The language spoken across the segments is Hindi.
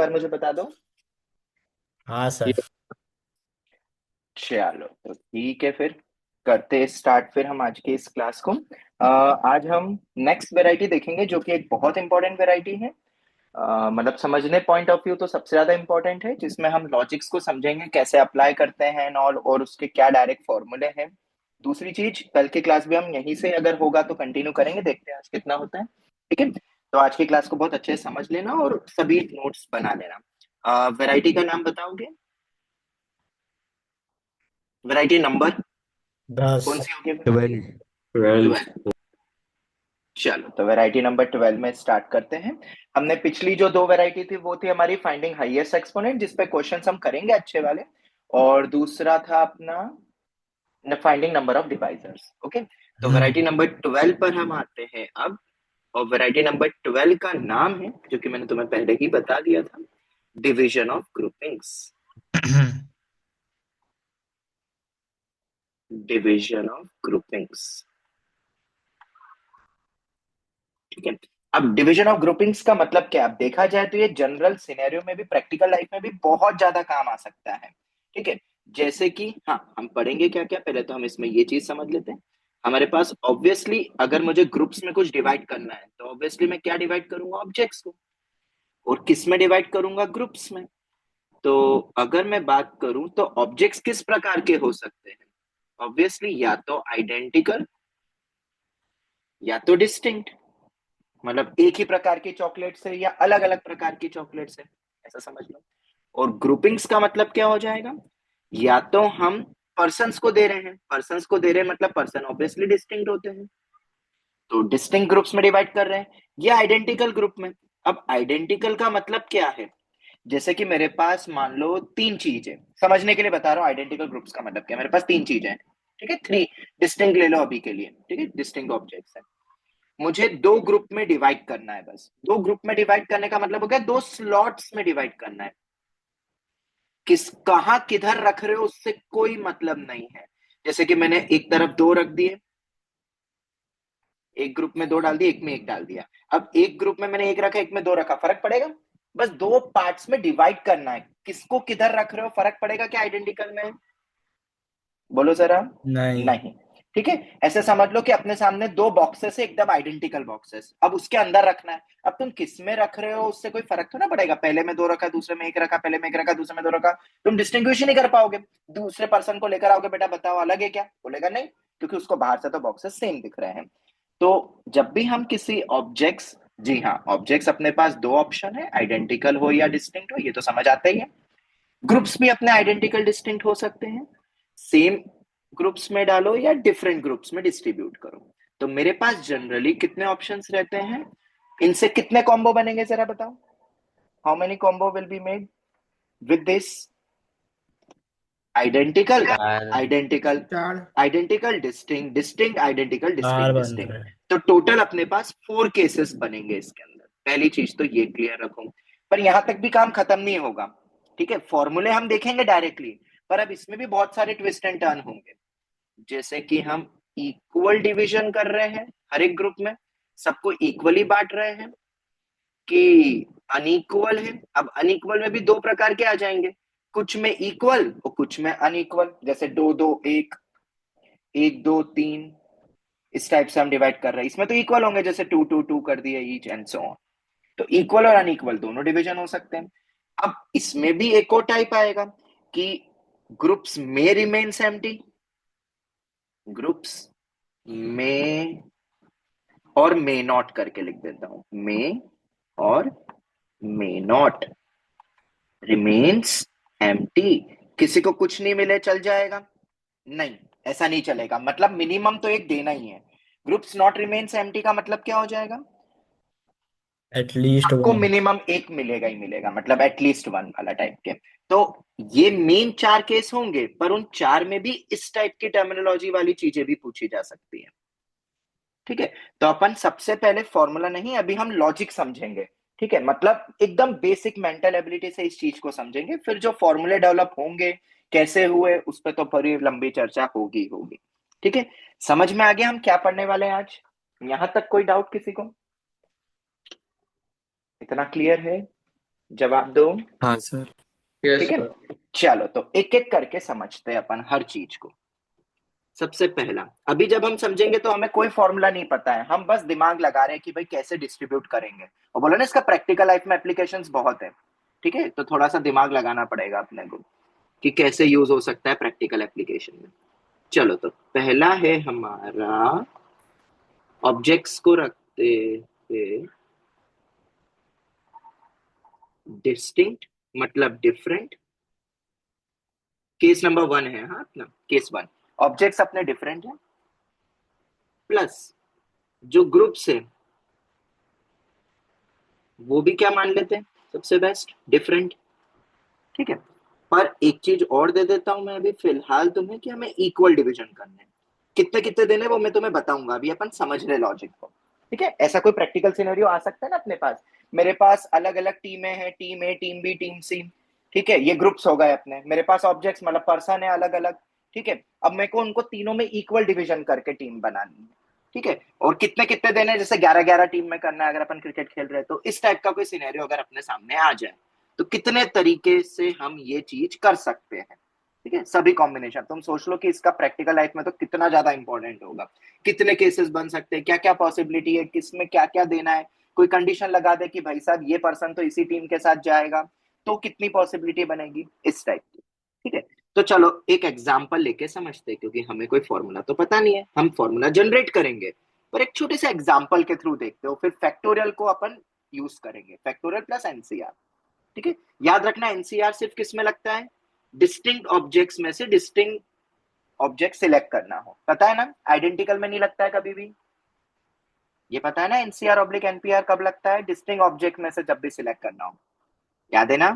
बार मुझे बता दो। हाँ सर। चलो तो ठीक है, फिर करते स्टार्ट फिर हम आज के इस क्लास को। आज हम नेक्स्ट वैरायटी देखेंगे जो कि एक बहुत इंपॉर्टेंट वैरायटी है। मतलब समझने पॉइंट ऑफ व्यू तो सबसे ज्यादा इंपॉर्टेंट है, जिसमें हम लॉजिक्स को समझेंगे कैसे अप्लाई करते हैं और उसके क्या डायरेक्ट फॉर्मूले हैं। दूसरी चीज, कल की क्लास भी हम यहीं से अगर होगा तो कंटिन्यू करेंगे, देखते हैं आज कितना होता है। ठीक है, तो आज की क्लास को बहुत अच्छे से समझ लेना और सभी नोट्स बना लेना। वैरायटी का नाम बताओगे? Variety number 10। कौन सी होगी वैरायटी? 12। 12। चलो तो वैरायटी नंबर 12 में स्टार्ट करते हैं। हमने पिछली जो दो वैरायटी थी वो थी हमारी फाइंडिंग हाईएस्ट एक्सपोनेंट, जिसपे क्वेश्चंस हम करेंगे अच्छे वाले। और दूसरा था अपना finding number of divisors. Okay, तो वैरायटी नंबर 12 पर हम आते हैं अब। और वैरायटी नंबर 12 का नाम है, जो कि मैंने तुम्हें पहले ही बता दिया था, division of groupings. Division of groupings. ठीक है, अब डिवीजन ऑफ ग्रुपिंग्स का मतलब क्या है? अब देखा जाए तो ये जनरल सिनेरियो में भी, प्रैक्टिकल लाइफ में भी बहुत ज्यादा काम आ सकता है। ठीक है, जैसे कि हाँ, हम पढ़ेंगे क्या क्या, पहले तो हम इसमें ये चीज समझ लेते हैं। हमारे पास ऑब्वियसली अगर मुझे ग्रुप्स में कुछ डिवाइड करना है तो ऑब्वियसली मैं क्या डिवाइड करूंगा? ऑब्जेक्ट्स को। और किस में डिवाइड करूंगा? ग्रुप्स में। तो अगर मैं बात करूं तो ऑब्जेक्ट्स किस प्रकार के हो सकते हैं? ऑब्वियसली या तो आइडेंटिकल या तो डिस्टिंक्ट। मतलब एक ही प्रकार की चॉकलेट से या अलग अलग प्रकार की चॉकलेट से, ऐसा समझ लो। और ग्रुपिंग्स का मतलब क्या हो जाएगा? या तो हम पर्सन्स को दे रहे हैं, पर्सन्स को दे रहे हैं मतलब पर्सन ऑब्वियसली डिस्टिंक्ट होते हैं, तो डिस्टिंक्ट ग्रुप्स में डिवाइड कर रहे हैं, या आइडेंटिकल ग्रुप में। अब आइडेंटिकल का मतलब क्या है? जैसे कि मेरे पास मान लो तीन चीजें, समझने के लिए बता रहा हूँ आइडेंटिकल ग्रुप्स का मतलब क्या। मेरे पास तीन चीजें हैं, ठीक है, थ्री डिस्टिंक्ट ले लो अभी के लिए, ठीक है, डिस्टिंक्ट ऑब्जेक्ट्स है। मुझे दो ग्रुप में डिवाइड करना है, बस दो ग्रुप में डिवाइड करने का मतलब हो गया दो स्लॉट्स में डिवाइड करना है। किस कहाँ किधर रख रहे हो उससे कोई मतलब नहीं है। जैसे कि मैंने एक तरफ दो रख दिए, एक ग्रुप में दो डाल दिए, एक में एक डाल दिया। अब एक ग्रुप में मैंने एक रखा, एक में दो रखा, फर्क पड़ेगा? बस दो पार्ट्स में डिवाइड करना है, किसको किधर रख रहे हो फर्क पड़ेगा क्या आइडेंटिकल में? बोलो जरा। नहीं। नहीं। ठीक है, ऐसे समझ लो कि अपने सामने दो बॉक्सेस है, एकदम आइडेंटिकल बॉक्सेस, अब उसके अंदर रखना है। अब तुम किस में रख रहे हो उससे कोई फर्क तो ना पड़ेगा, पहले में दो रखा, दूसरे में एक रखा, पहले में एक रखा, दूसरे में दो रखा, तुम डिस्टिंग्विश नहीं कर पाओगे। दूसरे पर्सन को लेकर आओगे, बेटा बताओ अलग है क्या, बोलेगा नहीं, क्योंकि उसको बाहर से तो बॉक्सेस सेम दिख रहे हैं। तो जब भी हम किसी ऑब्जेक्ट्स, जी हाँ, ऑब्जेक्ट्स अपने पास दो ऑप्शन है, आइडेंटिकल हो या डिस्टिंक्ट हो, ये तो समझ आता ही है। ग्रुप्स भी अपने आइडेंटिकल डिस्टिंक्ट हो सकते हैं, सेम ग्रुप्स में डालो या डिफरेंट ग्रुप्स में डिस्ट्रीब्यूट करो। तो मेरे पास जनरली कितने ऑप्शंस रहते हैं? इनसे कितने कॉम्बो बनेंगे जरा बताओ? How many combo will be made with this? Identical, चार। आइडेंटिकल, चार। आइडेंटिकल डिस्टिंक्ट, डिस्टिंक्ट आइडेंटिकल, चार डिस्टिंक्ट बन डिस्टिंक्ट। रहे हैं। तो टोटल अपने पास फोर केसेस बनेंगे इसके अंदर। पहली चीज तो ये क्लियर रखो। पर यहां तक भी काम खत्म नहीं होगा। ठीक है, फॉर्मूले हम देखेंगे डायरेक्टली, पर अब इसमें भी बहुत सारे ट्विस्ट एंड टर्न होंगे। जैसे कि हम इक्वल डिवीजन कर रहे हैं, हर एक ग्रुप में सबको इक्वली बांट रहे हैं, कि अनइक्वल है। अब अनइक्वल में भी दो प्रकार के आ जाएंगे, कुछ में इक्वल और कुछ में अनइक्वल, जैसे दो दो एक, एक दो तीन, इस टाइप से हम डिवाइड कर रहे हैं। इसमें तो इक्वल होंगे, जैसे टू टू टू कर दिए ईच एंड सो ऑन। तो इक्वल और अनइक्वल दोनों डिवीजन हो सकते हैं। अब इसमें भी एक और टाइप आएगा कि ग्रुप्स में रिमेन्स एम्प्टी, ग्रुप्स में, और मे नॉट करके लिख देता हूं, मे और मे नॉट रिमेन्स एम्प्टी। किसी को कुछ नहीं मिले चल जाएगा? नहीं, ऐसा नहीं चलेगा, मतलब मिनिमम तो एक देना ही है। ग्रुप्स नॉट रिमेन्स एम्प्टी का मतलब क्या हो जाएगा? एटलीस्ट आपको वन। मिनिमम एक मिलेगा ही मिलेगा, मतलब एटलीस्ट वन वाला टाइप के। तो ये मेन चार केस होंगे, पर उन चार में भी इस टाइप की टर्मिनोलॉजी वाली चीजें भी पूछी जा सकती है। ठीक है, तो अपन सबसे पहले फॉर्मूला नहीं, अभी हम लॉजिक समझेंगे। ठीक है, मतलब एकदम बेसिक मेंटल एबिलिटी से इस चीज को समझेंगे, फिर जो फॉर्मूले डेवलप होंगे कैसे हुए उस पर तो बड़ी लंबी चर्चा होगी होगी। ठीक है, समझ में आ गया हम क्या पढ़ने वाले हैं आज? यहां तक कोई डाउट किसी को? इतना क्लियर है? जवाब दो। हाँ सर। ठीक यस है, सर। चलो तो एक एक करके समझते हैं अपन हर चीज को। सबसे पहला, अभी जब हम समझेंगे तो हमें कोई फॉर्मूला नहीं पता है, हम बस दिमाग लगा रहे हैं कि भाई कैसे डिस्ट्रीब्यूट करेंगे, और बोलो ना इसका प्रैक्टिकल लाइफ में एप्लीकेशंस बहुत है। ठीक है, तो थोड़ा सा दिमाग लगाना पड़ेगा अपने को कि कैसे यूज हो सकता है प्रैक्टिकल एप्लीकेशन में। चलो तो पहला है हमारा, ऑब्जेक्ट्स को रखते हैं डिस्टिंक्ट, मतलब डिफरेंट। केस नंबर 1 है, हाँ अपना केस 1, ऑब्जेक्ट्स अपने डिफरेंट है, प्लस जो ग्रुप्स है वो भी क्या मान लेते हैं, सबसे बेस्ट डिफरेंट। ठीक है, पर एक चीज और दे देता हूं मैं अभी फिलहाल तुम्हें, कि हमें इक्वल डिवीजन करने हैं। कितने कितने देने वो मैं तुम्हें बताऊंगा, अभी अपन समझ रहे लॉजिक को। ठीक है, ऐसा कोई प्रैक्टिकल सिनेरियो आ सकता है ना अपने पास, मेरे पास अलग अलग टीमें हैं, टीम ए, टीम बी, टीम सी। ठीक है, ये ग्रुप्स हो गए अपने, मेरे पास ऑब्जेक्ट्स मतलब पर्सन है अलग अलग। ठीक है, अब मेरे को उनको तीनों में इक्वल डिवीजन करके टीम बनानी है। ठीक है, और कितने कितने देने हैं, जैसे 11-11 टीम में करना है अगर अपन क्रिकेट खेल रहे हैं, तो इस टाइप का कोई सिनेरियो अगर अपने सामने आ जाए, तो कितने तरीके से हम ये चीज कर सकते हैं। ठीक है, सभी कॉम्बिनेशन तुम सोच लो कि इसका प्रैक्टिकल लाइफ में तो कितना ज्यादा इंपॉर्टेंट होगा, कितने केसेस बन सकते हैं, क्या क्या पॉसिबिलिटी है, किसमें क्या क्या देना है। कोई कंडीशन लगा दे कि भाई साहब ये पर्सन तो इसी टीम के साथ जाएगा, तो कितनी पॉसिबिलिटी बनेगी इस टाइप की। ठीक है, तो चलो एक एग्जांपल लेके समझते हैं, क्योंकि हमें कोई फॉर्मूला तो पता नहीं है, हम फॉर्मूला जनरेट करेंगे, पर एक छोटे से एग्जांपल के थ्रू देखते हो, फिर फैक्टोरियल को अपन यूज करेंगे, फैक्टोरियल प्लस एनसीआर। ठीक है, याद रखना एनसीआर सिर्फ किस में लगता है, डिस्टिंक्ट ऑब्जेक्ट्स में से डिस्टिंक्ट ऑब्जेक्ट सिलेक्ट करना हो, पता है ना, आइडेंटिकल में नहीं लगता है कभी भी। ये पता है ना एनसीआर ऑब्लिक एनपीआर कब लगता है, डिस्टिंक्ट ऑब्जेक्ट में से जब भी सिलेक्ट करना हो, याद है ना,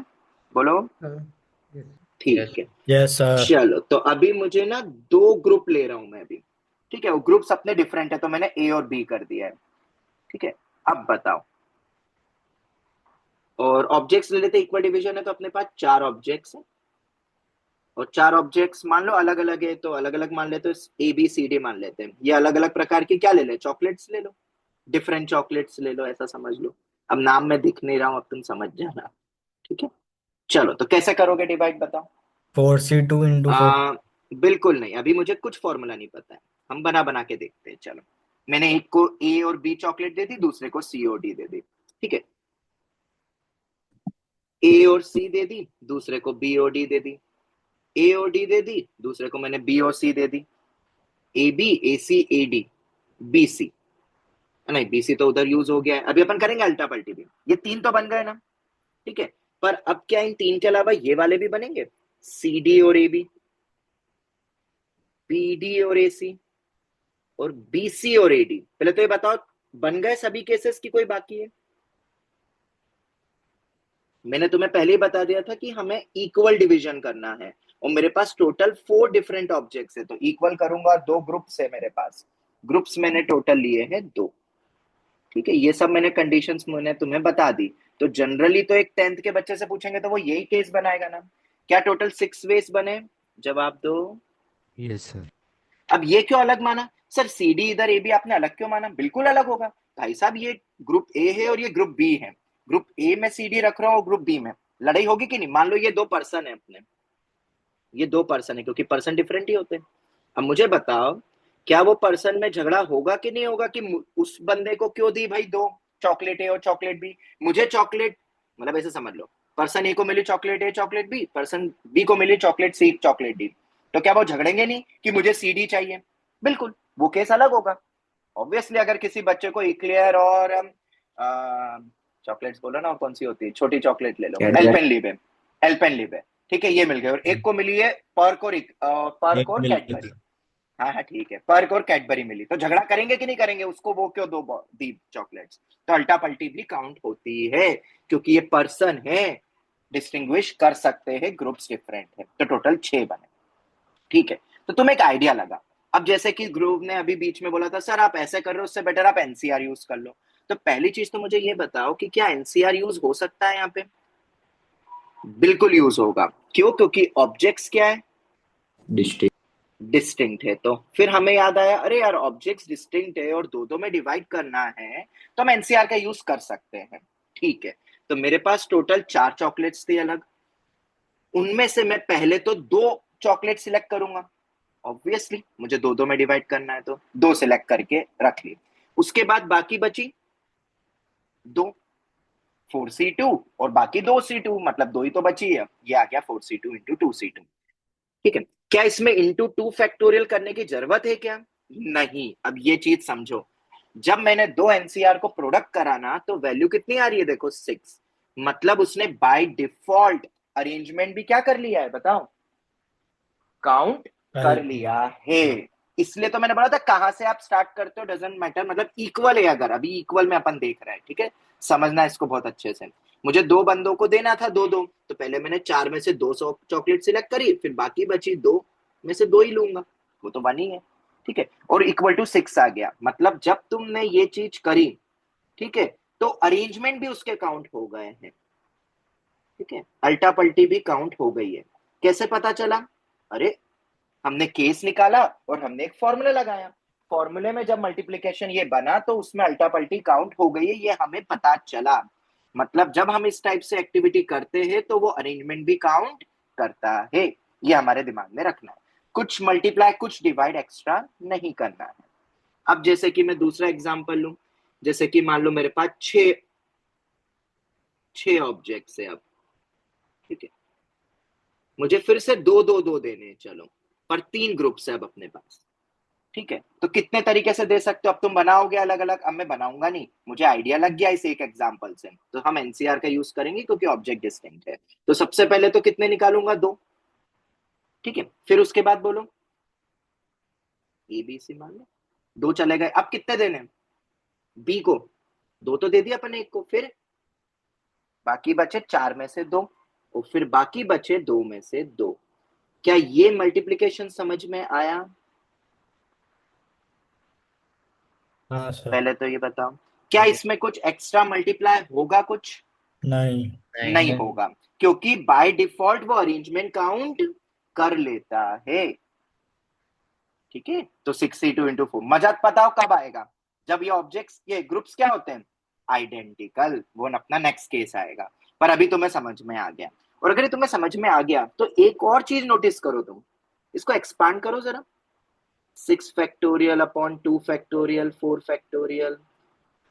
बोलो। यस। ठीक है, यस सर। चलो तो अभी मुझे ना दो ग्रुप ले रहा हूं मैं अभी। ठीक है, वो ग्रुप्स अपने डिफरेंट है, तो मैंने ए और बी कर दिया है। ठीक है, अब बताओ, और ऑब्जेक्ट्स ले लेते, इक्वल डिवीजन है तो अपने पास 4 ऑब्जेक्ट्स हैं, और 4 ऑब्जेक्ट्स मान लो अलग अलग है, तो अलग अलग मान लेते हैं, ए बी सी डी मान लेते हैं, ये अलग अलग प्रकार की क्या ले ले, चॉकलेट्स ले लो, डिफरेंट चॉकलेट्स ले लो, ऐसा समझ लो। अब नाम मैं दिख नहीं रहा हूं, अब तुम समझ जाना। ठीक है, चलो तो कैसे करोगे डिवाइड बताओ। 4C2 × 4। आ, बिल्कुल नहीं, अभी मुझे कुछ फॉर्मूला नहीं पता है, हम बना बना के देखते हैं। चलो, मैंने एक को ए और बी चॉकलेट दे दी, दूसरे को सी और डी दे दी। ठीक है, ए और सी दे दी, दूसरे को बी और डी दे दी। ए और डी दे दी, दूसरे को मैंने बी और सी दे दी। A B, A C, A D, B C. नहीं, बी सी तो उधर यूज हो गया है, अभी अपन करेंगे अल्टा पल्टी भी। ये तीन तो बन गए ना। ठीक है, पर अब क्या इन तीन के अलावा ये वाले भी बनेंगे, सी डी और ए बी, बी डी और ए सी, और बी सी और ए डी। पहले तो ये बताओ, बन गए सभी केसेस की कोई बाकी है। मैंने तुम्हें पहले ही बता दिया था कि हमें इक्वल डिवीजन करना है, और मेरे पास टोटल 4 डिफरेंट ऑब्जेक्ट्स है, तो इक्वल करूंगा, दो ग्रुप्स है मेरे पास, ग्रुप्स मैंने टोटल लिए हैं दो। ठीक है, ये सब मैंने कंडीशंस मैंने तुम्हें बता दी। तो जनरली तो एक 10th के बच्चे से पूछेंगे तो वो यही केस बनाएगा ना। क्या टोटल 6 वेज बने, जवाब दो। Yes sir. अब ये क्यों अलग माना सर, सी डी इधर ए बी आपने अलग क्यों माना, बिल्कुल अलग होगा भाई साहब, ये ग्रुप ए है और ये ग्रुप बी है, ग्रुप ए में सी डी रख रहा हूँ और ग्रुप बी में, लड़ाई होगी कि नहीं, मान लो ये दो पर्सन है अपने, ये दो पर्सन है, क्योंकि पर्सन डिफरेंट ही होते हैं। अब मुझे बताओ, क्या वो पर्सन में झगड़ा होगा कि नहीं होगा, कि उस बंदे को क्यों दी भाई दो चॉकलेट ए और चॉकलेट बी, मुझे चॉकलेट, मतलब ऐसे समझ लो, पर्सन ए को मिली चॉकलेट ए चॉकलेट बी, पर्सन बी को मिली चॉकलेट सी चॉकलेट डी, तो क्या वो झगड़ेंगे नहीं कि मुझे सी डी चाहिए, बिल्कुल, वो केस अलग होगा। ऑब्वियसली अगर किसी बच्चे को इक्लेयर और चॉकलेट्स बोलो ना, और कौन सी होती है छोटी चॉकलेट ले लो, एल्पेन लीब है, एल्पेन लीब है, ठीक है, ये मिल गए, और एक को मिली है पर्क और पर्क एक और मिल कैडबरी। हाँ हाँ ठीक है, पर्क और कैडबरी मिली, तो झगड़ा करेंगे कि नहीं करेंगे, उसको वो क्यों दो दी चॉकलेट्स, तो अल्टा पल्टी भी काउंट होती है, क्योंकि ये पर्सन है, डिस्टिंग्विश कर सकते हैं, ग्रुप्स डिफरेंट है, तो टोटल 6 बने। ठीक है, तो तुम्हें एक आइडिया लगा। अब जैसे कि ग्रुप ने अभी बीच में बोला था सर आप ऐसे कर रहे हो, उससे बेटर आप एनसीआर यूज कर लो, तो पहली चीज तो मुझे ये बताओ कि क्या एनसीआर यूज हो सकता है यहाँ पे, बिल्कुल यूज होगा, क्यों, क्योंकि ऑब्जेक्ट्स क्या है, डिस्टिंक्ट है, तो फिर हमें याद आया, अरे यार ऑब्जेक्ट्स डिस्टिंक्ट है और दो दो में डिवाइड करना है, तो हम एनसीआर का यूज कर सकते हैं। ठीक है, तो मेरे पास टोटल 4 चॉकलेट्स थी अलग, उनमें से मैं पहले तो 2 चॉकलेट सिलेक्ट करूंगा, ऑब्वियसली मुझे दो दो में डिवाइड करना है, तो 2 सिलेक्ट करके रख ली। उसके बाद बाकी बची 2, 4C2, और बाकी 2C2, मतलब 2 ही तो बची है, ये आ गया 4C2 इंटू 2C2। ठीक है, क्या इसमें इंटू 2 फैक्टोरियल करने की जरूरत है क्या? नहीं। अब ये चीज समझो, जब मैंने दो एनसीआर को प्रोडक्ट कराना तो वैल्यू कितनी आ रही है, देखो 6, मतलब उसने बाय डिफॉल्ट अरेंजमेंट भी क्या कर लिया है, बताओ, काउंट कर लिया है। इसलिए तो मैंने बोला था कहां से आप स्टार्ट करते हो डजेंट मैटर, मतलब इक्वल है, अगर अभी इक्वल में अपन देख रहे हैं, ठीक है, समझना इसको बहुत अच्छे से। मुझे 2 बंदों को देना था 2-2, तो पहले मैंने 4 में से 2 चॉकलेट सिलेक्ट करी, फिर बाकी बची 2 में से 2 ही लूंगा, वो तो 1 ही है। ठीक है, और इक्वल टू 6 आ गया, मतलब जब तुमने ये चीज करी, ठीक है, तो अरेंजमेंट भी उसके काउंट हो गए हैं। ठीक है, अल्टा पल्टी भी काउंट हो गई है। कैसे पता चला? अरे, हमने केस निकाला और हमने एक फॉर्मूला लगाया, फॉर्मूले में जब मल्टीप्लीकेशन ये बना तो उसमें अल्टा पल्टी काउंट हो गई है, ये हमें पता चला। मतलब जब हम इस टाइप से एक्टिविटी करते हैं तो वो अरेंजमेंट भी काउंट करता है, ये हमारे दिमाग में रखना है। कुछ मल्टीप्लाई कुछ डिवाइड एक्स्ट्रा नहीं करना है। अब जैसे कि मैं दूसरा एग्जांपल लूं, जैसे कि मान लो मेरे पास 6 ऑब्जेक्ट्स है अब, ठीक है, मुझे फिर से दो दो दो देने हैं, चलो, पर 3 ग्रुप्स है अब अपने पास। ठीक है, तो कितने तरीके से दे सकते हो, अब तुम बनाओगे अलग अलग, अब मैं बनाऊंगा नहीं, मुझे आइडिया लग गया इस एक एग्जांपल से, तो हम एनसीआर का यूज करेंगे क्योंकि ऑब्जेक्ट डिस्टिंक्ट है। तो सबसे पहले तो कितने निकालूंगा, 2। ठीक है, फिर उसके बाद बोलो ए बी सी, मान लो 2 चले गए, अब कितने देने हैं? बी को 2 तो दे दिया अपन एक को, फिर बाकी बचे 4 में से 2, और फिर बाकी बचे 2 में से 2। क्या ये मल्टीप्लीकेशन समझ में आया? हाँ सर। पहले तो ये बताओ, क्या इसमें कुछ एक्स्ट्रा मल्टीप्लाई होगा कुछ? नहीं। नहीं होगा, क्योंकि बाय डिफॉल्ट वो अरेंजमेंट काउंट कर लेता है। ठीक है, तो 6C2 इंटू 4, मजा पता हो कब आएगा, जब ये ऑब्जेक्ट्स, ये ग्रुप्स क्या होते हैं, आइडेंटिकल, वो अपना नेक्स्ट केस आएगा। पर अभी तुम्हें समझ में आ गया, और अगर तुम्हें समझ में आ गया तो एक और चीज नोटिस करो, तुम इसको एक्सपांड करो जरा। 6 factorial upon 2 factorial, 4 factorial,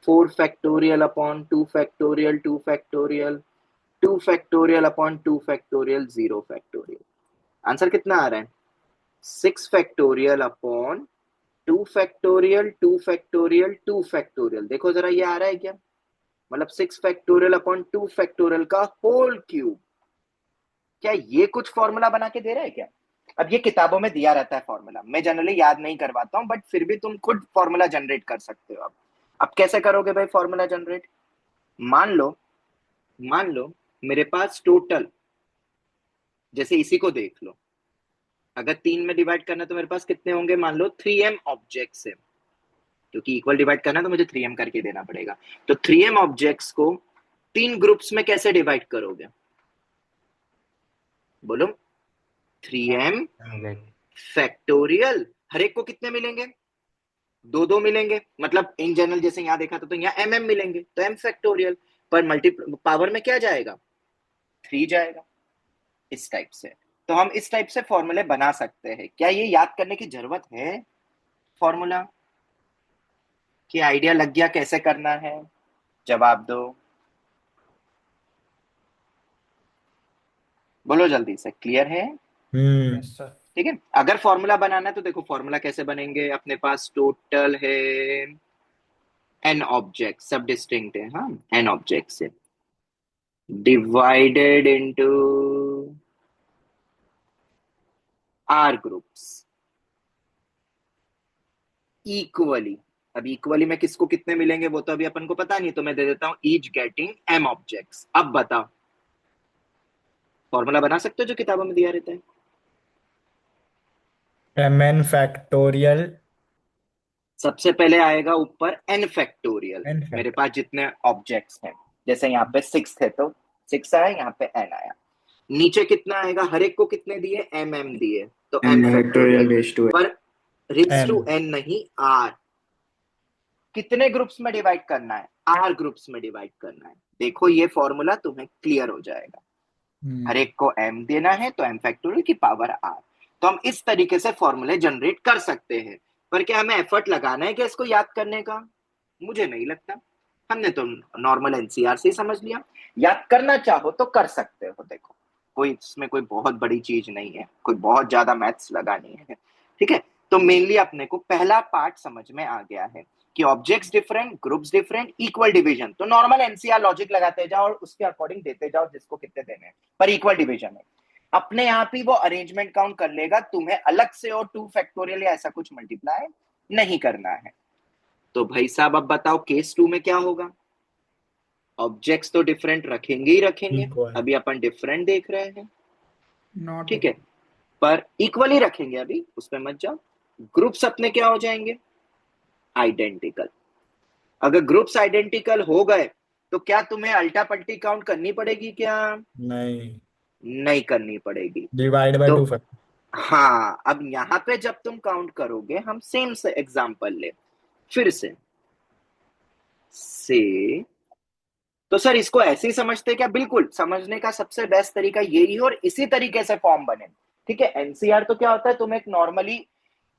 4 factorial upon 2 factorial, 2 factorial upon 2 factorial, 0 factorial. Answer कितना आ रहा है? 6 factorial upon 2 factorial, 2 factorial, 2 factorial, देखो जरा ये आ रहा है क्या? मतलब 6 फैक्टोरियल अपॉन 2 फैक्टोरियल का होल क्यूब। क्या ये कुछ फॉर्मूला बना के दे रहा है क्या? अब ये किताबों में दिया रहता है फॉर्मूला, मैं जनरली याद नहीं करवाता हूं, बट फिर भी तुम खुद फॉर्मूला जनरेट कर सकते हो। अब कैसे करोगे भाई फॉर्मूला जनरेट? मान लो, मान लो मेरे पास टोटल, जैसे इसी को देख लो, अगर 3 में डिवाइड करना है तो मेरे पास कितने होंगे, मान लो 3M ऑब्जेक्ट्स है, क्योंकि इक्वल डिवाइड करना है तो मुझे 3M करके देना पड़ेगा। तो 3M ऑब्जेक्ट्स को 3 ग्रुप्स में कैसे डिवाइड करोगे, बोलो? 3M फैक्टोरियल, हर एक को कितने मिलेंगे, 2-2 मिलेंगे, मतलब इन जनरल जैसे यहां देखा था तो यहाँ MM मिलेंगे, तो M फैक्टोरियल, पर मल्टी पावर में क्या जाएगा, 3 जाएगा, इस टाइप से। तो हम इस टाइप से फॉर्मूले बना सकते हैं। क्या ये याद करने की जरूरत है फॉर्मूला, कि आइडिया लग गया कैसे करना है? जवाब दो, बोलो जल्दी से, क्लियर है? Yes sir. ठीक है, अगर फॉर्मूला बनाना है तो देखो फॉर्मूला कैसे बनेंगे, अपने पास टोटल है n ऑब्जेक्ट, सब डिस्टिंक्ट है, हाँ, n ऑब्जेक्ट से divided into r groups equally. अब इक्वली में किसको कितने मिलेंगे वो तो अभी अपन को पता नहीं, तो मैं दे देता हूं ईच गेटिंग m ऑब्जेक्ट्स। अब बताओ, फॉर्मूला बना सकते हो जो किताबों में दिया रहता है? MN फैक्टोरियल सबसे पहले आएगा ऊपर n फैक्टोरियल, एन मेरे फैक्ट पास जितने ऑब्जेक्ट्स हैं, जैसे यहाँ पे 6 थे तो 6 आया, यहाँ पे n आया। नीचे कितना आएगा, हर एक को कितने दिए, mm दिए, तो n n factorial factorial, raised to पर रिज एन टू n नहीं r, कितने ग्रुप्स में डिवाइड करना है? आर ग्रुप्स में डिवाइड करना है। देखो ये फॉर्मूला तुम्हें क्लियर हो जाएगा। हर एक को m देना है तो m फैक्टोरियल की पावर r। तो हम इस तरीके से फॉर्मूले जनरेट कर सकते हैं। पर क्या हमें एफर्ट लगाना है क्या इसको याद करने का? मुझे नहीं लगता। हमने तो नॉर्मल एनसीआर से ही समझ लिया। याद करना चाहो तो कर सकते हो। देखो कोई इसमें कोई बहुत बड़ी चीज नहीं है, कोई बहुत ज्यादा मैथ्स लगानी है। ठीक है, तो मेनली अपने को पहला पार्ट समझ में आ गया है कि objects different, groups different, equal division. तो नॉर्मल एनसीआर लॉजिक लगाते जाओ और उसके अकॉर्डिंग देते जाओ जिसको कितने देने हैं, पर इक्वल डिवीजन है। अपने आप ही वो अरेंजमेंट काउंट कर लेगा, तुम्हें अलग से और 2 फैक्टोरियल या ऐसा कुछ मल्टीप्लाई नहीं करना है। तो भाई साहब अब बताओ केस 2 में क्या होगा? ऑब्जेक्ट्स तो डिफरेंट रखेंगे ही रखेंगे, इक्वल। अभी अपन डिफरेंट देख रहे हैं। नॉट ठीक है, इक्वल। पर इक्वल ही रखेंगे, अभी उसमें मत जाओ। ग्रुप्स अपने क्या हो जाएंगे? आइडेंटिकल। अगर ग्रुप्स आइडेंटिकल हो गए तो क्या तुम्हें अल्टा पल्टी काउंट करनी पड़ेगी क्या? नहीं, नहीं करनी पड़ेगी। डिवाइड बाय तो 2 फैक्टर। हाँ, अब यहां पे जब तुम काउंट करोगे, हम सेम से एग्जांपल ले फिर से तो सर इसको ऐसे ही समझते क्या? बिल्कुल, समझने का सबसे बेस्ट तरीका यही है और इसी तरीके से फॉर्म बने। ठीक है, एनसीआर तो क्या होता है, तुम्हें एक नॉर्मली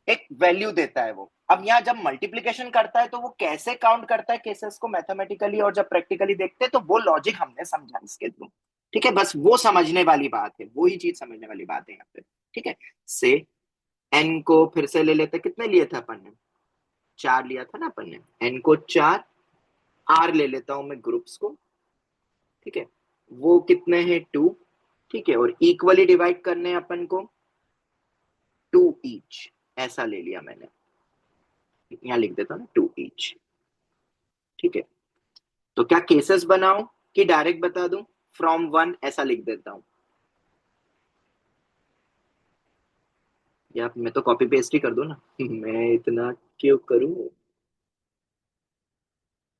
एक वैल्यू देता है वो। अब यहाँ जब मल्टीप्लीकेशन करता है तो वो कैसे काउंट करता है केसेस को मैथमेटिकली, और जब प्रैक्टिकली देखते हैं तो वो लॉजिक हमने समझा इसके थ्रू। ठीक है, बस वो समझने वाली बात है, वो ही चीज समझने वाली बात है यहाँ पे। ठीक है, से एन को फिर से ले लेते, कितने लिए थे अपन ने? 4 लिया था ना अपन ने। एन को 4, आर ले लेता हूं मैं ग्रुप्स को। ठीक है, वो कितने हैं? 2। ठीक है, और इक्वली डिवाइड करने हैं अपन को, 2 ईच। ऐसा ले लिया मैंने, यहां लिख देता हूं ना 2 ईच। ठीक है, तो क्या केसेस बनाऊं कि डायरेक्ट बता दूं? फ्रॉम 1 ऐसा लिख देता हूं, या मैं तो कॉपी पेस्ट ही कर दूं ना मैं इतना क्यों करूं?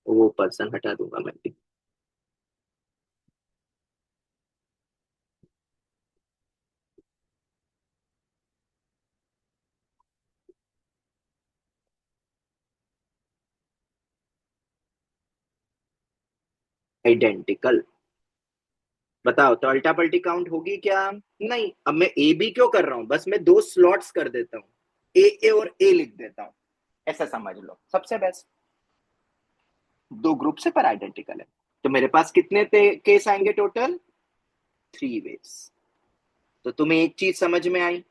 वो पर्सन हटा दूंगा मैं भी। आइडेंटिकल। बताओ तो अल्टा पल्टी काउंट होगी क्या? नहीं। अब मैं ए बी क्यों कर रहा हूं? बस मैं 2 स्लॉट्स कर देता हूं, ए और ए लिख देता हूं। ऐसा समझ लो, सबसे बेस्ट। 2 ग्रुप से पर आइडेंटिकल है, तो मेरे पास कितने केस आएंगे टोटल? 3 वेज। तो तुम्हें एक चीज समझ में आई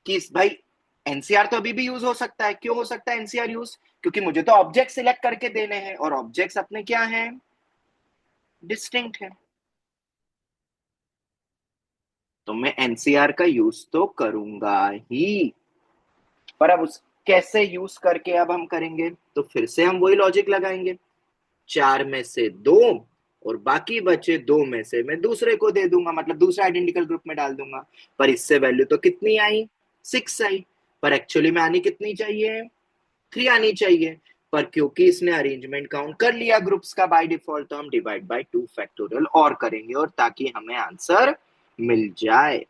कि भाई एनसीआर तो अभी भी यूज हो सकता है। क्यों हो सकता है एनसीआर यूज? क्योंकि मुझे तो ऑब्जेक्ट सिलेक्ट करके देने हैं और ऑब्जेक्ट्स अपने क्या हैं? डिस्टिंक्ट है। तो मैं एनसीआर का यूज तो करूंगा ही, पर अब उस कैसे यूज करके अब हम करेंगे? तो फिर से हम वही लॉजिक लगाएंगे, 4 में से 2 और बाकी बचे 2 में से मैं दूसरे को दे दूंगा, मतलब दूसरे आइडेंटिकल ग्रुप में डाल दूंगा। पर इससे वैल्यू तो कितनी आई? 6 आई। पर एक्चुअली में आनी कितनी चाहिए? 3 आनी चाहिए। पर क्योंकि इसने अरेंजमेंट काउंट कर लिया ग्रुप्स का बाय डिफॉल्ट, तो हम डिवाइड बाय 2 फैक्टोरियल और करेंगे, और ताकि हमें आंसर मिल जाए।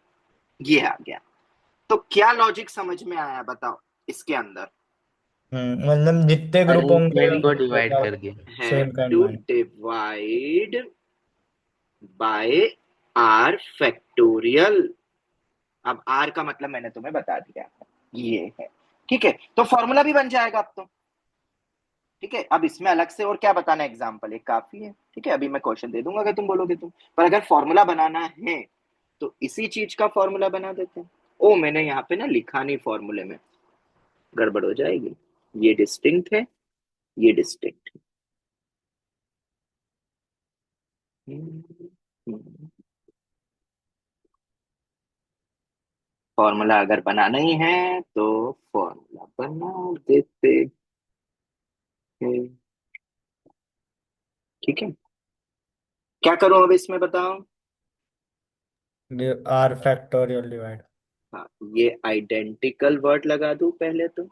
ये आ गया। तो क्या लॉजिक समझ में आया बताओ इसके अंदर? मतलब जितने ग्रुप होंगे अरेंजमेंट को डिवाइड वैसा करके। है सेम टू करना है। Divide by R factorial. अब आर का मतलब मैंने तुम्हें बता दिया है, ये है। ठीक है, तो फॉर्मूला भी बन जाएगा अब तो। ठीक है, अब इसमें अलग से और क्या बताना? एग्जाम्पल एक काफी है। ठीक है, अभी मैं क्वेश्चन दे दूंगा अगर तुम बोलोगे तुम, पर अगर फॉर्मूला बनाना है तो इसी चीज का फॉर्मूला बना देते हैं। ओ मैंने यहाँ पे ना लिखा नहीं, फॉर्मूले में गड़बड़ हो जाएगी। ये डिस्टिंक्ट है, ये डिस्टिंक्ट है। फॉर्मूला अगर बनाना ही है तो फॉर्मूला बना देते हैं। ठीक है, क्या करूं अब इसमें बताओ? R factorial divide. हाँ, ये आइडेंटिकल वर्ड लगा दूं पहले तो,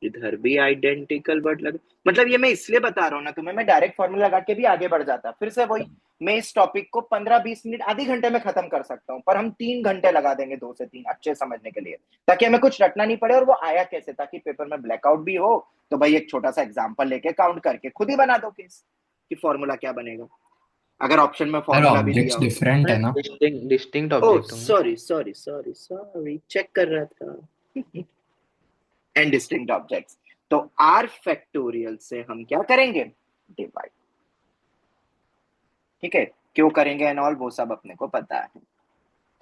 इधर भी आइडेंटिकल वर्ड लगा। मतलब ये मैं इसलिए बता रहा हूँ ना तुम्हें, मैं डायरेक्ट फॉर्मूला लगा के भी आगे बढ़ जाता, फिर से वही मैं इस टॉपिक को 15-20 मिनट आधे घंटे में खत्म कर सकता हूँ, पर हम 3 घंटे लगा देंगे, 2 से 3 अच्छे समझने के लिए, ताकि हमें कुछ रटना नहीं पड़े। और वो आया कैसे, ताकि पेपर में ब्लैकआउट भी हो तो भाई एक छोटा सा एग्जाम्पल लेके काउंट करके खुद ही बना दो केस कि फॉर्मूला क्या बनेगा, अगर ऑप्शन में सर फॉर्मूला भी दिया ऑब्जेक्ट्स हो तो। डिफरेंट है ना? डिस्टिंक्ट ओ ऑब्जेक्ट होंगे। Sorry sorry sorry sorry, check कर रहा था। एंड डिस्टिंक्ट ऑब्जेक्ट्स, तो आर फैक्टोरियल से हम क्या करेंगे, डिवाइड। ठीक है, क्यों करेंगे एंड ऑल वो सब अपने को पता है।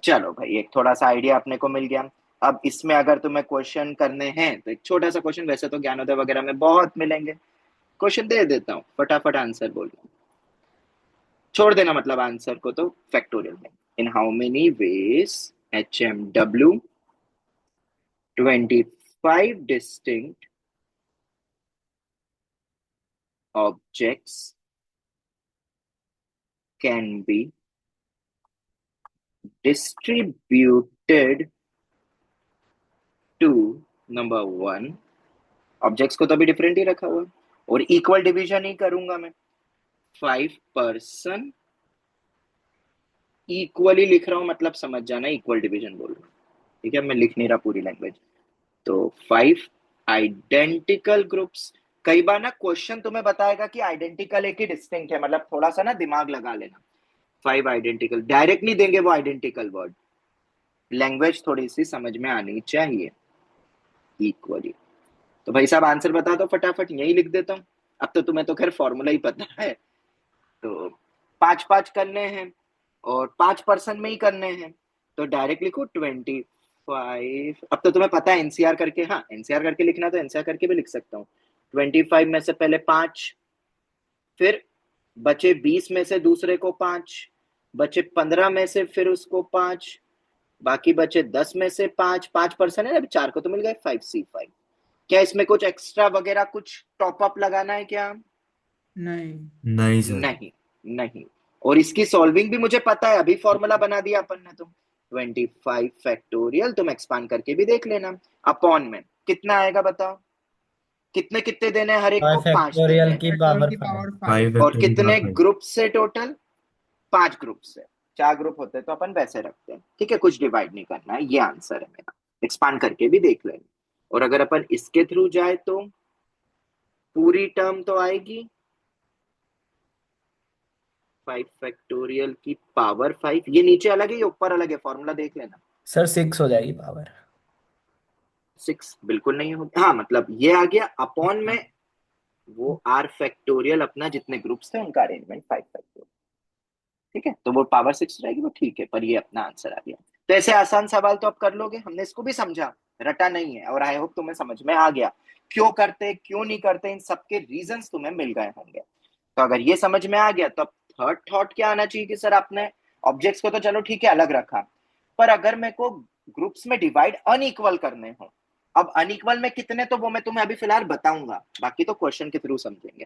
चलो भाई, एक थोड़ा सा आइडिया अपने को मिल गया। अब इसमें अगर तुम्हें क्वेश्चन करने हैं तो एक छोटा सा क्वेश्चन, वैसे तो ज्ञानोदय वगैरह में बहुत मिलेंगे, क्वेश्चन दे देता हूँ, फटाफट आंसर बोल दो, छोड़ देना मतलब आंसर को तो फैक्टोरियल में। इन how many ways HMW 25 distinct objects can be distributed to number 1। Objects को तो अभी डिफरेंट ही रखा हुआ है, और इक्वल डिवीजन ही करूंगा मैं। 5 पर्सन इक्वली लिख रहा हूं, मतलब समझ जाना इक्वल डिवीजन बोल रहा हूं। ठीक है, मैं लिख नहीं रहा पूरी लैंग्वेज। तो 5 आइडेंटिकल ग्रुप्स। कई बार ना क्वेश्चन तुम्हें बताएगा कि आइडेंटिकल है कि डिस्टिंक्ट है, मतलब थोड़ा सा ना दिमाग लगा लेना। 5 आइडेंटिकल डायरेक्ट नहीं देंगे वो आइडेंटिकल वर्ड, लैंग्वेज थोड़ी सी समझ में आनी चाहिए। इक्वली, तो भाई साहब आंसर बता दो फटाफट, यही लिख देता हूँ। अब तो तुम्हें तो खैर फॉर्मूला ही पता है। तो 5-5 करने हैं और 5 पर्सन में ही करने हैं, तो डायरेक्ट लिखो 25। अब तो तुम्हें पता है एनसीआर करके, हाँ एनसीआर करके लिखना तो एनसीआर करके भी लिख सकता हूँ। 25 में से पहले 5, फिर बचे 20 में से दूसरे को 5, बचे 15 में से फिर उसको 5, बाकी बचे 10 में से 5। 5 पर्सन है ना, अभी 4 को तो मिल गए 5C5। क्या इसमें कुछ एक्स्ट्रा वगैरह कुछ टॉप अप लगाना है क्या? नहीं। नहीं सर। नहीं, नहीं। और इसकी सॉल्विंग भी मुझे पता है, अभी फॉर्मूला बना दिया अपन ने। तो 25 फैक्टोरियल तुम एक्सपांड करके भी देख लेना, अपॉन में कितना आएगा बताओ, कितने कितने देने हैं हर एक को, 5 देने फैक्टोरियल हैं। की फैक्टोरियल पावर की 5। पावर 5। 5 और फैक्टोरियल कितने का 5। ग्रुप से टोटल, 5 ग्रुप से। 4 ग्रुप होते हैं तो अपन वैसे रखते हैं, ठीक है, कुछ डिवाइड नहीं करना है, ये आंसर है मेरा। एक्सपांड करके भी देख लेंगे। और अगर अपन इसके थ्रू जाए तो पूरी टर्म तो आएगी 5 फैक्टोरियल की पावर 5। ये नीचे अलग है, ये ऊपर अलग है, फॉर्मूला देख लेना। सर 6 हो जाएगी पावर। 6 बिल्कुल नहीं होगी, हाँ मतलब ये आ गया अपॉन में, वो आर फैक्टोरियल अपना जितने ग्रुप्स थे उनका अरेंजमेंट 5 फैक्टोरियल। ठीक है, तो वो पावर 6 रहेगी, वो ठीक है, पर ये अपना आंसर आ गया। तो ऐसे आसान सवाल तो आप कर लोगे, हमने इसको भी समझा, रटा नहीं है, और आई होप तुम्हें समझ में आ गया क्यों करते क्यों नहीं करते, इन सबके रीजंस तुम्हें मिल गए होंगे। तो अगर ये समझ में आ गया तो अब थर्ड थॉट क्या आना चाहिए कि सर आपने ऑब्जेक्ट्स को तो चलो ठीक है अलग रखा, पर अगर मेरे को ग्रुप्स में डिवाइड अनइक्वल करने हो, अब अनइक्वल में कितने, तो वो मैं तुम्हें अभी फिलहाल बताऊंगा, बाकी तो क्वेश्चन के थ्रू समझेंगे।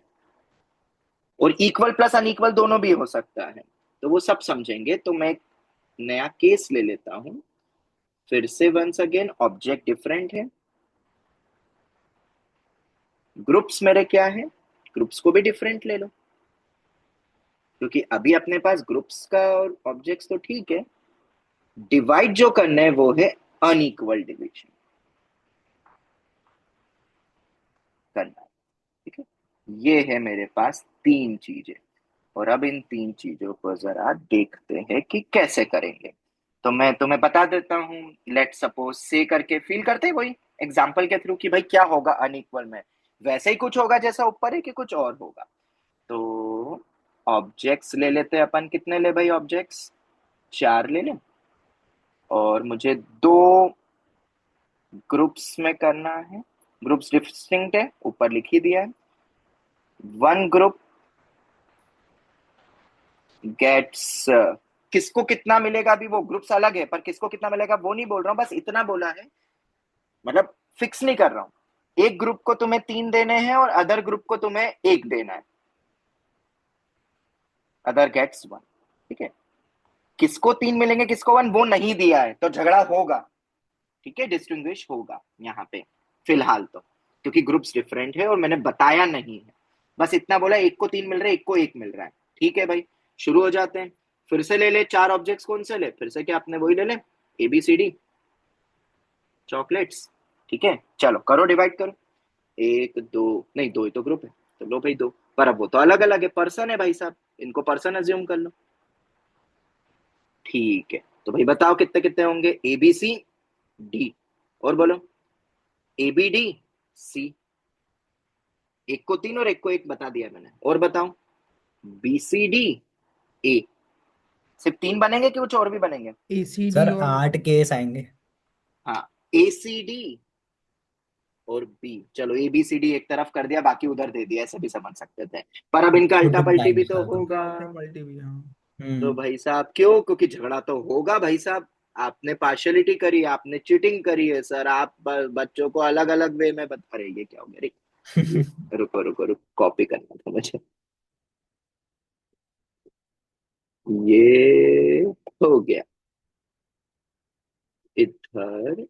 और इक्वल प्लस अनइक्वल दोनों भी हो सकता है, तो वो सब समझेंगे। तो मैं एक नया केस ले लेता हूं, फिर से वंस अगेन ऑब्जेक्ट डिफरेंट है, ग्रुप्स मेरे क्या है, ग्रुप्स को भी डिफरेंट ले लो, क्योंकि अभी अपने पास ग्रुप्स का और ऑब्जेक्ट्स तो ठीक है, डिवाइड जो करना है वो है अनइक्वल डिवीजन करना है। ठीक है, ये है मेरे पास 3 चीजें, और अब इन 3 चीजों को जरा देखते हैं कि कैसे करेंगे। तो मैं तुम्हें बता देता हूं, लेट सपोज से करके फील करते हैं वही एग्जाम्पल के थ्रू कि भाई क्या होगा अनइक्वल में, वैसे ही कुछ होगा जैसा ऊपर है कि कुछ और होगा। तो ऑब्जेक्ट्स ले लेते हैं अपन, कितने ले भाई ऑब्जेक्ट्स, 4 ले लें, और मुझे 2 ग्रुप्स में करना है, ग्रुप्स डिस्टिंक्ट है ऊपर लिख ही दिया है। 1 ग्रुप गेट्स, किसको कितना मिलेगा अभी वो ग्रुप्स अलग है, पर किसको कितना मिलेगा वो नहीं बोल रहा हूं, बस इतना बोला है, मतलब फिक्स नहीं कर रहा हूं। एक ग्रुप को तुम्हें 3 देने हैं और अदर ग्रुप को तुम्हें 1 देना है, अदर गेट्स 1। ठीक है, किसको 3 मिलेंगे किसको 1 वो नहीं दिया है, तो झगड़ा होगा। ठीक है, डिस्टिंग्विश होगा यहाँ पे फिलहाल तो, क्योंकि ग्रुप्स डिफरेंट है और मैंने बताया नहीं है, बस इतना बोला एक को 3 मिल रहा है एक को 1 मिल रहा है। ठीक है भाई, शुरू हो जाते हैं। फिर से ले ले, चार ऑब्जेक्ट्स कौन से ले, फिर से क्या अपने वही ले ले, ABCD चॉकलेट्स। ठीक है, चलो करो, डिवाइड करो। एक दो, नहीं दो ही तो ग्रुप है, तो लो भाई दो। पर अब वो तो अलग अलग है, पर्सन है भाई साहब, इनको पर्सन अज्यूम कर लो। ठीक है, तो भाई बताओ कितने कितने होंगे, ABCD, और बोलो ABDC। एक को तीन और एक को एक बता दिया मैंने, और बताओ BCDA। सिर्फ तीन बनेंगे कि कुछ और भी बनेंगे? सर ACD और 8 केस आएंगे। हाँ, ACD और B। चलो ABCD एक तरफ कर दिया, बाकी उधर दे दिया, ऐसे भी समझ सकते थे। पर अब इनका गुड अल्टा पल्टी भी माइंड तो था तो। होगा। अल्टा पल्टी भी, हाँ। तो हम्म। भाई साहब क्यों, क्योंकि झगड़ा तो होगा भाई साहब। आपने पार्शलिटी करी, आपने चीटिंग करी है सर, आप बच्चों को अलग अलग वे में बता रहे, ये क्या हो गया रे? ये रुको रुको रुको, कॉपी करना था मुझे। ये हो गया इधर,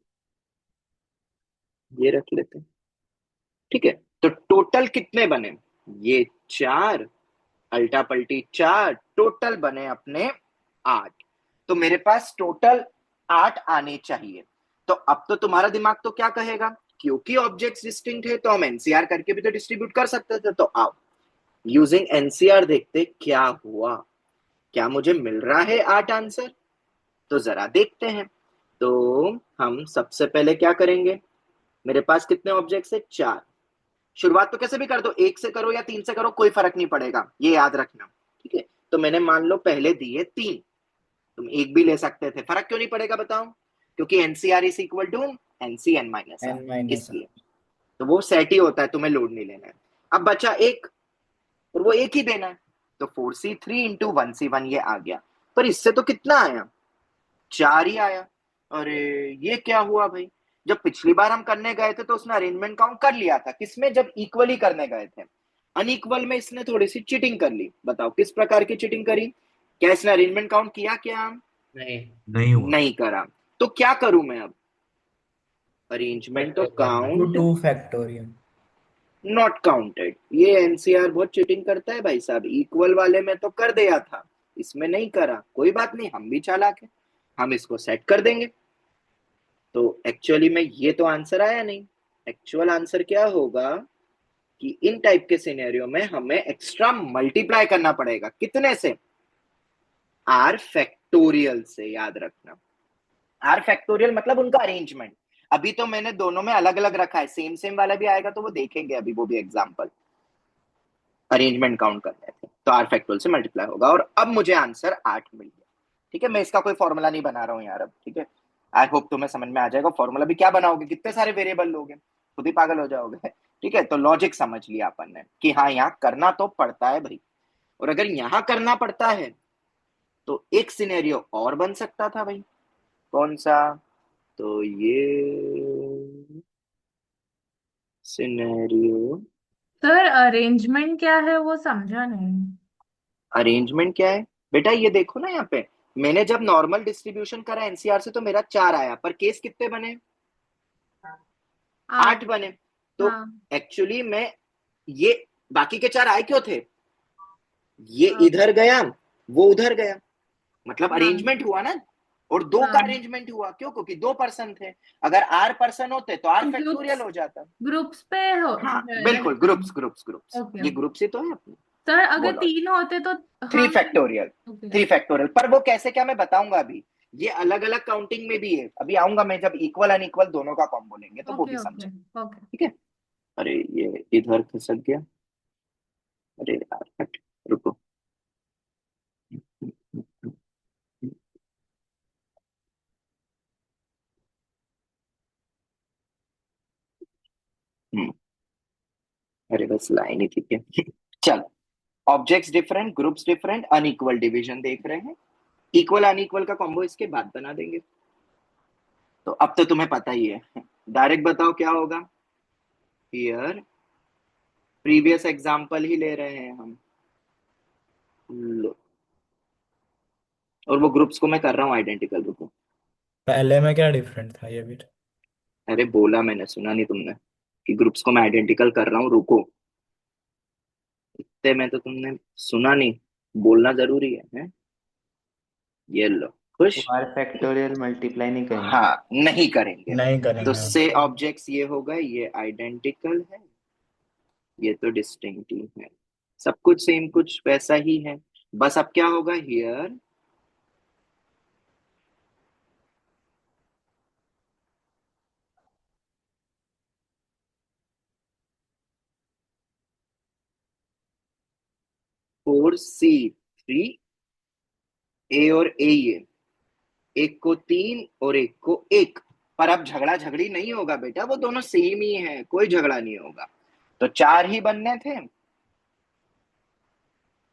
ये रख लेते हैं। ठीक है, तो टोटल कितने बने? ये चार, अल्टा पल्टी चार, टोटल बने अपने 8। तो मेरे पास टोटल 8 आने चाहिए। तो अब तो तुम्हारा दिमाग तो क्या कहेगा, क्योंकि ऑब्जेक्ट्स डिस्टिंक्ट है तो हम एनसीआर करके भी तो डिस्ट्रीब्यूट कर सकते थे। तो आओ यूजिंग एनसीआर देखते क्या हुआ, क्या मुझे मिल रहा है 8 आंसर। तो जरा देखते हैं। तो हम सबसे पहले क्या करेंगे, मेरे पास कितने ऑब्जेक्ट्स है, 4। शुरुआत तो कैसे भी कर दो, एक से करो या तीन से करो, कोई फर्क नहीं पड़ेगा, ये याद रखना। ठीक है, तो मैंने मान लो पहले दिए 3, तुम एक भी ले सकते थे, फर्क क्यों नहीं पड़ेगा बताओ? क्योंकि NCR is equal to NC n-r, N-R। इसलिए। तो वो सेट ही होता है, तुम्हें लोड नहीं लेना है। अब बचा एक, और वो एक ही देना है। तो 4C3 इंटू 1C1 ये आ गया। पर इससे तो कितना आया, 4 ही आया। अरे ये क्या हुआ भाई, जब पिछली बार हम करने गए थे तो उसने अरेंजमेंट काउंट कर लिया था, किसमें, जब इक्वली करने गए थे। अनइक्वल में इसने थोड़ी सी चीटिंग कर ली, बताओ किस प्रकार की चीटिंग करी? क्या इसने अरेंजमेंट काउंट किया क्या? नहीं, नहीं हुआ। नहीं करा। तो क्या करूं मैं अब, अरेंजमेंट तो to count, two factorial. Not counted. ये एनसीआर बहुत चीटिंग करता है भाई साहब, इक्वल वाले में तो कर दिया था, इसमें नहीं करा, कोई बात नहीं, हम भी चालाक है, हम इसको सेट कर देंगे। तो एक्चुअली में ये तो आंसर आया नहीं। एक्चुअल आंसर क्या होगा कि इन टाइप के सिनेरियो में हमें एक्स्ट्रा मल्टीप्लाई करना पड़ेगा, कितने से, आर फैक्टोरियल से, याद रखना। आर फैक्टोरियल मतलब उनका अरेंजमेंट। अभी तो मैंने दोनों में अलग अलग रखा है, सेम सेम वाला भी आएगा तो वो देखेंगे अभी, वो भी एग्जांपल। अरेंजमेंट काउंट करने थे तो आर फैक्टोरियल से मल्टीप्लाई होगा, और अब मुझे आंसर 8 मिल गया। ठीक है, मैं इसका कोई फॉर्मूला नहीं बना रहा हूँ यार अब, ठीक है। आई होप तुम्हें समझ में आ जाएगा। फॉर्मूला भी क्या बनाओगे, कितने सारे वेरिएबल लोगे, खुद ही पागल हो जाओगे। ठीक है, तो लॉजिक समझ लिया अपन ने कि हाँ यहाँ करना तो पड़ता है भाई। और अगर यहाँ करना पड़ता है तो एक सिनेरियो और बन सकता था भाई, कौन सा? तो ये सिनेरियो, सर अरेंजमेंट क्या है वो समझा नहीं। अरेंजमेंट क्या है बेटा, ये देखो ना यहाँ पे, मैंने जब नॉर्मल डिस्ट्रीब्यूशन करा एनसीआर से तो मेरा 4 आया, पर केस कितने बने, 8 आठ। बने। तो हाँ। एक्चुअली मैं, ये बाकी के 4 आए क्यों थे, ये हाँ। इधर गया, वो उधर गया, मतलब हाँ। अरेंजमेंट हुआ ना। और दो का हाँ। अरेंजमेंट हुआ, क्यों, क्योंकि 2 पर्सन थे। अगर आर पर्सन होते तो आर फैक्टोरियल ग्रुप्स, हो जाता। ग्रुप्स पे हो हाँ बिल्कुल, रहेगा। ग्रुप्स ग्रुप्स ग्रुप्स, ओके ये ओके। ग्रुप्स ही तो है अपने। सर अगर बोलो, 3 होते तो। 3 हाँ। Factorial, okay. 3 फैक्टोरियल, पर वो कैसे क्या मैं बताऊंगा अभी। ये अलग अलग काउंटिंग में भी है, अभी आऊंगा मैं, जब इक्वल अनइक्वल दोनों का कॉम्बो लेंगे तो वो भी ओके ओके समझे। ओके। ठीक है। अरे ये इधर खसक गया, अरे यार हट, रुको। हम्म, अरे बस लाइन ही ठीक है। चल, objects different, groups different, unequal division देख रहे हैं, इक्वल अनइक्वल का कॉम्बो इसके बाद बना देंगे। तो अब तो तुम्हें पता ही है, डायरेक्ट बताओ क्या होगा हियर, प्रीवियस एग्जांपल ही ले रहे हैं हम। लो, और वो ग्रुप्स को मैं कर रहा हूँ आइडेंटिकल, रुको। पहले में क्या डिफरेंट था ये भी? अरे बोला मैंने, सुना नहीं तुमने कि ग्रुप्स को मैं आइडेंटिकल कर रहा हूँ, रुको। इतने में तो तुमने सुना नहीं। बोलना जरूरी है? ये लो, खुश? आर फैक्टोरियल मल्टीप्लाई नहीं करेंगे। हाँ, नहीं करेंगे। नहीं तो करेंगे। से ऑब्जेक्ट्स ये हो गए, ये आइडेंटिकल है, ये तो डिस्टिंक्ट ही है। सब कुछ सेम, कुछ वैसा ही है। बस अब क्या होगा हियर, फोर सी थ्री, ए और ए, ये एक को तीन और एक को एक। पर अब झगड़ा झगड़ी नहीं होगा बेटा, वो दोनों सेम ही है, कोई झगड़ा नहीं होगा। तो चार ही बनने थे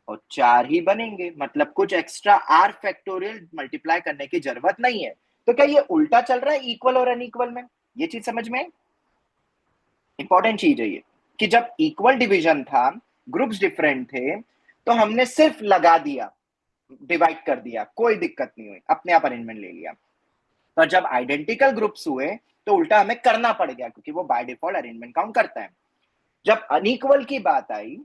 और चार ही बनेंगे, मतलब कुछ एक्स्ट्रा आर फैक्टोरियल मल्टीप्लाई करने की जरूरत नहीं है। तो क्या ये उल्टा चल रहा है इक्वल और अनइक्वल में? ये चीज समझ में? इंपॉर्टेंट चीज है ये, कि जब इक्वल डिवीजन था, ग्रुप्स डिफरेंट थे, तो हमने सिर्फ लगा दिया, डिवाइड कर दिया, कोई दिक्कत नहीं हुई, अपने आप अरेंजमेंट ले लिया। पर जब आइडेंटिकल ग्रुप्स हुए तो उल्टा हमें करना पड़ गया, क्योंकि वो बाय डिफॉल्ट अरेंजमेंट काउंट करता है। जब अनइक्वल की बात आई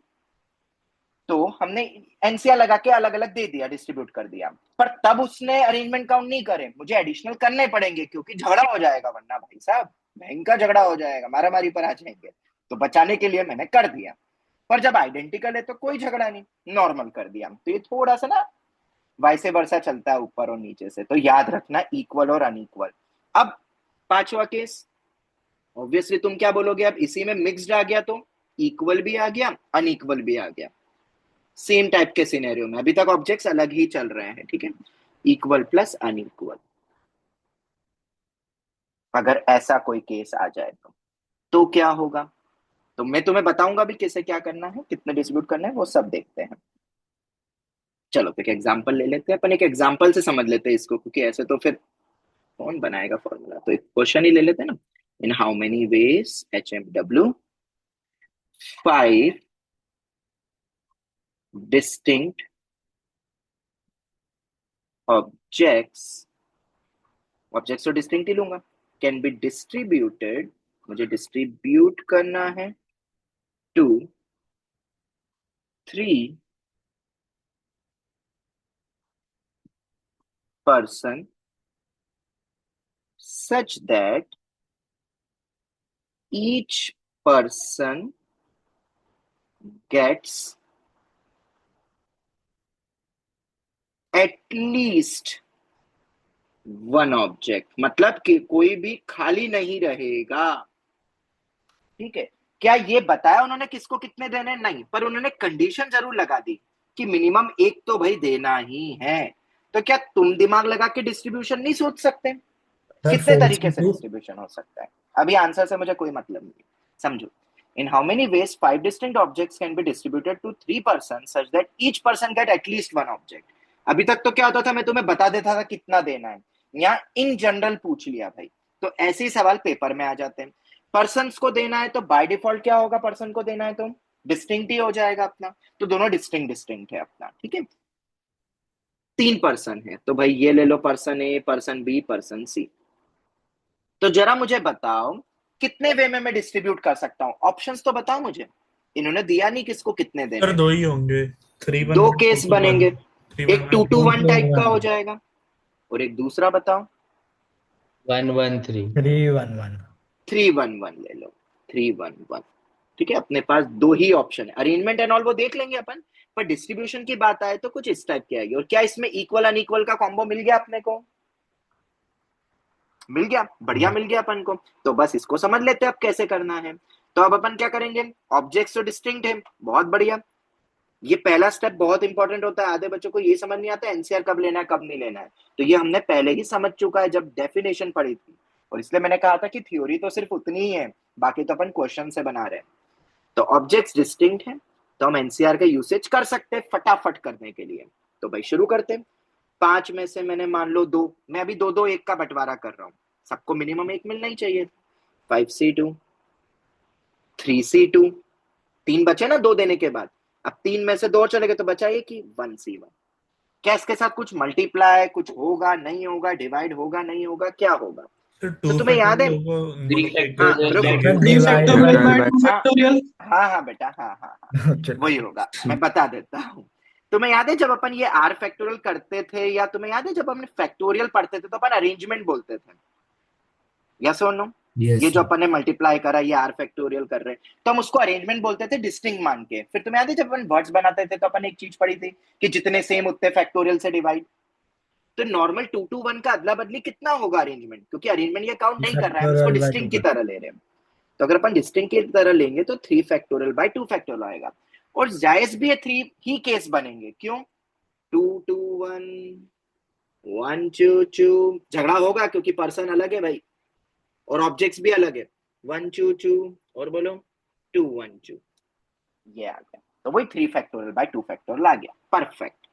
तो हमने एनसीआर लगा के अलग अलग दे दिया, डिस्ट्रीब्यूट कर दिया। पर तब उसने अरेंजमेंट काउंट नहीं करे, मुझे एडिशनल करने पड़ेंगे, क्योंकि झगड़ा हो जाएगा, वरना भाई साहब भयंकर झगड़ा हो जाएगा, मारा मारी पर आ जाएंगे। तो बचाने के लिए मैंने कर दिया। पर जब आइडेंटिकल है तो कोई झगड़ा नहीं, नॉर्मल कर दिया। तो ये थोड़ा सा ना वाइसे वर्सा चलता है ऊपर और नीचे से, तो याद रखना इक्वल और अनइक्वल। अब पांचवा केस, ऑब्वियसली तुम क्या बोलोगे, अब इसी में मिक्स्ड आ गया तो इक्वल भी आ गया, अनइक्वल भी आ गया। सेम टाइप के सिनेरियो में अभी तक ऑब्जेक्ट्स अलग ही चल रहे हैं, ठीक है? इक्वल प्लस अनइक्वल, अगर ऐसा कोई केस आ जाए तो क्या होगा? तो मैं तुम्हें बताऊंगा भी कैसे क्या करना है, कितने डिस्ट्रीब्यूट करना है, वो सब देखते हैं। चलो तो एक एग्जांपल ले लेते हैं, अपन एक एग्जांपल से समझ लेते हैं इसको, क्योंकि ऐसे तो फिर कौन बनाएगा फॉर्मूला। तो एक क्वेश्चन ही ले लेते हैं ना। In how many ways HMW 5 distinct objects, objects तो डिस्टिंक्ट ही लूंगा, कैन बी डिस्ट्रीब्यूटेड, मुझे डिस्ट्रीब्यूट करना है to 3 person such that each person gets at least one object, मतलब कि कोई भी खाली नहीं रहेगा, ठीक है? क्या ये बताया उन्होंने किसको कितने देने? नहीं, पर उन्होंने कंडीशन जरूर लगा दी कि मिनिमम एक तो भाई देना ही है। तो क्या तुम दिमाग लगा के डिस्ट्रीब्यूशन नहीं सोच सकते? सर कितने फोर तरीके सी से टू डिस्ट्रीब्यूशन हो सकता है? अभी आंसर से मुझे कोई मतलब नहीं, समझो। In how many ways 5 distinct objects can be distributed to 3 person such that each person get at least one object. अभी तक तो क्या होता था, मैं तुम्हें बता देता था कितना देना है, यहाँ इन जनरल पूछ लिया भाई। तो ऐसे ही सवाल पेपर में आ जाते हैं। पर्सन को देना है तो बाय डिफॉल्ट क्या होगा, पर्सन को देना है तो डिस्टिंक्ट ही हो जाएगा अपना। तो दोनों डिस्टिंक्ट डिस्टिंक्ट है अपना, ठीक है? 3 पर्सन है तो भाई ये ले लो, पर्सन ए, पर्सन बी, पर्सन सी। तो जरा मुझे बताओ कितने वे में मैं डिस्ट्रीब्यूट कर सकता हूं, ऑप्शंस तो बताओ मुझे। इन्होंने दिया नहीं किसको कितने देने सर हैं। दो ही होंगे, 3-1 दो और केस 2-2-1। बनेंगे, 3-1 एक two one two two one two type का हो वन जाएगा, और एक दूसरा बताओ 1-1-3। 3-1-1। 3-1-1 ले लो, 3-1-1। ठीक है, अपने पास दो ही ऑप्शन है, अरेंजमेंट एंड ऑल वो देख लेंगे अपन, पर डिस्ट्रीब्यूशन की बात आए तो कुछ इस टाइप की आएगी। और क्या इसमें इक्वल अनइक्वल का कॉम्बो मिल गया अपने को? मिल गया, बढ़िया मिल गया अपन को। तो बस इसको समझ लेते हैं अब कैसे करना है। तो अब अपन क्या करेंगे, ऑब्जेक्ट्स तो डिस्टिंक्ट है, बहुत बढ़िया। ये पहला स्टेप बहुत इंपॉर्टेंट होता है, आधे बच्चों को ये समझ नहीं आता एनसीआर कब लेना है कब नहीं लेना है। तो ये हमने पहले ही समझ चुका है जब डेफिनेशन पढ़ी थी, और इसलिए मैंने कहा था कि थ्योरी तो सिर्फ उतनी ही है, बाकी तो अपन क्वेश्चन से बना रहे हैं। तो ऑब्जेक्ट्स डिस्टिंक्ट है तो हम एनसीआर का यूसेज कर सकते हैं फटाफट करने के लिए। तो भाई शुरू करते हैं। 5 में से मैंने मान लो 2, मैं अभी 2-2 1 का बंटवारा कर रहा हूँ, सबको मिनिमम 1 मिलना ही चाहिए। 5C2, 3C2, 3 बचे ना 2 देने के बाद। अब 3 में से 2 और चले गए तो बचा ये कि 1C1। क्या इसके साथ कुछ मल्टीप्लाई कुछ होगा नहीं होगा, डिवाइड होगा नहीं होगा, क्या होगा? सर तो 2 तुम्हें याद है? फैक्टोरियल को थ्री मतलब हाँ फैक्टोरियल रुको, सर डिवाइड 3 डिवाइड फैक्टोरियल होगा। बाय 2 हाँ फैक्टोरियल। हाँ हाँ बेटा, हाँ हाँ हाँ, चलो। वही होगा, मैं बता देता हूँ। तुम्हें याद है जब अपन ये आर फैक्टोरियल करते थे, या तुम्हें याद है जब हमने फैक्टोरियल पढ़ते थे तो अपन अरेंजमेंट बोलते थे, यस और नो? ये यस जो सर। अपन ने मल्टीप्लाई करा, ये आर फैक्टोरियल कर रहे हैं, तो हम उसको अरेंजमेंट बोलते थे डिस्टिंक्ट मान के। फिर तुम्हें याद है जब अपन वर्ड्स बनाते थे तो अपन एक चीज पढ़ी थी कि जितने सेम उतने फैक्टोरियल से डिवाइड। तो नॉर्मल 2 to 1 का अदला बदली कितना होगा अरेंजमेंट, क्योंकि अरेंजमेंट ये काउंट नहीं कर रहा है, हम इसको फैक्टोरियल बाय टू डिस्टिंक्ट की तरह फैक्टोरियल। ले रहे हैं। तो अगर अपन डिस्टिंक्ट की तरह लेंगे तो 3 फैक्टोरियल बाय 2 फैक्टोरियल आएगा। और जायज भी ये 3 ही केस बनेंगे, क्यों? 2 to 1, 1 to 2, झगड़ा होगा क्योंकि पर्सन अलग है भाई और ऑब्जेक्ट्स भी अलग है। 1 to 2 और बोलो 2 1 2, ये आ गया। तो वही 3 फैक्टोरियल बाय 2 फैक्टोरियल आ गया, परफेक्ट।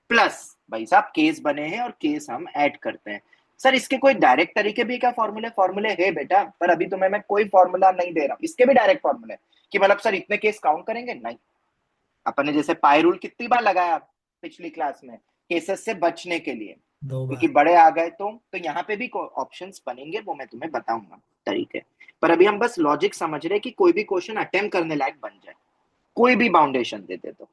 प्लस भाई साहब केस बने हैं और केस हम ऐड करते हैं। सर इसके कोई डायरेक्ट तरीके भी क्या? फॉर्मूले है बेटा, पर अभी तुम्हें मैं कोई फॉर्मूला नहीं दे रहा हूं। इसके भी डायरेक्ट फॉर्मूले कि मतलब सर इतने केस काउंट करेंगे, नहीं। अपन ने जैसे पाई रूल कितनी बार लगाया पिछली क्लास में, केसेस से बचने के लिए, 2 बार। क्योंकि बड़े आ गए तो यहाँ पे भी ऑप्शंस बनेंगे, वो मैं तुम्हें बताऊंगा तरीके। पर अभी हम बस लॉजिक समझ रहे कि कोई भी क्वेश्चन अटेम्प्ट करने लायक बन जाए, कोई भी बाउंडेशन दे दे तो।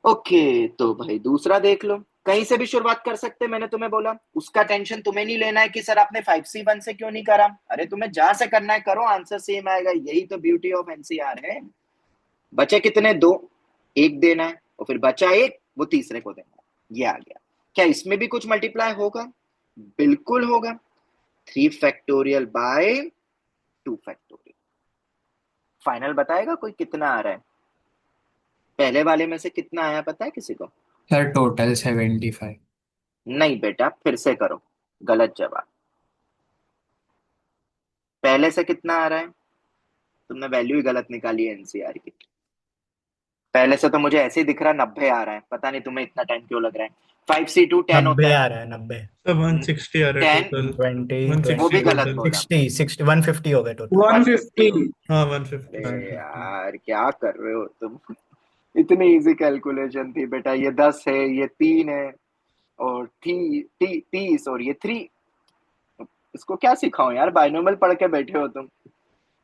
ओके, तो भाई दूसरा देख लो, कहीं से भी शुरुआत कर सकते, मैंने तुम्हें बोला उसका टेंशन तुम्हें नहीं लेना है कि सर आपने 5C1 से क्यों नहीं करा। अरे तुम्हें जहां से करना है करो, आंसर सेम आएगा, यही तो ब्यूटी ऑफ एनसीआर है। बचे कितने? 2, एक देना है और फिर बचा एक, वो तीसरे को देना है, ये आ गया। क्या इसमें भी कुछ मल्टीप्लाई होगा? बिल्कुल होगा। 3 फैक्टोरियल बाय 2 फैक्टोरियल। फाइनल बताएगा कोई कितना आ रहा है? पहले वाले में से कितना आया पता है किसी को? Sir total 75। नहीं बेटा, फिर से करो, गलत जवाब। पहले से कितना आ रहा है? तुमने वैल्यू ही गलत निकाली है एनसीआर की। पहले से तो मुझे ऐसे ही दिख रहा 90 आ रहा है, पता नहीं तुम्हें इतना टाइम क्यों लग रहा है। 5C2 10 90 होता है। आ रहा है, 90। सब 160 आ रहा है 10, टोटल। 20 वो 160 भी 20 गलत टोटल। बोला। 60 60 150 हो गए टोटल। 150। 150। हाँ अरे 150। 150। यार क्या कर रहे हो तुम? इतनी इजी कैलकुलेशन थी बेटा, ये 10 है, ये 3 है, और 30 और ये 3। इसको क्या सिखाऊं यार, बाइनोमियल पढ़ के बैठे हो तुम।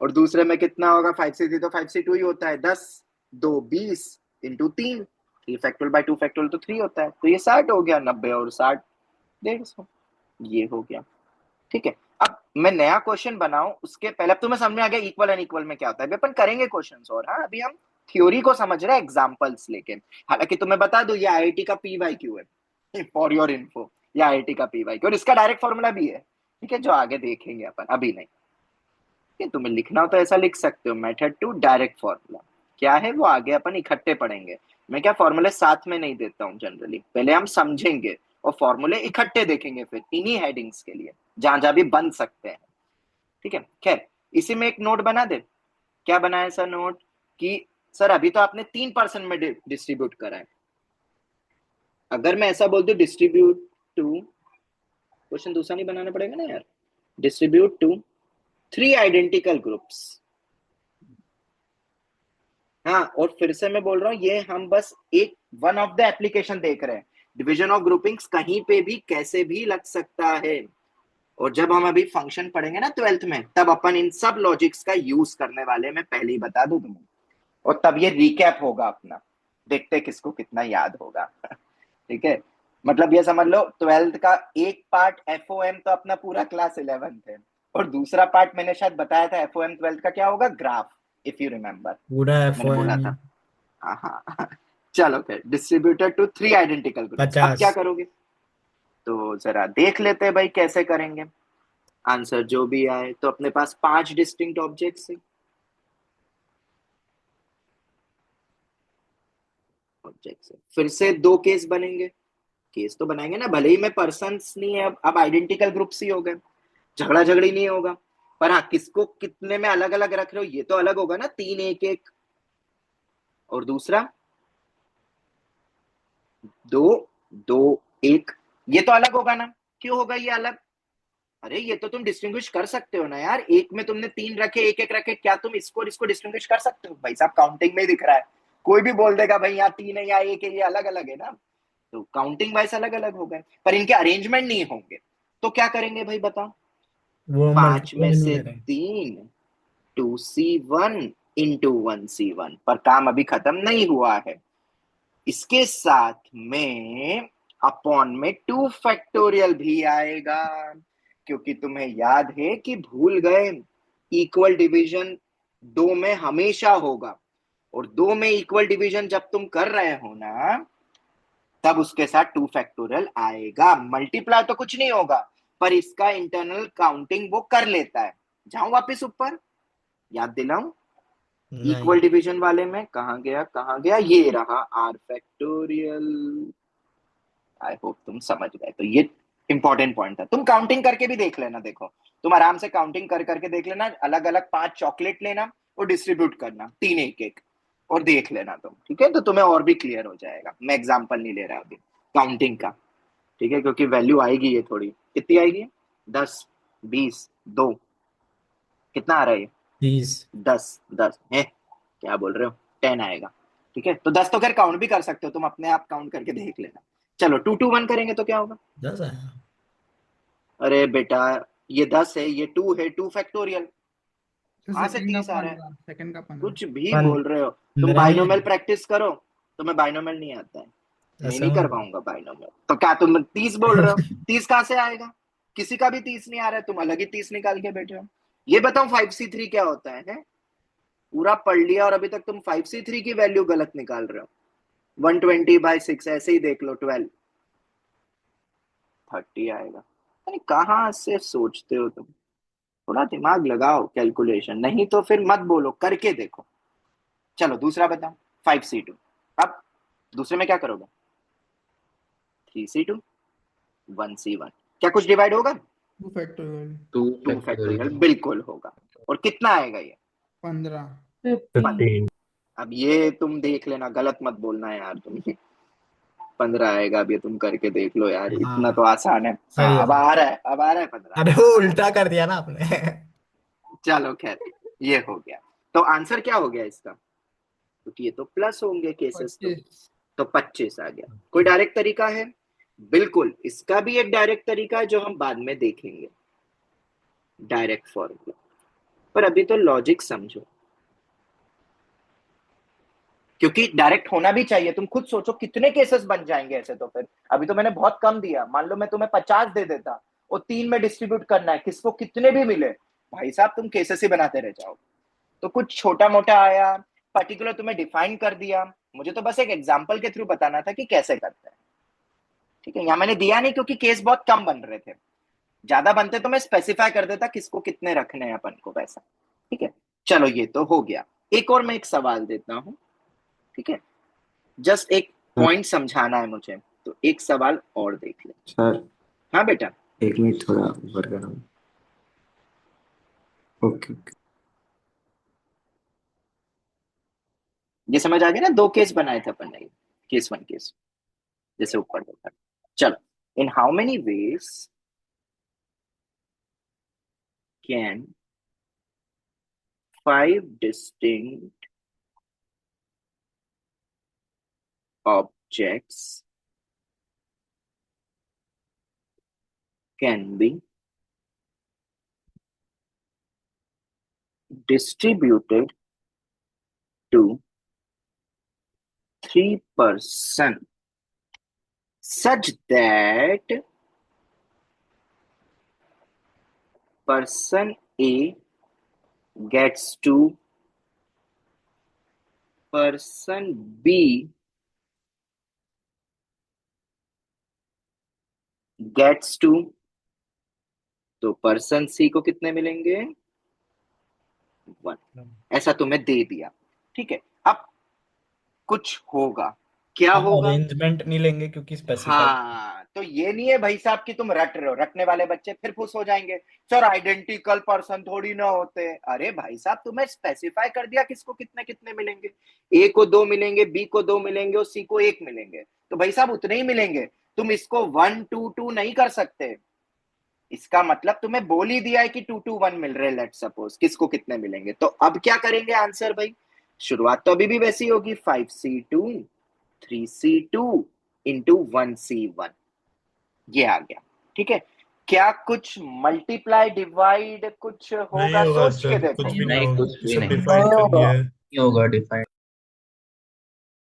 और दूसरे में कितना होगा? 5C3 तो 5C2 ही होता है, 10 2 20 इंटू 3, 3 फैक्टोरियल बाय 2 फैक्टोरियल तो 3 होता है, तो ये 60 हो गया। 90 और 60 150, ये हो गया। ठीक है, अब मैं नया क्वेश्चन बनाऊं उसके पहले, अब तुम्हें समझ में आ गया इक्वल एंड इक्वल में क्या होता है। अभी अपन करेंगे क्वेश्चंस और, हाँ अभी हम थ्योरी को समझ रहे हैं एग्जांपल्स लेके। हालांकि तुम्हें बता दूं ये आईआईटी का पीवाईक्यू है, फॉर योर इन्फो, ये आईआईटी का पीवाईक्यू, और इसका डायरेक्ट फॉर्मूला भी है, ठीक है, जो आगे देखेंगे अपन, अभी नहीं। ठीक है, तुम्हें लिखना हो तो ऐसा लिख सकते हो, मेथड टू डायरेक्ट फॉर्मूला क्या है वो आगे अपन इकट्ठे पढ़ेंगे। मैं क्या फॉर्मूले साथ में नहीं देता हूँ जनरली, पहले हम समझेंगे और फॉर्मूले इकट्ठे देखेंगे फिर इन्हीं हेडिंग्स के लिए जहां जहां भी बन सकते हैं। ठीक है, खैर इसी में एक नोट बना दे। क्या बनाया सर नोट? कि सर अभी तो आपने 3% में डिस्ट्रीब्यूट करा है। अगर मैं ऐसा बोल दूं डिस्ट्रीब्यूट टू, क्वेश्चन दूसरा नहीं बनाना पड़ेगा ना यार, डिस्ट्रीब्यूट टू 3 आइडेंटिकल ग्रुप्स। हाँ, और फिर से मैं बोल रहा हूँ ये हम बस एक वन ऑफ द एप्लीकेशन देख रहे हैं। डिवीजन ऑफ ग्रुपिंग्स कहीं पे भी कैसे भी लग सकता है, और जब हम अभी फंक्शन पढ़ेंगे ना 12th में, तब अपन इन सब लॉजिक्स का यूज करने वाले, मैं पहले ही बता दूं तुम्हें, और तब ये रिकैप होगा अपना, देखते किसको कितना याद होगा। ठीक है, मतलब ये समझ लो 12th का एक पार्ट एफओएम तो अपना पूरा क्लास 11th है, और दूसरा पार्ट मैंने शायद बताया था एफओएम 12th का क्या होगा, ग्राफ, इफ यू रिमेम्बर, पूरा मैंने बोला एफओएम था। हाँ हाँ। चलो फिर डिस्ट्रीब्यूटेड टू 3 आइडेंटिकल ग्रुप्स, अब 50। क्या करोगे? तो जरा देख लेते हैं भाई कैसे करेंगे। आंसर जो भी आए, तो अपने पास 5 डिस्टिंक्ट ऑब्जेक्ट्स है, फिर से 2 केस बनेंगे। केस तो बनाएंगे ना, भले ही मैं पर्सन्स नहीं है, अब आइडेंटिकल ग्रुप्स ही हो गए, झगड़ा झगड़ी नहीं होगा। पर हाँ, किसको कितने में अलग अलग रख रहे हो ये तो अलग होगा ना, 3 1 1, और दूसरा 2 2 1, ये तो अलग होगा ना। क्यों होगा ये अलग? अरे ये तो तुम डिस्टिंग्विश कर सकते हो ना यार, एक में तुमने 3 रखे, एक एक रखे, क्या तुम इसको इसको डिस्टिंग्विश कर सकते हो? भाई साहब काउंटिंग में ही दिख रहा है, कोई भी बोल देगा भाई यहाँ 3 है या 1 है, ये अलग अलग है ना, तो काउंटिंग वाइज अलग अलग हो गए, पर इनके अरेंजमेंट नहीं होंगे। तो क्या करेंगे भाई बताओ? वो 5 में मल्टीप्लाई नहीं से करें। 3, 2C1 इंटू 1C1, पर काम अभी खत्म नहीं हुआ है। इसके साथ में अपॉन में 2 फैक्टोरियल भी आएगा, क्योंकि तुम्हें याद है कि भूल गए इक्वल डिवीजन 2 में हमेशा होगा, और 2 में इक्वल डिवीजन जब तुम कर रहे हो ना, तब उसके साथ 2 फैक्टोरियल आएगा। मल्टीप्लाई तो कुछ नहीं होगा, पर इसका इंटरनल काउंटिंग वो कर लेता है। जाऊं वापस ऊपर, याद दिलाऊं, इक्वल डिवीजन वाले में कहां गया, ये रहा आर फैक्टोरियल। आई होप तुम समझ गए। तो ये इंपॉर्टेंट पॉइंट था। तुम काउंटिंग करके भी देख लेना, देखो तुम आराम से काउंटिंग कर करके देख लेना, अलग अलग 5 चॉकलेट लेना और डिस्ट्रीब्यूट करना 3 एक एक, और देख लेना तुम, ठीक है? तो तुम्हें और भी क्लियर हो जाएगा। मैं एग्जांपल नहीं ले रहा अभी काउंटिंग का, ठीक है? क्योंकि वैल्यू आएगी ये थोड़ी, कितनी आएगी? 10, 20, 2, कितना आ रहा है ये? 10 10 है, क्या बोल रहे हो? 10 आएगा, ठीक है? तो 10 तो खैर काउंट भी कर सकते हो तुम, अपने आप काउंट करके देख लेना। चलो 2 2 1 करेंगे तो क्या होगा? 10 आया। अरे बेटा, ये 10 है, ये 2 है, 2 फैक्टोरियल, तो कहां से सेकंड का 30 आ रहा है? 15, सेकंड का 15। कुछ भी पन- बोल रहे हो तुम। 15 नहीं बाइनोमियल है। प्रैक्टिस करो, तुम्हें बाइनोमियल नहीं आता है, मैं ऐसा नहीं कर मत पाऊंगा बाइनोमियल। तो क्या तुम 30 बोल रहे हो? 30 कहां से आएगा? किसी का भी 30 नहीं आ रहा है, तुम अलग ही 30 निकाल के बैठे हो। ये बताओ 5C3 क्या होता है? पूरा पढ़ लिया और अभी तक तुम 5C3 की वैल्यू गलत निकाल रहे हो। 120/6 ऐसे ही देख लो, 12 30 आएगा। अरे कहाँ से सोचते हो तुम? थोड़ा दिमाग लगाओ, कैलकुलेशन नहीं तो फिर मत बोलो, करके देखो। चलो दूसरा बताओ, 5C2। अब दूसरे में क्या करोगे? 3C2 1C1, क्या कुछ डिवाइड होगा? 2 फैक्टोरियल 2 2 फैक्टोरियल फैक्टोरियल बिल्कुल होगा। और कितना आएगा ये? 15। 15। अब ये तुम देख लेना, गलत मत बोलना यार तुम। 15 आएगा, अब ये तुम करके देख लो यार, इतना तो हाँ आसान है। सही हाँ है अब सही। आ रहा है, अब आ रहा है 15। अरे वो उल्टा कर दिया ना आपने। चलो खैर, ये हो गया। तो आंसर क्या हो गया इसका? क्योंकि ये तो प्लस होंगे केसेस, 25। तो 25 आ गया। कोई डायरेक्ट तरीका है? बिल्कुल, इसका भी एक डायरेक्ट तरीका है जो हम बाद में देखेंगे, डायरेक्ट फॉर्मूला। पर अभी तो लॉजिक समझो, क्योंकि डायरेक्ट होना भी चाहिए। तुम खुद सोचो कितने केसेस बन जाएंगे ऐसे। तो फिर अभी तो मैंने बहुत कम दिया, मान लो मैं तुम्हें 50 दे देता और 3 में डिस्ट्रीब्यूट करना है, किसको कितने भी मिले, भाई साहब तुम केसेस ही बनाते रह जाओ। तो कुछ छोटा मोटा आया, पर्टिकुलर तुम्हें डिफाइन कर दिया, मुझे तो बस एक एग्जाम्पल के थ्रू बताना था कि कैसे करते हैं, ठीक है? यहाँ मैंने दिया नहीं क्योंकि केस बहुत कम बन रहे थे, ज्यादा बनते तो मैं स्पेसिफाई कर देता किसको कितने रखने हैं अपन को पैसा, ठीक है? चलो ये तो हो गया। एक और मैं एक सवाल देता हूं, ठीक है? जस्ट एक पॉइंट समझाना है मुझे, तो एक सवाल और देख ले। सर हाँ बेटा, 1 मिनट थोड़ा ऊपर करो। Okay okay. ये समझ आ गया ना? 2 केस बनाए थे अपन ने, केस 1 केस, जैसे ऊपर देखा। चलो, इन how many veg can 5 distinct objects can be distributed to 3 person such that person A gets to person B gets to, तो पर्सन सी को कितने मिलेंगे? 1। ऐसा तुम्हें दे दिया, ठीक है? अब कुछ होगा, क्या हम होगा? अरेंजमेंट नहीं लेंगे क्योंकि स्पेसिफाई। हाँ, तो ये नहीं है भाई साहब कि तुम रट रहे हो, रटने वाले बच्चे फिर खुश हो जाएंगे, सर आइडेंटिकल पर्सन थोड़ी ना होते। अरे भाई साहब, तुम्हें स्पेसिफाई कर दिया किसको कितने कितने मिलेंगे। ए को 2 मिलेंगे, बी को 2 मिलेंगे और सी को 1 मिलेंगे, तो भाई साहब उतने ही मिलेंगे। तुम इसको 1 2 2 नहीं कर सकते। इसका मतलब तुम्हें बोल ही दिया है कि 2 2 1 मिल रहे, लेट सपोज, किसको कितने मिलेंगे। तो अब क्या करेंगे आंसर भाई? शुरुआत तो अभी भी वैसी होगी, 5C2 3C2 इंटू 1C1, ये आ गया, ठीक है? क्या कुछ मल्टीप्लाई डिवाइड कुछ नहीं होगा? होगा सोच के सर, देखो। कुछ भी नहीं नहीं, होगा, कुछ भी सब नहीं। डिफाइन कर दिया है। नहीं होगा डिफाइन।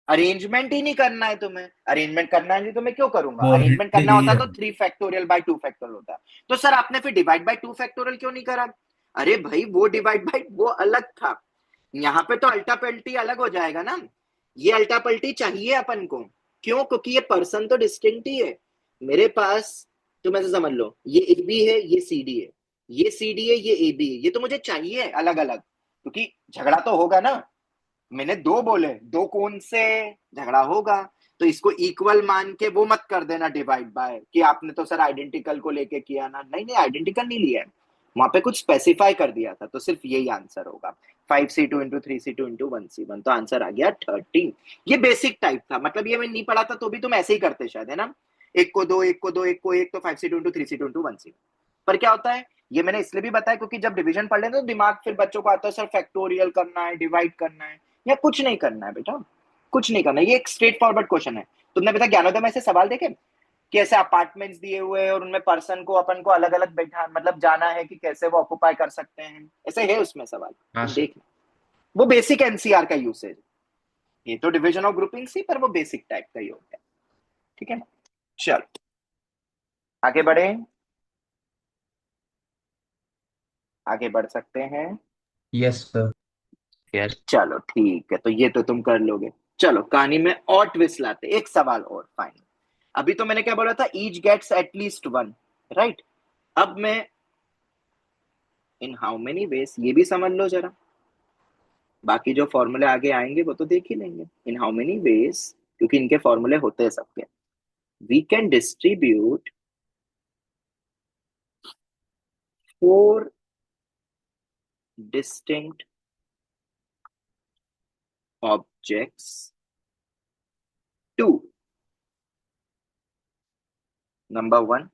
अरेंजमेंट ही नहीं करना है तुम्हें, अरेंजमेंट करना है तो मैं क्यों करूंगा, वो अरेंजमेंट करना यही होता है। तो 3 फैक्टोरियल/2 फैक्टोरियल होता। तो सर आपने फिर डिवाइड बाय 2 फैक्टोरियल क्यों नहीं करा? अरे भाई वो डिवाइड बाय वो अलग था, यहाँ पे तो अल्टा पल्टी अलग हो जाएगा ना। ये अल्टा पल्टी चाहिए अपन को, क्यों? क्योंकि ये पर्सन तो डिस्टिंक्ट ही है मेरे पास। तुम ऐसे समझ लो, ये ए बी है, ये सी डी है, ये सी डी है, ये ए बी है, ये तो मुझे चाहिए अलग अलग, क्योंकि झगड़ा तो होगा ना। मैंने दो बोले, दो कौन से झगड़ा होगा, तो इसको इक्वल मान के वो मत कर देना डिवाइड बाय कि आपने तो सर आइडेंटिकल को लेके किया ना। नहीं नहीं, आइडेंटिकल नहीं लिया है, वहां पे कुछ स्पेसिफाई कर दिया था, तो सिर्फ यही आंसर होगा 5c2 into 3c2 into 1c1, तो आंसर आ गया 13। ये बेसिक टाइप था, मतलब ये मैं नहीं पढ़ा था तो भी तुम ऐसे ही करते शायद, है ना? एक को दो, एक को दो, एक को एक, तो 5c2 into 3c2 into 1c1। पर क्या होता है, ये मैंने इसलिए भी बताया क्योंकि जब डिवीजन पढ़ लेते तो दिमाग फिर बच्चों को आता है सर फैक्टोरियल करना है, डिवाइड करना है, या कुछ नहीं करना है बेटा, कुछ नहीं करना है। ये एक स्ट्रेट फॉरवर्ड क्वेश्चन है। तुमने बेटा ज्ञानोदय में ऐसे सवाल देखे कि ऐसे अपार्टमेंट्स दिए हुए हैं और उनमें पर्सन को अपन को अलग अलग बैठा, मतलब जाना है कि कैसे वो ऑक्युपाई कर सकते हैं, ऐसे है उसमें सवाल, हाँ तुम सर। देखना। वो बेसिक एनसीआर का यूसेज, ये तो डिवीजन ऑफ ग्रुपिंग सी, पर वो बेसिक टाइप का ही हो गया। ठीक है, चलो आगे बढ़े, आगे बढ़ सकते हैं। Yes sir. यस। चलो ठीक है, तो ये तो तुम कर लोगे। चलो कहानी में और ट्विस्ट लाते, एक सवाल और फाइनल। अभी तो मैंने क्या बोला था, each gets at least one, right? अब मैं इन हाउ मेनी वेज, ये भी समझ लो जरा, बाकी जो फॉर्मूले आगे आएंगे वो तो देख ही लेंगे। इन हाउ मेनी वेज, क्योंकि इनके फॉर्मूले होते हैं सबके, we can distribute 4 distinct objects to number 1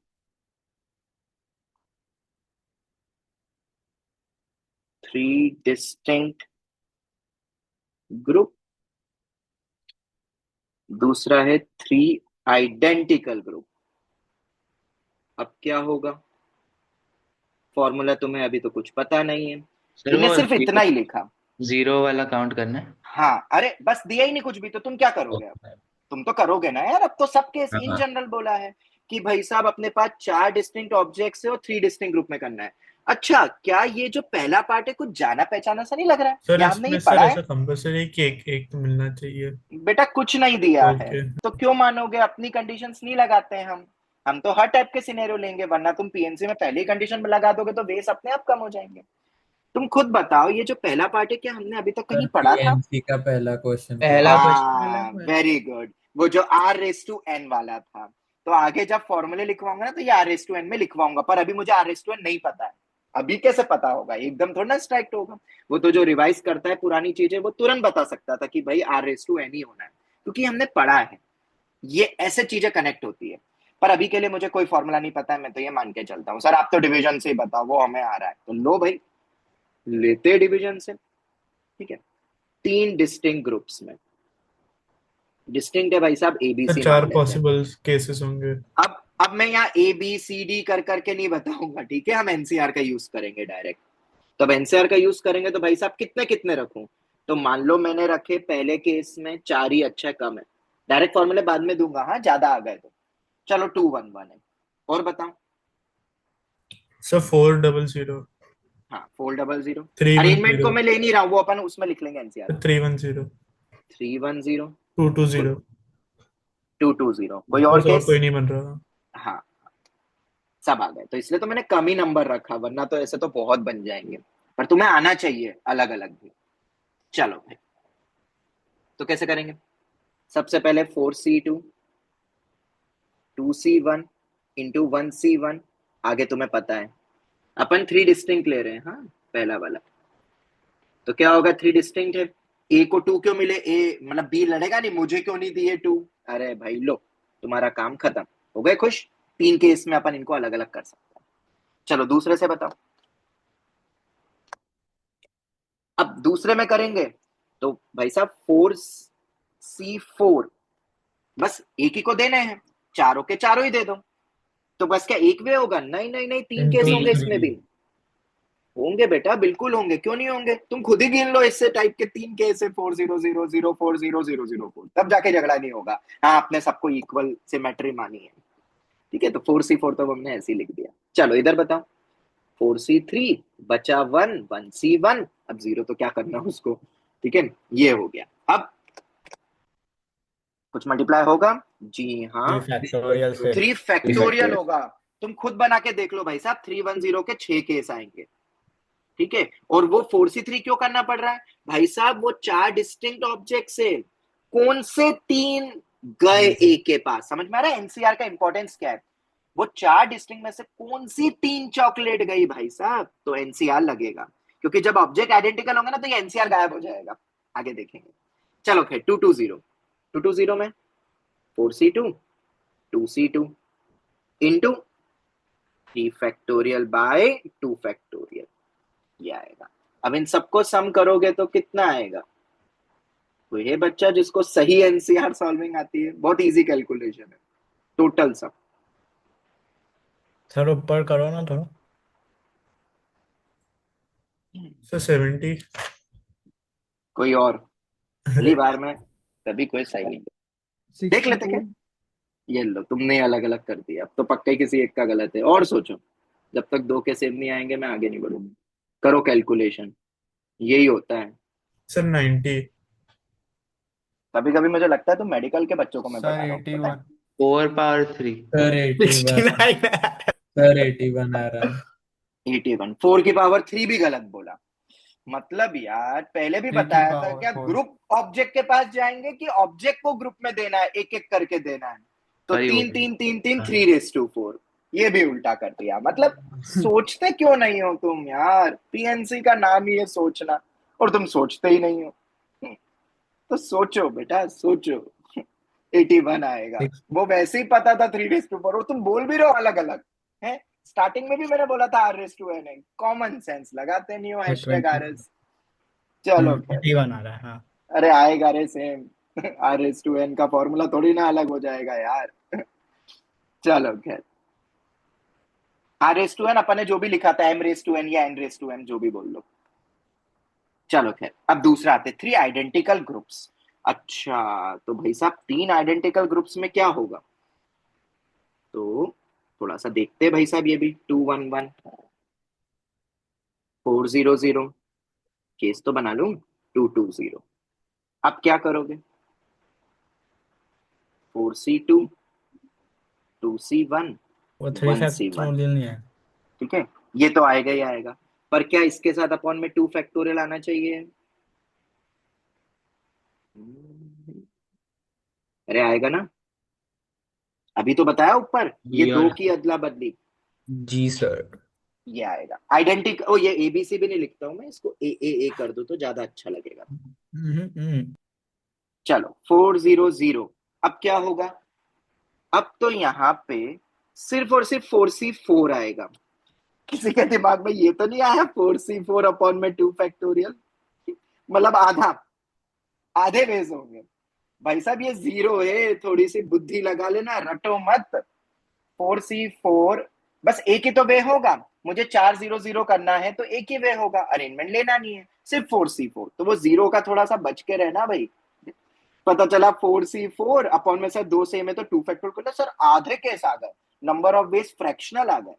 3 distinct group, दूसरा है 3 आइडेंटिकल ग्रुप। अब क्या होगा, फॉर्मूला तुम्हें अभी तो कुछ पता नहीं है, सर तुमने वो सिर्फ इतना ही लिखा। जीरो वाला काउंट करना है। हाँ, अरे बस दिया ही नहीं कुछ भी, तो तुम क्या करोगे अब? तुम तो करोगे ना यार, अब तो सब केस इन हाँ जनरल बोला है कि भाई साहब अपने पास 4 डिस्टिंक्ट ऑब्जेक्ट्स है और 3 डिस्टिंक्ट ग्रुप में करना है। अच्छा, क्या ये जो पहला पार्ट है कुछ जाना पहचाना सा नहीं लग रहा है? सर क्या हमने ये इसमें सर पढ़ा है? ऐसा कंपलसरी कि एक तो मिलना चाहिए। बेटा कुछ नहीं दिया है, ओके। तो क्यों मानोगे? अपनी कंडीशंस नहीं लगाते हैं हम तो हर टाइप के सिनेरियो लेंगे, वरना तुम पीएनसी में पहली कंडीशन में लगा दोगे तो वेस अपने आप कम हो जाएंगे। तुम खुद बताओ, ये जो पहला पार्ट है क्या हमने अभी तक कहीं सर पढ़ा था? पीएनसी का पहला क्वेश्चन था। पहला क्वेश्चन। हाँ वेरी गुड, वो जो r⁴n वाला था। तो आगे जब फॉर्मूले लिखवाऊंगा ना तो ये r⁴n में लिखवाऊंगा, पर अभी मुझे r⁴n नहीं पता है। अभी कैसे पता होगा, एकदम थोड़ा ना स्ट्राइक्ट होगा। वो तो जो रिवाइज करता है पुरानी चीजें वो तुरंत बता सकता था कि भाई r⁴n ही होना है, क्योंकि हमने पढ़ा है। ये ऐसे चीजें कनेक्ट होती है। पर अभी के लिए मुझे कोई फॉर्मूला नहीं पता है, मैं तो ये मान के चलता हूँ सर आप तो डिवीजन से ही बताओ, वो हमें आ रहा है, तो लो भाई लेते डिवीजन से। ठीक है, 3 डिस्टिंक्ट ग्रुप्स में, डिस्टिंक्ट है भाई साहब सर एबीसी 4 मान लेते हैं। पॉसिबल केसेस होंगे। अब मैं यहाँ ए बी सी डी कर करके नहीं बताऊंगा, ठीक है? हम एनसीआर का यूज करेंगे डायरेक्ट। तो अब एनसीआर का यूज करेंगे तो भाई साहब कितने कितने रखूं? तो मान लो मैंने रखे पहले केस में 4 ही, अच्छा कम है, डायरेक्ट फॉर्मूले बाद में दूंगा, हाँ ज्यादा आ गए तो। चलो 2 1 1 है, और बताओ। सर 400, हाँ 400, 310, अरेंजमेंट को मैं ले नहीं रहा हूँ, वो अपन उसमें लिख लेंगे एनसीआर। 310, 310, 220। 220, कोई और बस और केस? कोई नहीं बन रहा। हाँ सब आ गए, तो इसलिए तो मैंने कम ही नंबर रखा, वरना तो ऐसे तो बहुत बन जाएंगे। पर तुम्हें आना चाहिए अलग अलग भी। चलो भाई, तो कैसे करेंगे? सबसे पहले 4c2 2c1 इंटू 1c1, आगे तुम्हें पता है अपन 3 डिस्टिंक्ट ले रहे हैं, हाँ पहला वाला। तो क्या होगा, 3 डिस्टिंक्ट है, ए को 2 क्यों मिले? ए मतलब बी लड़ेगा नहीं, मुझे क्यों नहीं दिए 2? अरे भाई लो, तुम्हारा काम खत्म, हो गए खुश। 3 केस में अपन इनको अलग अलग कर सकते हैं। चलो दूसरे से बताओ। अब दूसरे में करेंगे तो भाई साहब 4c4, बस एक ही को देने हैं, चारों के चारों ही दे दो। तो बस क्या एक वे होगा? नहीं नहीं नहीं, 3 केस इंटू होंगे इसमें 3। भी। होंगे बेटा, बिल्कुल होंगे, क्यों नहीं होंगे? तुम खुद ही गिन लो इससे टाइप के 3 केस है, 4 0 0 0 4 0 0 0 4, तब जाके झगड़ा नहीं होगा। हाँ, आपने सबको इक्वल सिमेट्री मानी है, ठीक है, तो 4C4 तो हमने ऐसे ही लिख दिया। चलो इधर बताओ, 4C3 बचा 1 अब 0 तो क्या करना उसको, ठीक है, ये हो गया। अब कुछ मल्टीप्लाई होगा जी, हाँ, 3 फैक्टोरियल से 3 फैक्टोरियल होगा। तुम खुद बना के देख लो भाई साहब, 310 के 6 केस आएंगे, ठीक है। और वो 4C3 क्यों करना पड़ रहा है भाई साहब? वो 4 डिस्टिंक्ट ऑब्जेक्ट से कौन से 3 गए ए के पास? समझ में आ रहा है एनसीआर का इंपॉर्टेंस क्या है? वो 4 डिस्टिंक्ट में से कौन सी 3 चॉकलेट गई भाई साहब? तो एनसीआर लगेगा, क्योंकि जब ऑब्जेक्ट आइडेंटिकल होंगे ना तो ये एनसीआर गायब हो जाएगा। आगे देखेंगे। चलो खैर, 220 में 4C2 2C2 into 3 factorial by 2 factorial, ये आएगा। अब इन सबको सम करोगे तो कितना आएगा? कोई है बच्चा जिसको सही एनसीआर सॉल्विंग आती है? बहुत इजी कैलकुलेशन है, टोटल सम। सर ऊपर करो ना थोड़ा। सर 70। कोई और पहली बार में तभी कोई सही नहीं। देख लेते क्या? 62 ये लो, तुमने अलग अलग कर दिया, अब तो पक्का ही किसी एक का गलत है। और सोचो, जब तक 2 के सेम नहीं आएंगे मैं आगे नहीं बढ़ूंगा। करो कैलकुलेशन, यही होता है। सर 90। कभी कभी मुझे लगता है तो मेडिकल के बच्चों को मैं सर पढ़ा रहा हूँ, पता है? 81 4/3। सर 81। सर 81 आ रहा है। 81, 4 की पावर 3 भी गलत बोला। मतलब यार पहले भी 3 की बताया था, पावर क्या 4 ग्रुप ऑब्जेक्ट के पास जाएंगे कि ऑब्जेक्ट को ग्रुप में देना है, एक एक करके देना है? तो सॉरी 3 3 3 3 3/4, ये भी उल्टा कर दिया। मतलब सोचते क्यों नहीं हो तुम यार? पीएनसी का नाम ही है सोचना, और तुम सोचते ही नहीं हो। तो सोचो बेटा, सोचो। 81 आएगा। वो वैसे ही पता था 3/4, और तुम बोल भी रहे हो अलग अलग है। स्टार्टिंग में भी मैंने बोला था R/n है, कॉमन सेंस लगाते नहीं हो, #RS। चलो खैर, 81 आ रहा है। हाँ अरे आएगा रे सेम। R/n का फॉर्मूला थोड़ी ना अलग हो जाएगा यार। चलो खैर, R/n अपन ने जो भी लिखा था M/n या N/m, जो भी बोल लो। चलो खैर, अब दूसरा आते 3 आइडेंटिकल ग्रुप्स। अच्छा, तो भाई साहब 3 आइडेंटिकल ग्रुप्स में क्या होगा? तो थोड़ा सा देखते हैं भाई साहब, ये भी 211 400 केस तो बना लूं, 220। अब क्या करोगे? 4C2 2C1 वो 3 1C1, फैक्टोरियल नहीं है। ठीक है, ये तो आएगा ही आएगा। पर क्या इसके साथ अपॉन में 2 फैक्टोरियल आना चाहिए? अरे आएगा ना, अभी तो बताया ऊपर, ये 2 की अदला बदली, जी सर। ये आएगा आइडेंटिक। ओ, ये एबीसी भी नहीं लिखता हूं मैं, इसको ए कर दो तो ज्यादा अच्छा लगेगा। चलो 400, अब क्या होगा? अब तो यहाँ पे सिर्फ और सिर्फ 4C4 आएगा। किसी के दिमाग में ये तो नहीं आया 4C4 अपॉन में 2 फैक्टोरियल? मतलब आधा, आधे वेज होंगे भाई साहब। ये 0 है, थोड़ी सी बुद्धि लगा लेना, रटो मत। 4C4 बस एक ही तो वे होगा। मुझे 400 करना है तो एक ही वे होगा, अरेंजमेंट लेना नहीं है, सिर्फ 4C4। तो वो 0 का थोड़ा सा बच के रहना भाई। पता चला 4C4 अपॉन में से 2 सेम है तो 2 फैक्टोरियल को, सर आधे केस आ गए, नंबर ऑफ वेज फ्रैक्शनल आ गए।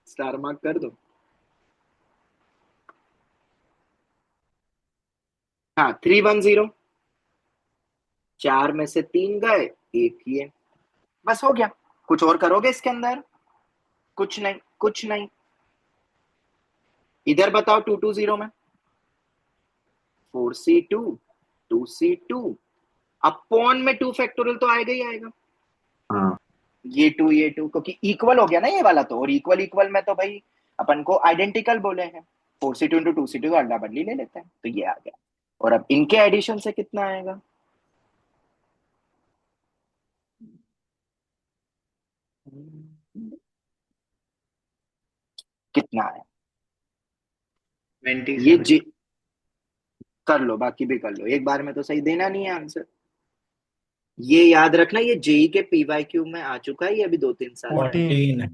स्टार मार्क कर दो। हाँ, 310, 4 में से 3 गए, एक ही है, बस हो गया। कुछ और करोगे इसके अंदर? कुछ नहीं, कुछ नहीं। इधर बताओ 220 में 4C2 2C2 अपॉन में 2 फैक्टोरियल तो आएगा ही आएगा। हाँ ये 2 क्योंकि इक्वल हो गया ना ये वाला तो, और इक्वल इक्वल में तो भाई अपन को आइडेंटिकल बोले हैं। 4C2 इंटू 2C2 का अड्डा बदली ले लेते हैं, तो ये आ गया। और अब इनके एडिशन से कितना आएगा? कितना है? ये 27। जी कर लो, बाकी भी कर लो, एक बार में तो सही देना नहीं है आंसर। ये याद रखना, ये जेई के PYQ में आ चुका है, ये अभी 2-3 साल पहले। 14 है।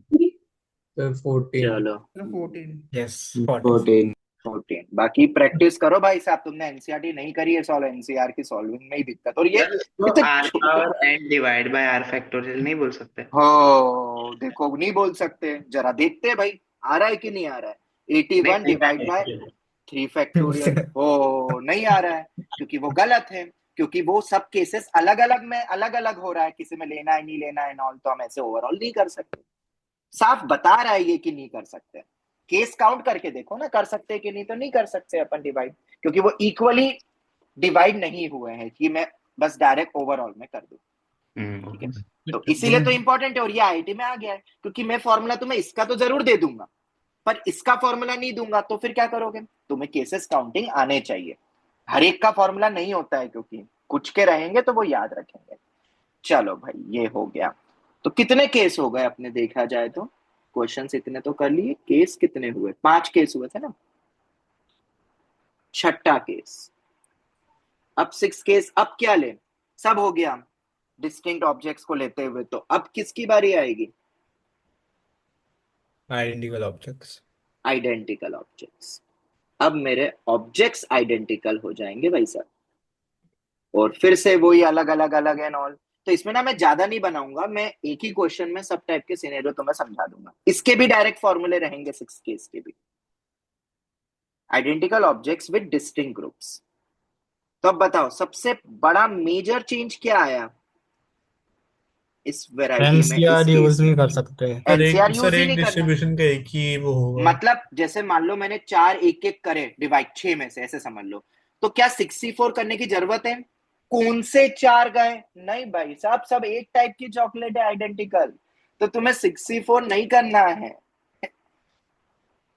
तो 14। चलो 14। यस 40 14। 14। बाकी प्रैक्टिस करो भाई साहब, तुमने एनसीईआरटी नहीं करी है सॉल्व, एनसीईआर की सॉल्विंग में ही दिक्कत, और ये यार उसको तो R power N divide by R factorial नहीं बोल सकते? हो देखो, नहीं बोल सकते, जरा देखते हैं भाई आ रहा है कि नहीं आ रहा है। 81 नहीं डिवाइड बाय 3 फैक्टोरियल, हो नहीं आ रहा है, क्योंकि वो गलत है, क्योंकि वो सब केसेस अलग अलग में अलग अलग हो रहा है, किसी में लेना है नहीं लेना है ऑल, तो हम ऐसे ओवरऑल नहीं कर सकते। साफ बता रहा है ये कि नहीं कर सकते, केस काउंट करके देखो ना, कर सकते कि नहीं, तो नहीं कर सकते अपन डिवाइड, क्योंकि वो इक्वली डिवाइड नहीं हुए हैं कि मैं बस डायरेक्ट ओवरऑल में कर दूं। ठीक है, तो इसीलिए तो इंपॉर्टेंट है, और ये आईआईटी में आ गया है, क्योंकि मैं फॉर्मूला तुम्हें इसका तो जरूर दे दूंगा, पर इसका फॉर्मूला नहीं दूंगा, तो फिर क्या करोगे, तुम्हें केसेस काउंटिंग आने चाहिए। हर एक का फॉर्मूला नहीं होता है, क्योंकि कुछ के रहेंगे तो वो याद रखेंगे। चलो भाई ये हो गया। तो कितने केस हो गए अपने, देखा जाए तो क्वेश्चंस इतने तो कर लिए, केस कितने हुए, 5 केस हुए थे ना, छठा केस। अब 6 केस, अब क्या ले, सब हो गया डिस्टिंक्ट ऑब्जेक्ट्स को लेते हुए, तो अब किसकी बारी आएगी, आइडेंटिकल ऑब्जेक्ट्स। Identical objects. अब मेरे ऑब्जेक्ट्स आइडेंटिकल हो जाएंगे भाई साहब, और फिर से वही अलग अलग अलग एंड ऑल। तो इसमें ना मैं ज्यादा नहीं बनाऊंगा, मैं एक ही क्वेश्चन में सब टाइप के सिनेरियो तो मैं समझा दूंगा, इसके भी डायरेक्ट फॉर्मूले रहेंगे 6 केस के भी। Identical objects with distinct groups. तो अब बताओ सबसे बड़ा मेजर चेंज क्या आया इस वैरायटी में, इस एनसीआर केस यूज में। नहीं कर सकते। एनसीआर सर यूज ही एक नहीं करना, डिस्ट्रीब्यूशन का एक ही वो होगा। मतलब जैसे मान लो मैंने 4 एक एक करे डिवाइड 6 में से, ऐसे समझ लो, तो क्या 64 करने की जरूरत है, कौन से 4 गए, नहीं भाई साहब, सब एक टाइप की चॉकलेट है आइडेंटिकल, तो तुम्हें 64 नहीं करना है।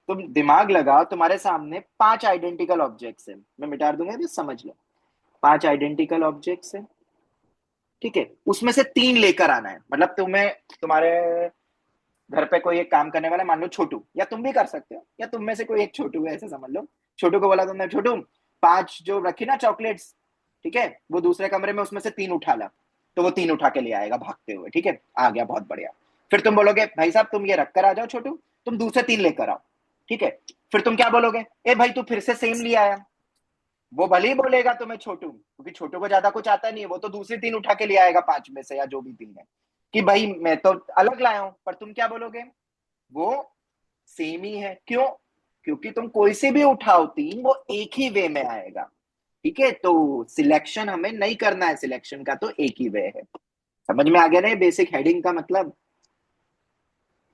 तुम दिमाग लगाओ, तुम्हारे सामने 5 आइडेंटिकल ऑब्जेक्ट्स है, मैं मिटा दूंगा तो समझ लो, 5 आइडेंटिकल ऑब्जेक्ट्स है, ठीक है, उसमें से 3 लेकर आना है, मतलब तुम्हें, तुम्हारे घर पे कोई एक काम करने वाला, मान लो छोटू, या तुम भी कर सकते हो, या तुम में से कोई एक छोटू है ऐसे समझ लो, छोटू को बोला तुमने, छोटू 5 जो रखी ना चॉकलेट्स, ठीक है, वो दूसरे कमरे में उसमें से 3 उठा ला, तो वो 3 उठा के ले आएगा भागते हुए, ठीक है, आ गया, बहुत बढ़िया। फिर तुम बोलोगे भाई साहब तुम ये रख कर आ जाओ छोटू, तुम दूसरे 3 लेकर आओ, ठीक है, फिर तुम क्या बोलोगे, ए भाई तू फिर से सेम ले आया, वो भले ही बोलेगा तुम्हें छोटू, क्योंकि छोटू को ज्यादा कुछ आता नहीं है, वो तो दूसरी 3 उठा के ले आएगा 5 में से, या जो भी 3 है, कि भाई मैं तो अलग लाया हूं, पर तुम क्या बोलोगे, वो सेम ही है, क्यों, क्योंकि तुम कोई से भी उठाओ 3 वो एक ही वे में आएगा, ठीक है, तो सिलेक्शन हमें नहीं करना है, सिलेक्शन का तो एक ही वे है। समझ में आ गया ना ये बेसिक हेडिंग का मतलब,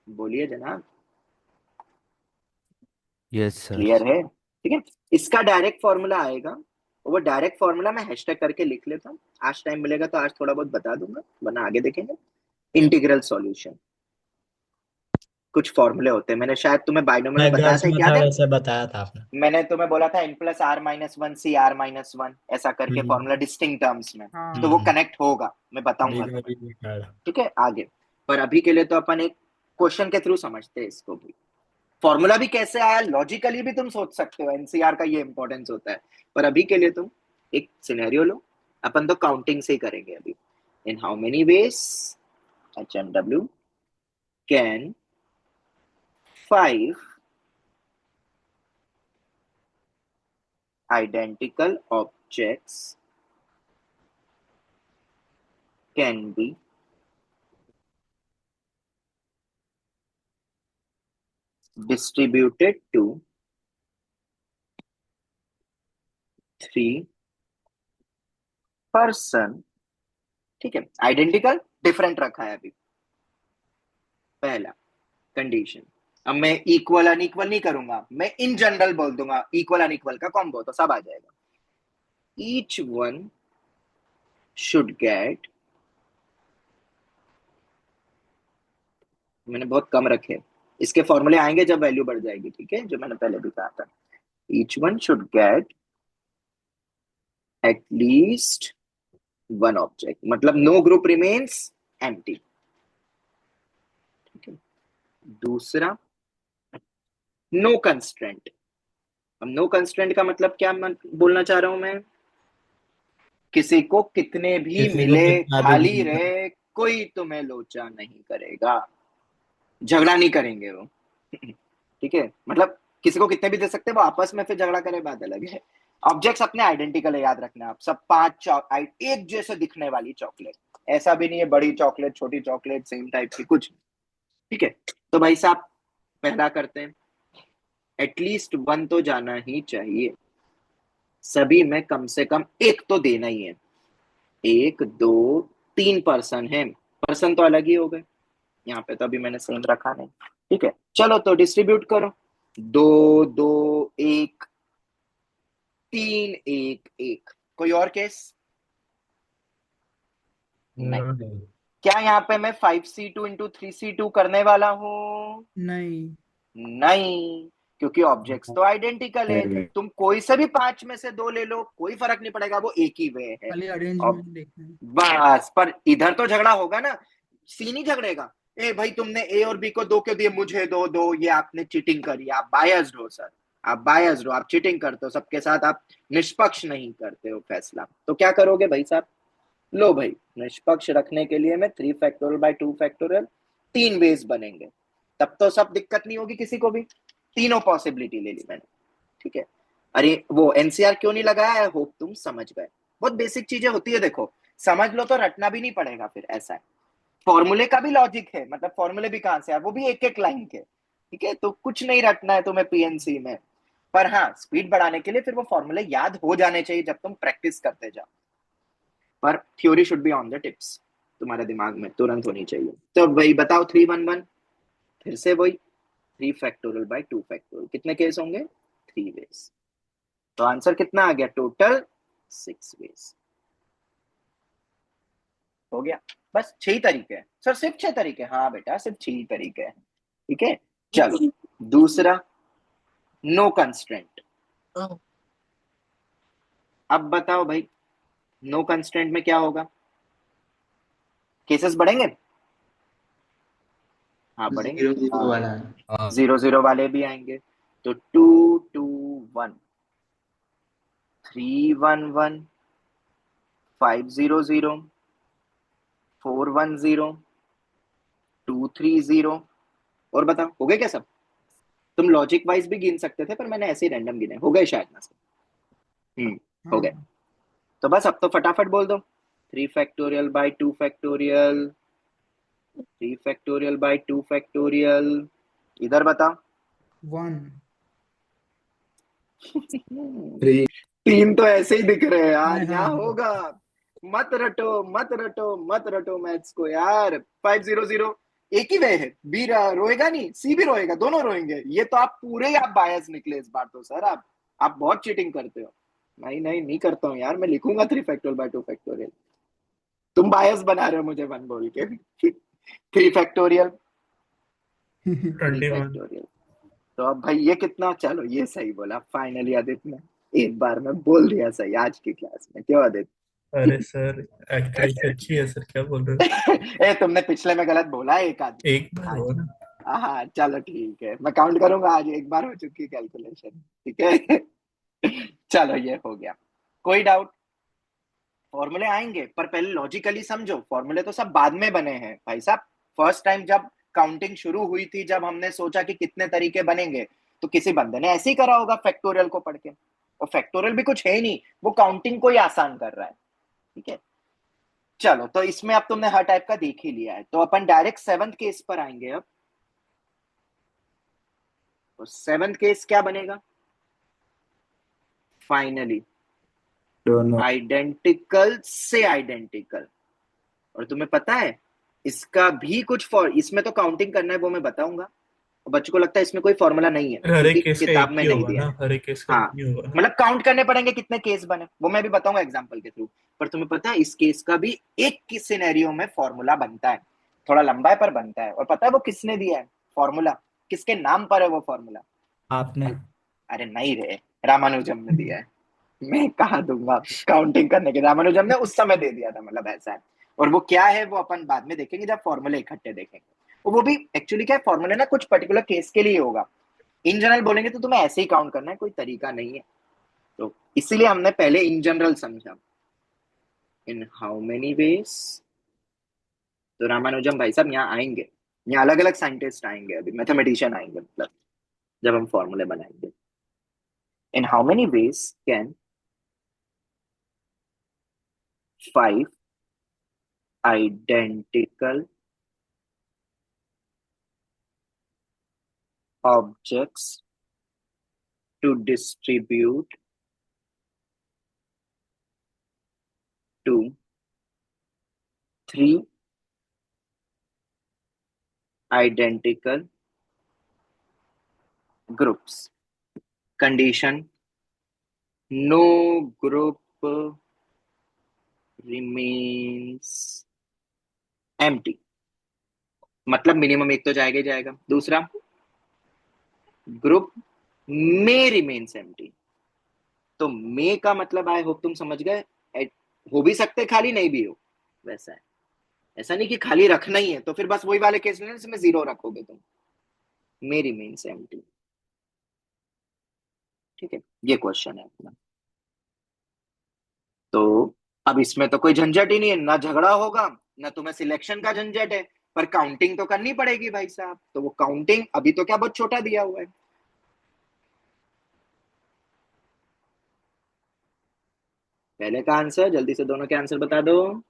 बोलिए जनाब, यस सर। क्लियर है, ठीक है। इसका डायरेक्ट फॉर्मूला आएगा, वो डायरेक्ट फॉर्मूला मैं हैशटैग करके लिख लेता हूँ, आज टाइम मिलेगा तो आज थोड़ा बहुत बता दूंगा, वरना आगे देखेंगे। इंटीग्रल सॉल्यूशन, कुछ फॉर्मूले होते हैं, मैंने शायद तुम्हें बाइनोमियल में बताया गर्ल्स था, में याद था है, वैसे बताया था आपने। मैंने तुम्हें बोला था n+r-1 CR-1 ऐसा करके हम्म। फॉर्मूला डिस्टिंक्ट टर्म्स में, हाँ तो वो कनेक्ट होगा, मैं बताऊंगा मैंने तुम्हें, भी देखा है। ठीक है आगे। पर अभी के लिए तो अपन एक क्वेश्चन के थ्रू समझते हैं इसको भी, फॉर्मूला भी कैसे आया लॉजिकली भी तुम सोच सकते हो, एनसीआर का ये इंपॉर्टेंस होता है, पर अभी के लिए तुम एक सिनेरियो लो, अपन तो काउंटिंग से ही करेंगे अभी। इन how many ways HMW can 5 identical objects can be distributed to 3 person, ठीक है, आइडेंटिकल डिफरेंट रखा है अभी, पहला कंडीशन। अब मैं इक्वल अनइक्वल नहीं करूंगा, मैं इन जनरल बोल दूंगा, इक्वल अनइक्वल का कॉम्बो तो सब आ जाएगा। ईच वन शुड गेट, मैंने बहुत कम रखे, इसके फॉर्मूले आएंगे जब वैल्यू बढ़ जाएगी, ठीक है, जो मैंने पहले भी कहा था। Each one should get at least 1 object, मतलब नो ग्रुप रिमेन्स एम्प्टी, ठीक है। दूसरा नो कंस्ट्रेंट, अब नो कंस्ट्रेंट का मतलब क्या बोलना चाह रहा हूं मैं, किसी को कितने भी किसी को मिले कितना भी खाली मिलेगा। रहे, कोई तुम्हें लोचा नहीं करेगा, झगड़ा नहीं करेंगे वो, ठीक है, मतलब किसी को कितने भी दे सकते हैं, वो आपस में फिर झगड़ा करे बात अलग है। ऑब्जेक्ट्स अपने आइडेंटिकल है, याद रखना आप सब। एक जैसे दिखने वाली चॉकलेट, ऐसा भी नहीं है बड़ी चॉकलेट छोटी चॉकलेट सेम टाइप की, कुछ नहीं। ठीक है, तो भाई साहब पहला करते हैं, एटलीस्ट वन तो जाना ही चाहिए, सभी में कम से कम एक तो देना ही है। एक दो तीन पर्सन है, पर्सन तो अलग ही हो गए, यहाँ पे तो अभी मैंने सेम रखा नहीं। ठीक है, चलो तो डिस्ट्रीब्यूट करो, दो दो एक, तीन एक एक। कोई और केस? नहीं। नहीं। क्या यहाँ पे मैं 5C2 इंटू 3C2 करने वाला हूँ? नहीं। नहीं, क्योंकि ऑब्जेक्ट्स तो आइडेंटिकल है। नहीं। तुम कोई से भी पांच में से दो ले लो, कोई फर्क नहीं पड़ेगा, वो एक ही वे है। खाली और अरेंजमेंट देखना है। बस, पर इधर तो झगड़ा होगा ना, सी नहीं झगड़ेगा, ए भाई तुमने ए और बी को दो क्यों दिए, मुझे दो दो, ये आपने चीटिंग करी, आप बायस्ड हो सर, आप बायस्ड हो, आप चीटिंग करते हो सबके साथ, आप निष्पक्ष नहीं करते हो फैसला। तो क्या करोगे भाई साहब? लो भाई, निष्पक्ष रखने के लिए मैं 3 फैक्टोरियल बाय 2 फैक्टोरियल, तीन वेज बनेंगे, तब तो सब दिक्कत नहीं होगी किसी को भी। तीनों पॉसिबिलिटी ले ली मैंने। ठीक है, अरे वो एनसीआर क्यों नहीं लगाया है, होप तुम समझ गए। बहुत बेसिक चीजें होती है, देखो समझ लो तो रटना भी नहीं पड़ेगा फिर, ऐसा है। फॉर्मूले का भी लॉजिक है, मतलब फॉर्मूले भी कहां से है, वो भी एक एक लाइन के। ठीक है, तो कुछ नहीं रटना है तुम्हें पीएनसी में, पर हाँ स्पीड बढ़ाने के लिए फिर वो फॉर्मूले याद हो जाने चाहिए जब तुम प्रैक्टिस करते जाओ। पर theory should be on the tips, तुम्हारे दिमाग में तुरंत होनी चाहिए। तो भाई बताओ 311, फिर से वही 3 फैक्टोरियल बाय 2 फैक्टोरियल, कितने केस होंगे? 3 वेज। तो आंसर कितना आ गया टोटल? 6 वेज। हो गया। बस 6 ही तरीके हैं सर, सिर्फ 6 तरीके? हाँ बेटा, सिर्फ 6 ही तरीके हैं। ठीक है, चलो दूसरा, नो कंस्ट्रेंट। अब बताओ भाई, नो कंस्ट्रेंट में क्या होगा? केसेस बढ़ेंगे? हाँ बढ़ेंगे। 0 0 वाला। हाँ। 0 0 वाले भी आएंगे, तो 2 2 1, 3 1 1, 5 0 0, 4 1 0, 2 3 0। और बताओ हो गए क्या सब? तुम लॉजिक वाइज भी गिन सकते थे, पर मैंने ऐसे ही रैंडम गिने, हो गए शायद ना सब। हो गए। हाँ। तो बस अब तो फटाफट बोल दो, 3 factorial by 2 factorial, 3 factorial by 2 factorial, इधर बताओ। 1। 3। तीन तो ऐसे ही दिख रहे हैं यार, हाँ यहाँ हाँ। होगा। मत रटो मत रटो मत रटो मैथ्स को यार। 5 0 0, एक ही वे है, बी रोएगा नहीं, सी भी रोएगा, दोनों रोएंगे। ये तो आप पूरे ही आप बायस निकले इस बार तो सर, आप बहुत चीटिंग करते हो। नहीं नहीं नहीं करता हूँ यार, मैं लिखूंगा 3 फैक्टोरियल बाय 2 फैक्टोरियल। तुम बायस बना रहे हो मुझे वन बोल के। 3 फैक्टोरियल, थ्री 21। फैक्टोरियल तो अब भाई ये कितना, चलो ये सही बोला फाइनली आदित्य ने, एक बार में बोल दिया सही आज की क्लास में, क्यों आदित्य? अरे सर, एक्यूरेसी अच्छी है सर, क्या बोल रहे हो? ए तुमने पिछले में गलत बोला है एक आध। एक बार आज हो ना। हाँ चलो ठीक है, मैं काउंट करूंगा, आज एक बार हो चुकी कैलकुलेशन। ठीक है। चलो ये हो गया। कोई डाउट? फॉर्मूले आएंगे पर पहले लॉजिकली समझो, फॉर्मूले तो सब बाद में बने हैं भाई साहब। फर्स्ट टाइम जब काउंटिंग शुरू हुई थी, जब हमने सोचा कि कितने तरीके बनेंगे, तो किसी बंदे ने ऐसे ही करा होगा फैक्टोरियल को पढ़ के। और फैक्टोरियल भी कुछ है ही नहीं, वो काउंटिंग को ही आसान कर रहा है। ठीक है, चलो तो इसमें अब तुमने हर टाइप का देख ही लिया है, तो अपन डायरेक्ट सेवंथ केस पर आएंगे अब। तो सेवंथ केस क्या बनेगा? फाइनली दोनों। आइडेंटिकल से आइडेंटिकल। और तुम्हें पता है इसका भी कुछ इसमें तो काउंटिंग करना है, वो मैं बताऊंगा। और बच्चों को लगता है इसमें कोई फॉर्मूला नहीं है, अरे हर क्योंकि एक केस का किताब एक में ही नहीं होगा दिया ना, है। हर एक केस का एक हाँ, ही होगा ना। मतलब काउंट करने पड़ेंगे कितने केस बने, वो मैं भी बताऊंगा एग्जांपल के थ्रू। पर तुम्हें पता है इस केस का भी एक सिनेरियो में फॉर्मूला बनता है, थोड़ा लंबा है पर बनता है। और पता है वो किसने दिया है फॉर्मूला, किसके नाम पर है वो फॉर्मूला? आपने। अरे नहीं रे, रामानुजम ने दिया है। मैं कहा दूंगा काउंटिंग करने के, रामानुजम ने उस समय दे दिया था, मतलब ऐसा है। और वो क्या है वो अपन बाद में देखेंगे जब फॉर्मूले इकट्ठे देखेंगे। और वो भी एक्चुअली क्या है, फॉर्मूले ना कुछ पर्टिकुलर केस के लिए होगा। इन जनरल बोलेंगे तो तुम्हें ऐसे ही काउंट करना है, कोई तरीका नहीं है। तो इसीलिए हमने पहले इन जनरल समझा, इन हाउ मेनी वेज। तो रामानुजम भाई साहब यहाँ आएंगे, यहाँ अलग अलग साइंटिस्ट आएंगे, अभी मैथमेटिशियन आएंगे, मतलब जब हम फॉर्मूले बनाएंगे. इन how many veg can 5 identical objects to distribute to 3 identical groups. Condition: no group remains empty. मतलब मिनिमम एक तो जाएगा ही जाएगा. दूसरा, ग्रुप में रिमेन्स एम्प्टी. तो मे का मतलब आई होप तुम समझ गए, हो भी सकते खाली, नहीं भी हो, वैसा है. ऐसा नहीं कि खाली रखना ही है, तो फिर बस वही वाले केस में जिसमें 0 रखोगे तुम. मे रिमेन्स एम्प्टी. ठीक है, ये क्वेश्चन है अपना. तो अब इसमें तो कोई झंझट ही नहीं है, ना झगड़ा होगा ना तुम्हें सिलेक्शन का झंझट है, पर काउंटिंग तो करनी पड़ेगी भाई साहब. तो वो काउंटिंग अभी तो क्या बहुत छोटा दिया हुआ है. पहले का आंसर जल्दी से दोनों के आंसर बता दो.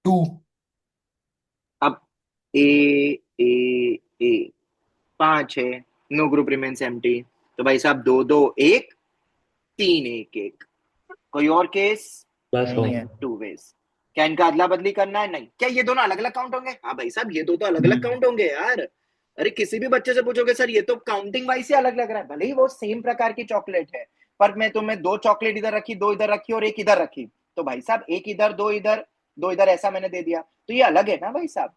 2. अब ए ए ए 5 है, नो ग्रुप रिमेन्स एम्प्टी. तो भाई साहब 2 2 1 3 1 1. कोई और केस? प्लस नहीं है. 2 वेज. क्या इनका अदला बदली करना है? नहीं. क्या ये दोनों अलग अलग काउंट होंगे? हाँ भाई साहब, ये दो तो अलग अलग काउंट होंगे यार. अरे किसी भी बच्चे से पूछोगे सर ये तो काउंटिंग वाइज से अलग लग रहा है, भले ही वो सेम प्रकार की चॉकलेट है, पर मैं तुम्हें 2 चॉकलेट इधर रखी, 2 इधर रखी और एक इधर रखी, तो भाई साहब एक इधर 2 इधर 2 इधर ऐसा मैंने दे दिया, तो ये अलग है ना भाई साहब.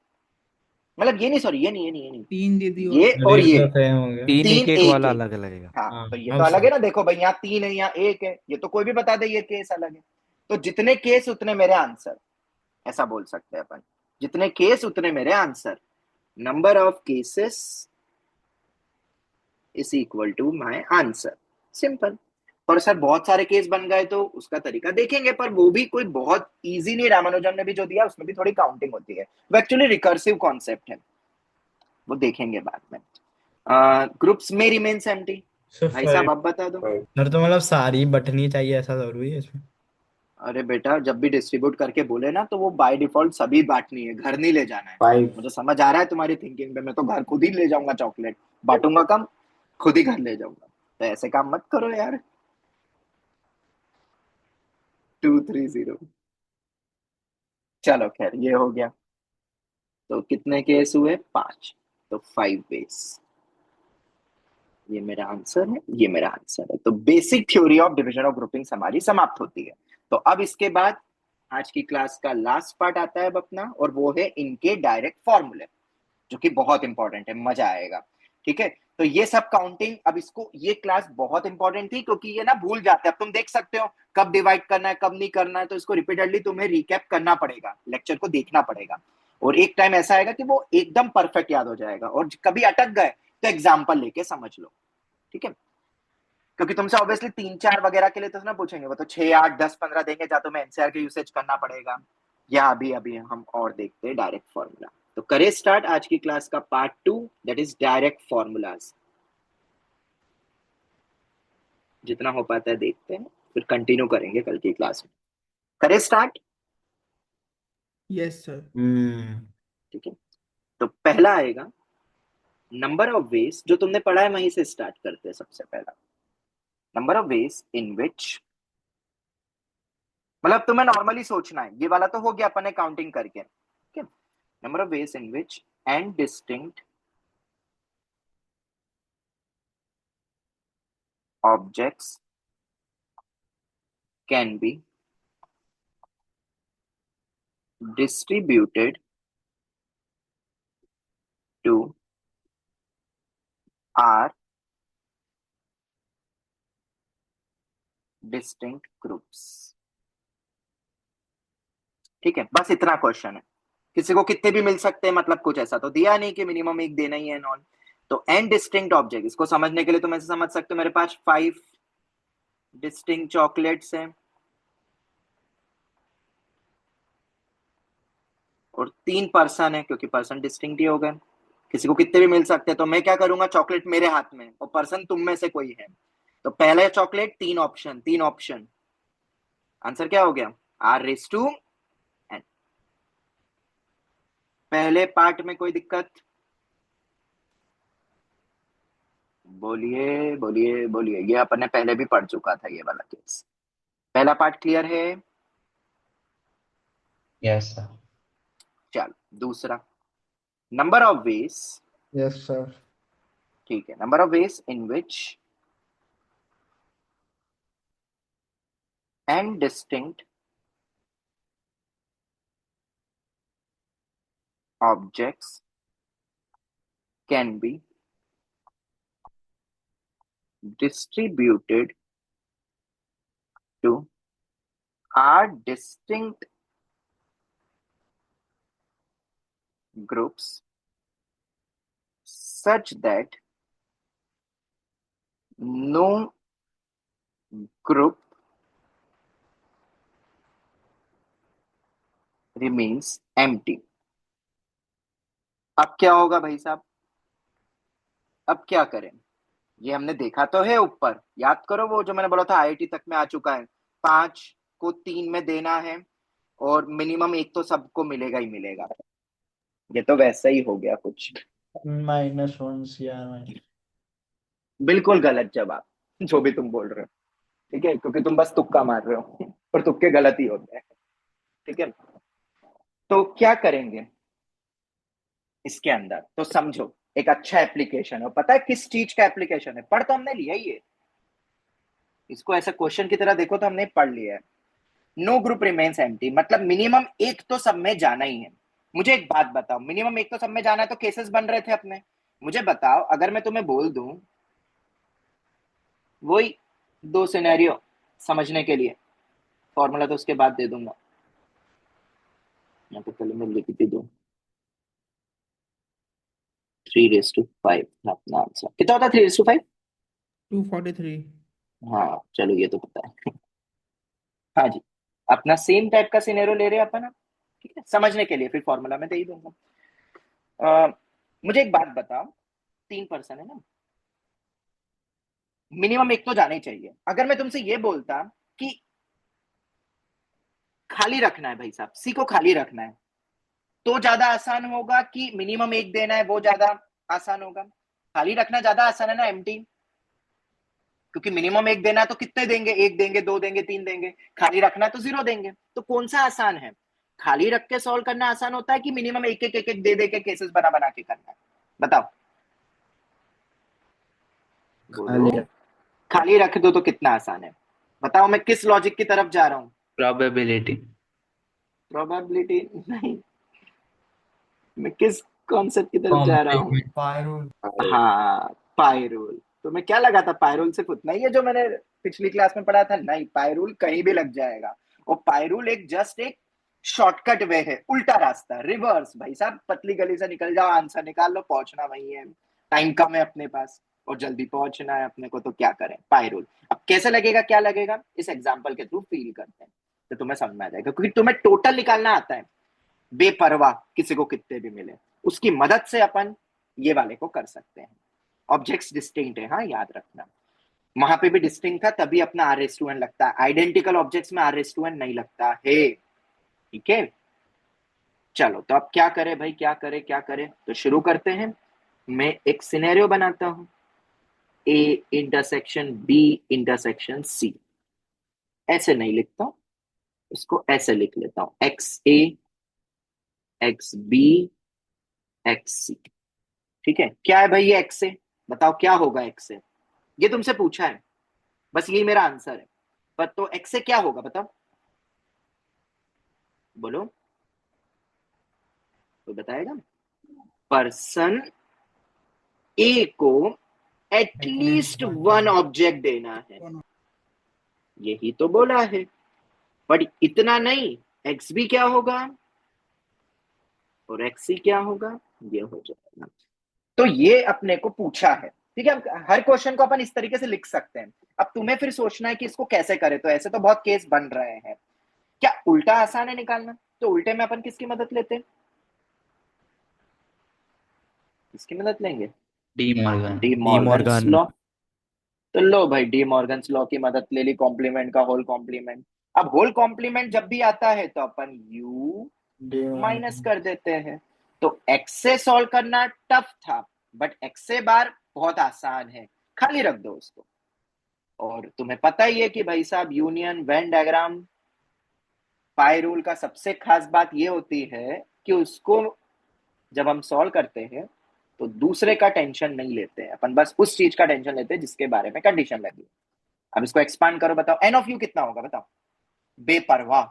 मतलब ये नहीं, सॉरी ये नहीं, ये नहीं, 3 दे दी ये और और अरे ये तो सेम हो गया. 3 3 1 1 1 वाला 1. अलग लगेगा। हाँ हाँ तो ये अब तो अलग है सही. ना. देखो भाई यहाँ 3 है, यहाँ 1 है, ये तो कोई भी बता दे ये केस अलग है. तो जितने केस उतने मेरे आंसर, ऐसा बोल सकते हैं अपन. जितने केस उतने मेरे answer. Number of cases is equal to my answer. Simple. पर सर बहुत सारे केस बन गए तो उसका तरीका देखेंगे, पर वो भी कोई बहुत इजी नहीं. रामानुजन ने भी जो दिया उसमें भी थोड़ी काउंटिंग होती है, वो एक्चुअली रिकर्सिव कॉन्सेप्ट है, वो देखेंगे बाद में. ग्रुप्स में रिमेन्स एम्प्टी. सर भाई 5. साहब आप बता दो. सर तो मतलब सारी बटनी चाहिए ऐसा जरूरी है इसमें? अरे बेटा जब भी डिस्ट्रीब्यूट करके बोले ना तो वो बाय डिफॉल्ट सभी बांटनी है, घर नहीं ले जाना है. 5. मुझे समझ आ रहा है तुम्हारी थिंकिंग पे, मैं तो घर खुद ही ले जाऊंगा चॉकलेट, बांटूंगा कम, खुद ही घर ले जाऊंगा. तो ऐसे काम मत करो यार. 2 3 0. चलो खैर ये हो गया. तो कितने केस हुए? 5. तो 5 वेज. ये मेरा आंसर है, ये मेरा आंसर है. तो basic theory of division of groupings हमारी समाप्त होती है. तो अब इसके बाद आज की क्लास का लास्ट पार्ट आता है अब अपना, और वो है इनके डायरेक्ट फॉर्मूले, जो कि बहुत इंपॉर्टेंट है, मजा आएगा. ठीक है. तो ये सब काउंटिंग, अब इसको, ये क्लास बहुत इंपॉर्टेंट थी क्योंकि ये ना भूल जाते हैं. अब तुम देख सकते हो कब डिवाइड करना है कब नहीं करना है, तो इसको रिपीटेडली तुम्हें रिकैप करना पड़ेगा, लेक्चर को देखना पड़ेगा. और एक टाइम ऐसा आएगा कि वो एकदम परफेक्ट याद हो जाएगा, और कभी अटक गए तो एग्जाम्पल लेके समझ लो. ठीक है. क्योंकि तुमसे ऑब्वियसली 3 4 वगैरह के लिए तो ना पूछेंगे, वो तो 6 8 10 15 देंगे, या तो मैं एनसीआर के यूसेज करना पड़ेगा, या अभी अभी हम और देखते हैं डायरेक्ट फॉर्मूला. तो करें स्टार्ट आज की क्लास का part 2, that is direct formulas. जितना हो पाता है देखते हैं, फिर कंटिन्यू करेंगे कल की क्लास में. करें स्टार्ट. Yes sir. ठीक है. तो पहला आएगा नंबर ऑफ वेज, जो तुमने पढ़ा है वहीं से स्टार्ट करते हैं. सबसे पहला नंबर ऑफ वेज इन विच, मतलब तुम्हें नॉर्मली सोचना है, ये वाला तो हो गया अपन ने काउंटिंग करके. ठीक है. Number of ways in which and distinct objects can B distributed to R distinct groups. ठीक है. बस इतना क्वेश्चन है. किसी को कितने भी मिल सकते हैं, मतलब कुछ ऐसा तो दिया नहीं कि मिनिमम एक देना ही है नॉन. तो एन डिस्टिंक्ट ऑब्जेक्ट, इसको समझने के लिए तुम ऐसे समझ सकते हो, मेरे पास 5 डिस्टिंक्ट चॉकलेट्स हैं. और 3 पर्सन है, क्योंकि पर्सन डिस्टिंक्ट ही हो गए, किसी को कितने भी मिल सकते हैं। तो मैं क्या करूंगा, चॉकलेट मेरे हाथ में और पर्सन तुम में से कोई है, तो पहले चॉकलेट, 3 ऑप्शन, 3 ऑप्शन, आंसर क्या हो गया, R⁻n। पहले पार्ट में कोई दिक्कत, बोलिए बोलिए बोलिए, ये अपन ने पहले भी पढ़ चुका था ये वाला केस। पहला पार्ट क्लियर है? Yes sir. चलो दूसरा, number of ways, Yes, sir. ठीक है, number of ways in which N distinct objects can be distributed to are distinct groups such that no group remains empty। अब क्या होगा भाई साहब, अब क्या करें, ये हमने देखा तो है ऊपर, याद करो वो जो मैंने बोला था आईआईटी तक में आ चुका है, 5 को 3 में देना है और मिनिमम 1 तो सबको मिलेगा ही मिलेगा। ये तो वैसा ही हो गया कुछ, -1 CR। बिल्कुल गलत जवाब जो भी तुम बोल रहे हो, ठीक है, क्योंकि तुम बस तुक्का मार रहे हो और तुक्के गलत ही होते हैं, ठीक है। तो क्या करेंगे इसके अंदर, तो समझो एक अच्छा एप्लीकेशन है, पता है किस चीज का एप्लीकेशन है, पढ़ तो हमने लिया ही है, इसको ऐसा क्वेश्चन की तरह देखो तो हमने पढ़ लिया है। नो ग्रुप रिमेन्स एम्प्टी, मतलब मिनिमम 1 तो सब में जाना ही है। मुझे एक बात बताओ, मिनिमम 1 तो सब में जाना है, तो केसेस बन रहे थे अपने, मुझे बताओ अगर मैं तुम्हें बोल दूं वही 2 सिनेरियो समझने के लिए, फॉर्मूला तो उसके बाद दे दूंगा, यहाँ पे पहले मैं लिख भी दूं, 3:5 अपना आंसर कितना होता है, 3:5? 243। हाँ चलो ये तो पता है हाँ जी, अपना सेम टाइप का सिनेरियो ले रहे हैं अपन, ठीक है, समझने के लिए फिर फॉर्मूला में दे ही दूंगा। मुझे एक बात बताओ, 3 पर्सन है ना, मिनिमम 1 तो जाना ही चाहिए। अगर मैं तुमसे ये बोलता कि खाली रखना है भाई साहब, सी को खाली रखना है, तो ज्यादा आसान होगा कि मिनिमम 1 देना है वो ज्यादा आसान होगा? खाली रखना ज्यादा आसान है ना एम्प्टी, क्योंकि मिनिमम 1 देना है तो कितने देंगे, 1 देंगे, 2 देंगे, 3 देंगे, खाली रखना है तो 0 देंगे। तो कौन सा आसान है, खाली रख के सॉल्व करना आसान होता है कि मिनिमम एक एक एक एक दे दे के केसेस बना बना के करना है? बताओ बोलो, खाली रख दो तो कितना आसान है, बताओ मैं किस लॉजिक की तरफ जा रहा हूँ? प्रोबेबिलिटी। प्रोबेबिलिटी नहीं, मैं किस कॉन्सेप्ट की तरफ जा रहा हूँ? पायरूल। हाँ पाई रूल। तो मैं क्या लगा था, पाई रूल सिर्फ उतना ही है जो मैंने पिछली क्लास में पढ़ा था? नहीं, पाई रूल कहीं भी लग जाएगा, और पाई रूल एक जस्ट एक शॉर्टकट वे है, उल्टा रास्ता, रिवर्स। भाई साहब पतली गली से निकल जाओ, आंसर निकाल लो, पहुंचना वही है, टाइम कम है अपने पास और जल्दी पहुंचना है अपने को, तो क्या करें, पाई रूल। अब कैसे लगेगा, क्या लगेगा, इस एग्जाम्पल के थ्रू फील करते हैं तो तुम्हें समझ में आ जाएगा, क्योंकि तुम्हें टोटल निकालना आता है, बेपरवाह किसी को कितने भी मिले, उसकी मदद से अपन ये वाले को कर सकते हैं। ऑब्जेक्ट्स डिस्टिंक्ट है, हाँ याद रखना, वहां पे भी डिस्टिंक्ट था तभी अपना R⁻n लगता है, आइडेंटिकल ऑब्जेक्ट्स में R⁻n नहीं लगता है, ठीक है। चलो तो अब क्या करें भाई, क्या करें क्या करें, तो शुरू करते हैं। मैं एक सिनेरियो बनाता हूं, A∩B∩C, ऐसे नहीं लिखता हूं, इसको ऐसे लिख लेता हूं, XA XB XC, ठीक है। क्या है भाई ये XA, बताओ क्या होगा XA, ये तुमसे पूछा है, बस यही मेरा आंसर है, पर तो XA क्या होगा बताओ, बोलो तो बताएगा। पर्सन ए को एटलीस्ट 1 ऑब्जेक्ट देना है, यही तो बोला है, पर इतना नहीं, एक्स भी क्या होगा और एक्स सी क्या होगा, ये हो जाएगा। तो ये अपने को पूछा है, ठीक है। हर क्वेश्चन को अपन इस तरीके से लिख सकते हैं, अब तुम्हें फिर सोचना है कि इसको कैसे करें, तो ऐसे तो बहुत केस बन रहे हैं, क्या उल्टा आसान है निकालना, तो उल्टे में अपन किसकी मदद लेते हैं, किसकी मदद लेंगे? De Morgan. D Morgan's Morgan. Law. तो लो भाई, डी मॉर्गन्स लॉ की मदद ले ली, कॉम्प्लीमेंट का होल कॉम्प्लीमेंट। अब होल कॉम्प्लीमेंट जब भी आता है तो अपन यू माइनस कर देते हैं। तो एक्स से सॉल्व करना टफ था, बट एक्स से बार बहुत आसान है, खाली रख दो उसको। और तुम्हें पता ही है कि भाई साहब यूनियन वेन डायग्राम पाई रूल का सबसे खास बात ये होती है कि उसको जब हम सॉल्व करते हैं तो दूसरे का टेंशन नहीं लेते हैं अपन, बस उस चीज का टेंशन लेते हैं जिसके बारे में कंडीशन लगी। अब इसको एक्सपांड करो, बताओ एन ऑफ यू कितना होगा, बताओ। बेपरवाह।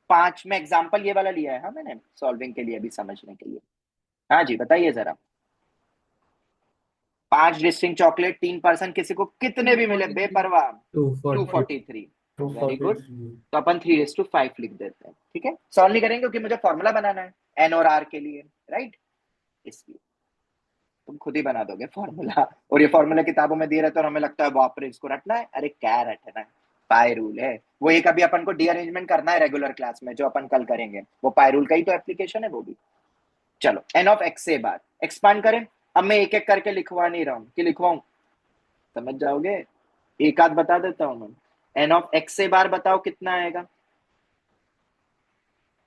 5 में एग्जाम्पल ये वाला लिया है हाँ मैंने, सॉल्विंग के लिए भी, समझने के लिए। हाँ जी बताइए जरा। 5 डिस्टिंग चॉकलेट 3% किसी को कितने भी मिले, बेपरवाह। 243। Very good. तो अपन 3:5 लिख देते हैं, ठीक है। सॉल्व नहीं करेंगे क्योंकि मुझे फॉर्मूला बनाना है एन और आर के लिए, राइट। इसलिए तुम खुद ही बना दोगे फॉर्मूला, और ये फॉर्मूला किताबों में दिए रहते हैं और हमें लगता है बाप रे इसको रटना है। अरे क्या रटना है, पाई रूल है वो। एक अभी अपन को डी-अरेंजमेंट करना है रेगुलर क्लास में, जो अपन कल करेंगे, वो पाई रूल का ही तो एप्लीकेशन है वो भी। चलो एन ऑफ एक्स से बार एक्सपांड करें। अब मैं एक एक करके लिखवा नहीं रहा हूं कि लिखवाऊं, समझ जाओगे। एक आध बता देता हूं मैं। एन ऑफ एक्स से बार बताओ कितना आएगा।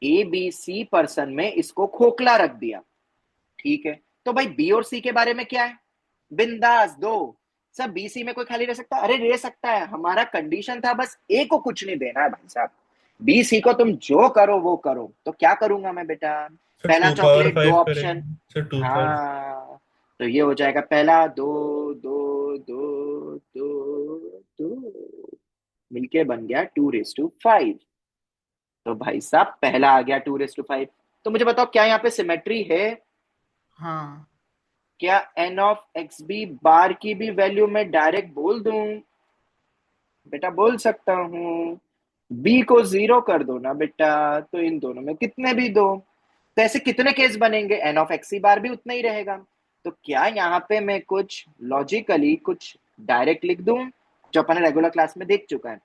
ए बी सी पर्सन में इसको खोखला रख दिया, ठीक है। तो भाई बी और सी के बारे में क्या है, बिंदास दो। सब बी सी में कोई खाली रह सकता है? अरे रह सकता है, हमारा कंडीशन था बस ए को कुछ नहीं देना है भाई साहब। बी सी को तुम जो करो वो करो। तो क्या करूंगा मैं बेटा, तो पहला 2 पावर चॉकलेट 2 5 ऑप्शन। करेंगे, तो 2 पावर। हाँ तो ये हो जाएगा पहला 2 मिलके बन गया 2:5। तो भाई साहब पहला आ गया 2:5। तो मुझे बताओ क्या यहाँ पे सिमेट्री है? हाँ क्या N of X B bar की भी वैल्यू मैं डायरेक्ट बोल दूं? बेटा बोल सकता हूं। बी को 0 कर दो ना बेटा, तो इन दोनों में कितने भी दो। तो ऐसे कितने केस बनेंगे, एन ऑफ एक्स सी बार भी उतना ही रहेगा। तो क्या यहाँ पे मैं कुछ लॉजिकली कुछ डायरेक्ट लिख दूं, जो अपन रेगुलर क्लास में देख चुका है?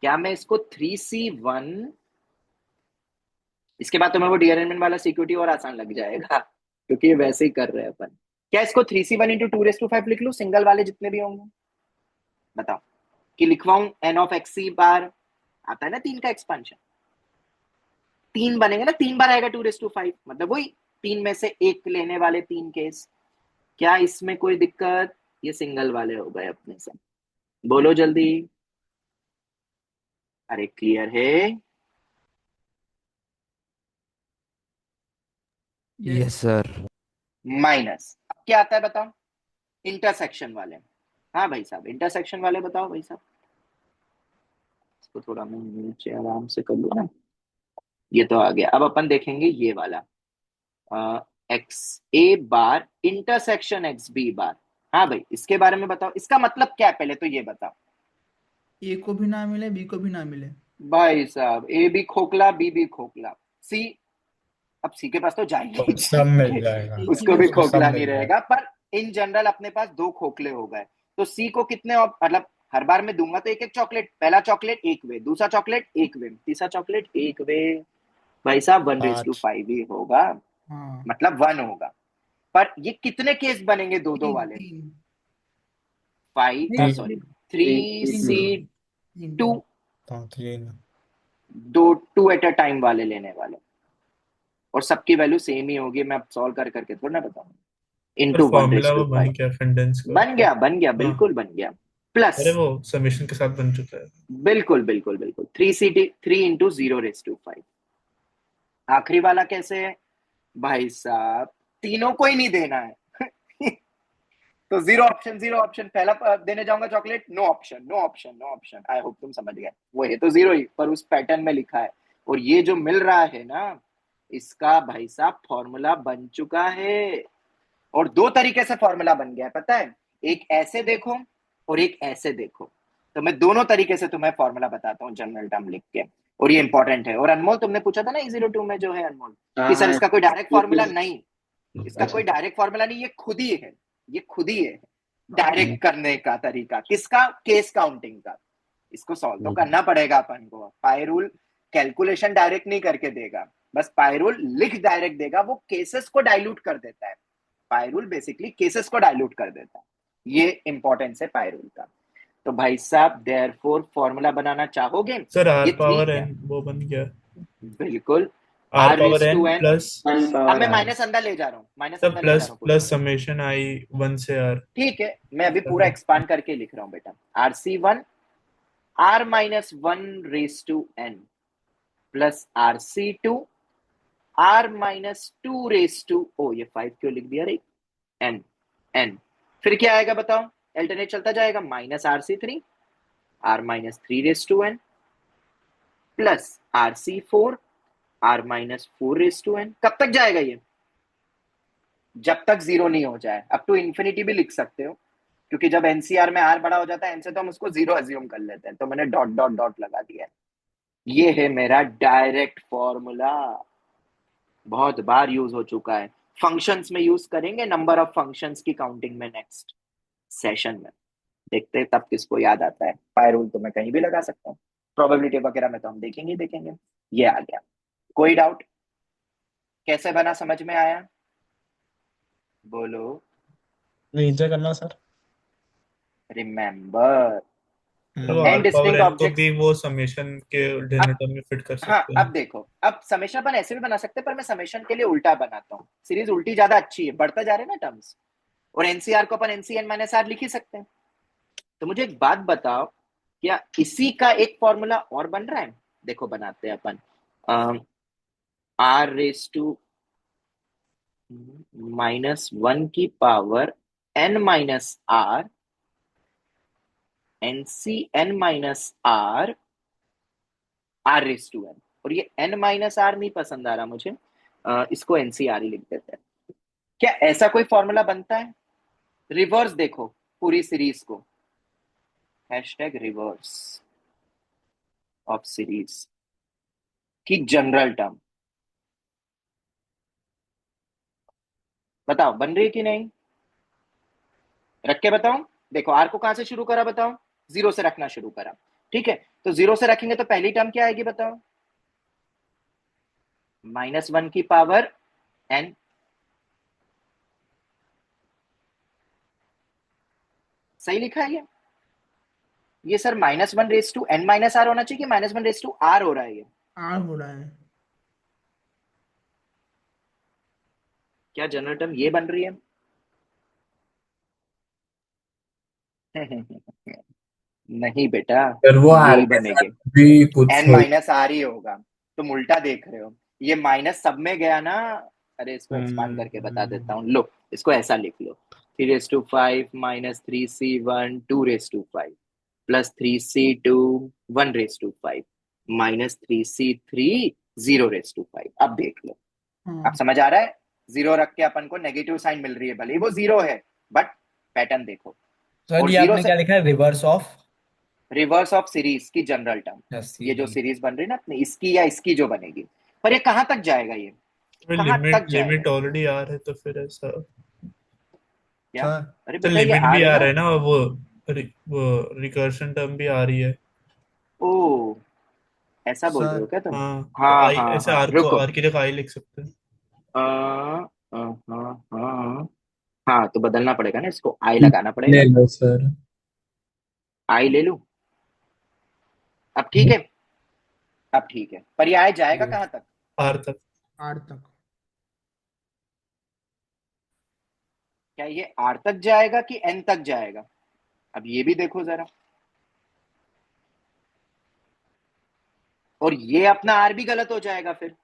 क्या मैं इसको 3C1, इसके बाद तुम्हें वो डी-अरेंजमेंट वाला सिक्योरिटी और आसान लग जाएगा क्योंकि ये वैसे ही कर रहे हैं अपन। क्या इसको 3C1 इंटू 2:5 लिख लूं, सिंगल वाले जितने भी होंगे? बताओ कि लिखवाऊं एन ऑफ एक्स सी बार, आता है ना 3 का एक्सपांशन, 3 बनेंगे ना, 3 बार आएगा 2:5, मतलब वही 3 में से एक लेने वाले 3 केस। क्या इसमें कोई दिक्कत? ये सिंगल वाले हो गए अपने से, बोलो जल्दी। अरे क्लियर है? Yes sir. माइनस अब क्या आता है बताओ, इंटरसेक्शन वाले। हाँ भाई साहब इंटरसेक्शन वाले बताओ भाई साहब। इसको थोड़ा मैं नीचे आराम से कर लूँ ना, ये तो आ गया। अब अपन देखेंगे ये वाला एक्स ए बार इंटरसेक्शन एक्स बी बार। हाँ भाई इसके बारे में बताओ, इसका मतलब क्या है पहले तो ये बताओ। ए को भी ना मिले बी को भी ना मिले। भाई साहब ए भी खोखला बी भी खोखला, सी, अब सी के पास तो जाएंगे ही तो सब मिल जाएंगे, जाएगा, उसको भी उसको सब खोखला नहीं मिल रहेगा। जाएगा। पर इन जनरल अपने पास 2 खोखले हो गए। तो सी को कितने मतलब हर बार में दूंगा तो एक एक चॉकलेट, पहला चॉकलेट एक वे, दूसरा चॉकलेट एक वे, तीसरा चॉकलेट एक वे। भाई साहब 5। 1:5 ही होगा, हाँ मतलब 1 होगा। पर ये कितने केस बनेंगे, दो दो तीन वाले? तीन 5 नहीं, सॉरी तीन 3C2, तीन तो 3 दो 2 एट अ टाइम वाले लेने वाले, और सबकी वैल्यू सेम ही होगी। मैं अब सॉल्व कर करके थोड़ा ना बताऊंगा। पर into one formula raise to वो बन फाइव गया कंडेंस बन करके। गया, बन गया, हाँ, बिल्कुल बन गया। प्लस अरे वो समीशन के साथ बन चुका है। बिल्कुल बिल्कुल बिल्कुल 3 इंटू 0:5। आखिरी वाला कैसे है भाई साहब, तीनों को ही नहीं देना है तो 0 ऑप्शन पहला देने जाऊंगा chocolate, no option no option no option. I hope तुम समझ गए, वो है तो 0 ही, पर उस पैटर्न में लिखा है। और ये जो मिल रहा है ना, इसका भाई साहब फॉर्मूला बन चुका है। और 2 तरीके से फॉर्मूला बन गया है पता है, एक ऐसे देखो और एक ऐसे देखो। तो मैं दोनों तरीके से तुम्हें फॉर्मूला बताता हूँ जनरल टर्म लिख के, और ये इंपॉर्टेंट है। और अनमोल तुमने पूछा था ना E02 में जो है अनमोल, कि सर हाँ इसका कोई डायरेक्ट फॉर्मूला नहीं, इसका अच्छा कोई डायरेक्ट फॉर्मूला नहीं, ये खुद ही है, ये खुद ही है डायरेक्ट करने का तरीका। किसका? केस काउंटिंग का। इसको सॉल्व तो करना पड़ेगा अपन को, पाई रूल कैलकुलेशन डायरेक्ट नहीं करके देगा, बस पायरूल लिख डायरेक्ट देगा, वो केसेस को डाइल्यूट कर देता है। पायरूल बेसिकली केसेस को डाइल्यूट कर देता है, ये इंपॉर्टेंस है पायरूल का। तो भाई साहब देयरफॉर फॉर्मूला बनाना चाहोगे? सर आर ये पावर 3 एन वो बन गया, बिल्कुल, R r power raise N to n। Plus one अब पावर मैं आर। माइनस अंदर ले जा रहा हूँ, माइनस सर अंदर ले जा प्लस रहा हूँ कुछ। प्लस समेशन आई 1 से आर। ठीक है, मैं अभी पूरा एक्सपांड करके लिख रहा हूँ बेटा। rc1 r minus 1 raise to n plus rc2 r minus 2 raise to, ओ ये 5 क्यों लिख दिया रे, n n। फिर क्या आएगा बताओ, अल्टरनेट चलता जाएगा, minus rc3 r minus 3 raise to n plus rc4 r minus 4 raise to n। कब तक जाएगा ये? जब तक जीरो नहीं हो जाए। अप टू इंफिनिटी भी लिख सकते हो, क्योंकि जब एनसीआर में आर बड़ा हो जाता है एन से तो हम उसको जीरो अज्यूम कर लेते हैं, तो मैंने डॉट डॉट डॉट लगा दिया है। ये है मेरा डायरेक्ट फॉर्मूला, बहुत बार यूज हो चुका है। फंक्शंस में यूज करेंगे, नंबर ऑफ फंक्शंस की काउंटिंग में नेक्स्ट सेशन में देखते हैं तब किसको याद आता है। पाई रूल तो मैं कहीं भी लगा सकता हूँ, प्रोबेबिलिटी वगैरह में तो हम देखेंगे। ये आ गया, कोई डाउट? कैसे बना, समझ में आया? बोलो। नीचे करना सर। रिमेंबर तो and R power distinct N को ऑब्जेक्ट्स। भी वो समेशन के डेनोटर में फिट कर हाँ, सकते हैं। अब देखो, अब समेशन अपन ऐसे भी बना सकते हैं, पर मैं समेशन के लिए उल्टा बनाता हूँ। सीरीज उल्टी ज्यादा अच्छी है, बढ़ता जा रहा है ना टर्म्स, और एनसीआर को अपन एनसीएन माइनस आर लिख ही सकते हैं। तो मुझे एक बात बताओ, क्या इसी का एक फॉर्मूला और बन रहा है? देखो बनाते हैं अपन, आर रेस टू माइनस 1 की power n minus R NC N minus R R raise to N. और ये n माइनस आर नहीं पसंद आ रहा मुझे, इसको एनसीआर ही लिख देते हैं। क्या ऐसा कोई फॉर्मूला बनता है? रिवर्स देखो पूरी सीरीज को, हैशटैग रिवर्स ऑफ सीरीज की जनरल टर्म, बताओ बन रही है कि नहीं? रख के बताओ। देखो आर को कहां से शुरू करा बताओ, जीरो से रखना शुरू करा, ठीक है। तो जीरो से रखेंगे तो पहली टर्म क्या आएगी बताओ, माइनस 1 की पावर n। सही लिखा है ये sir minus 1 raise to n minus R होना चाहिए कि माइनस 1 रेस टू आर हो रहा है ये? आर हो रहा है। क्या जनरल टर्म ये बन रही है? नहीं बेटा, सर वो आर यही के साथ बनेगी, भी कुछ n माइनस आर ही होगा। तुम उल्टा देख रहे हो, ये माइनस सब में गया ना। अरे इसको एक्सपांड करके बता देता हूँ, लो इसको ऐसा लिख लो, 3 raise to 5 minus 3c1 2 raise to 5 plus 3c2 1 raise to 5 minus 3c3 0 raise to 5। अब देख लो, हाँ अब समझ आ रहा है? जीरो रख के अपन को नेगेटिव साइन मिल रही है, भले ही वो जीरो है, बट पैटर्न देखो। सर और ये जीरो आपने से क्या लिखा है, reverse of? Reverse of series की जनरल टर्म, ये जो सीरीज बन रही है ना अपनी, इसकी या इसकी जो बनेगी, पर ये कहां तक जाएगा, ये कहां तक लिमिट जाएगा लिमिट ऑलरेडी आ रहा है तो फिर ऐसा। क्या? सर अरे तो बेटा ये लिमिट आ भी रहा है आ ना। रहा है ना, वो रिकर्शन टर्म भी आ रही है। ओ, ऐसा बोल रहे हो सर क्या तुम? हाँ, तो हाँ आई हाँ ऐसे हाँ, आर को रुको। आर की जगह आई लिख सकते हैं। हाँ हाँ हाँ, हाँ तो बदलना पड़ेगा ना, इसको आई ले लगाना पड़ेगा। लो सर। आई ले लूं? अब ठीक है, अब ठीक है, पर ये आई जाएगा कहां तक? आर तक। आर तक। क्या ये आर तक जाएगा कि एन तक जाएगा? अब ये भी देखो जरा, और ये अपना आर भी गलत हो जाएगा, फिर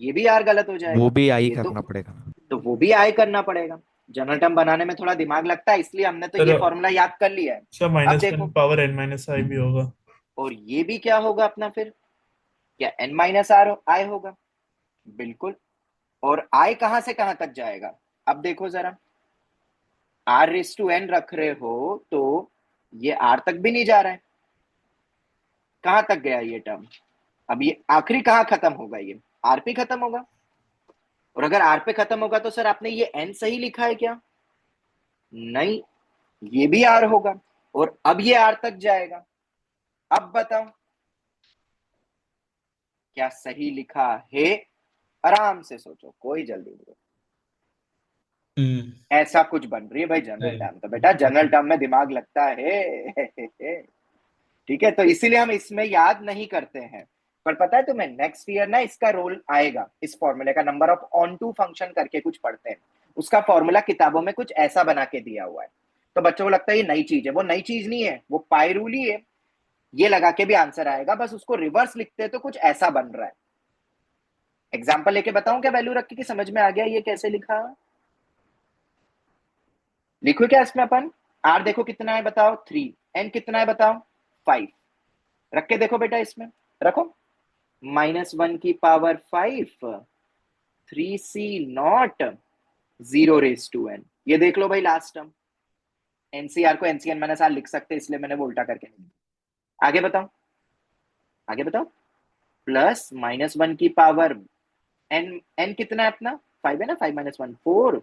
ये भी आर गलत हो वो जाएगा, भी आई ये करना पड़ेगा। तो वो भी आई करना पड़ेगा। जनरल टर्म बनाने में थोड़ा दिमाग लगता है, इसलिए हमने तो ये सर फॉर्मूला याद कर लिया है। सर अब माइनस वन देखो, पावर एन माइनस आई भी होगा। और ये भी क्या होगा अपना फिर, क्या एन माइनस आर आई होगा? बिल्कुल। और आई कहां से कहां तक जाएगा? अब देखो जरा, आर रेस टू एन रख रहे हो तो ये आर तक भी नहीं जा रहा है, कहां तक गया ये टर्म? अब ये आखिरी कहां खत्म होगा, ये आर पे खत्म होगा। और अगर आर पे खत्म होगा तो सर आपने ये एन सही लिखा है क्या? नहीं, ये भी आर होगा, और अब ये आर तक जाएगा। अब बताओ क्या सही लिखा है? आराम से सोचो, कोई जल्दी नहीं। ऐसा कुछ बन रही है भाई जनरल टर्म, तो बेटा जनरल टर्म में दिमाग लगता है। ठीक है, तो इसीलिए हम इसमें याद नहीं करते हैं। पर पता है तुम्हें, नेक्स्ट ईयर ना इसका रोल आएगा, इस फॉर्मूले का, number of onto function करके कुछ पढ़ते हैं, उसका फॉर्मूला किताबों में कुछ ऐसा बना के दिया हुआ है। तो बच्चों को लगता है ये नई चीज है, वो नई चीज नहीं है, वो पाई रूल ही है। ये लगा के भी आंसर आएगा, बस उसको रिवर्स लिखते हैं तो कुछ ऐसा बन रहा है। एग्जाम्पल लेके बताऊं क्या, वैल्यू रख के कि समझ में आ गया ये कैसे लिखा? लिखो क्या इसमें अपन, आर देखो कितना है बताओ 3, एन कितना है बताओ 5, रख के देखो बेटा इसमें, रखो -1 की power 5, 3c0 0 raised to n। ये देख लो भाई लास्ट टर्म, एनसीआर को एनसीएन माइनस आर लिख सकते, इसलिए मैंने वो उल्टा करके नहीं दिया। आगे बताओ, आगे बताओ, प्लस -1 की पावर एन, एन कितना है अपना 5 है ना, 5 - 1 4,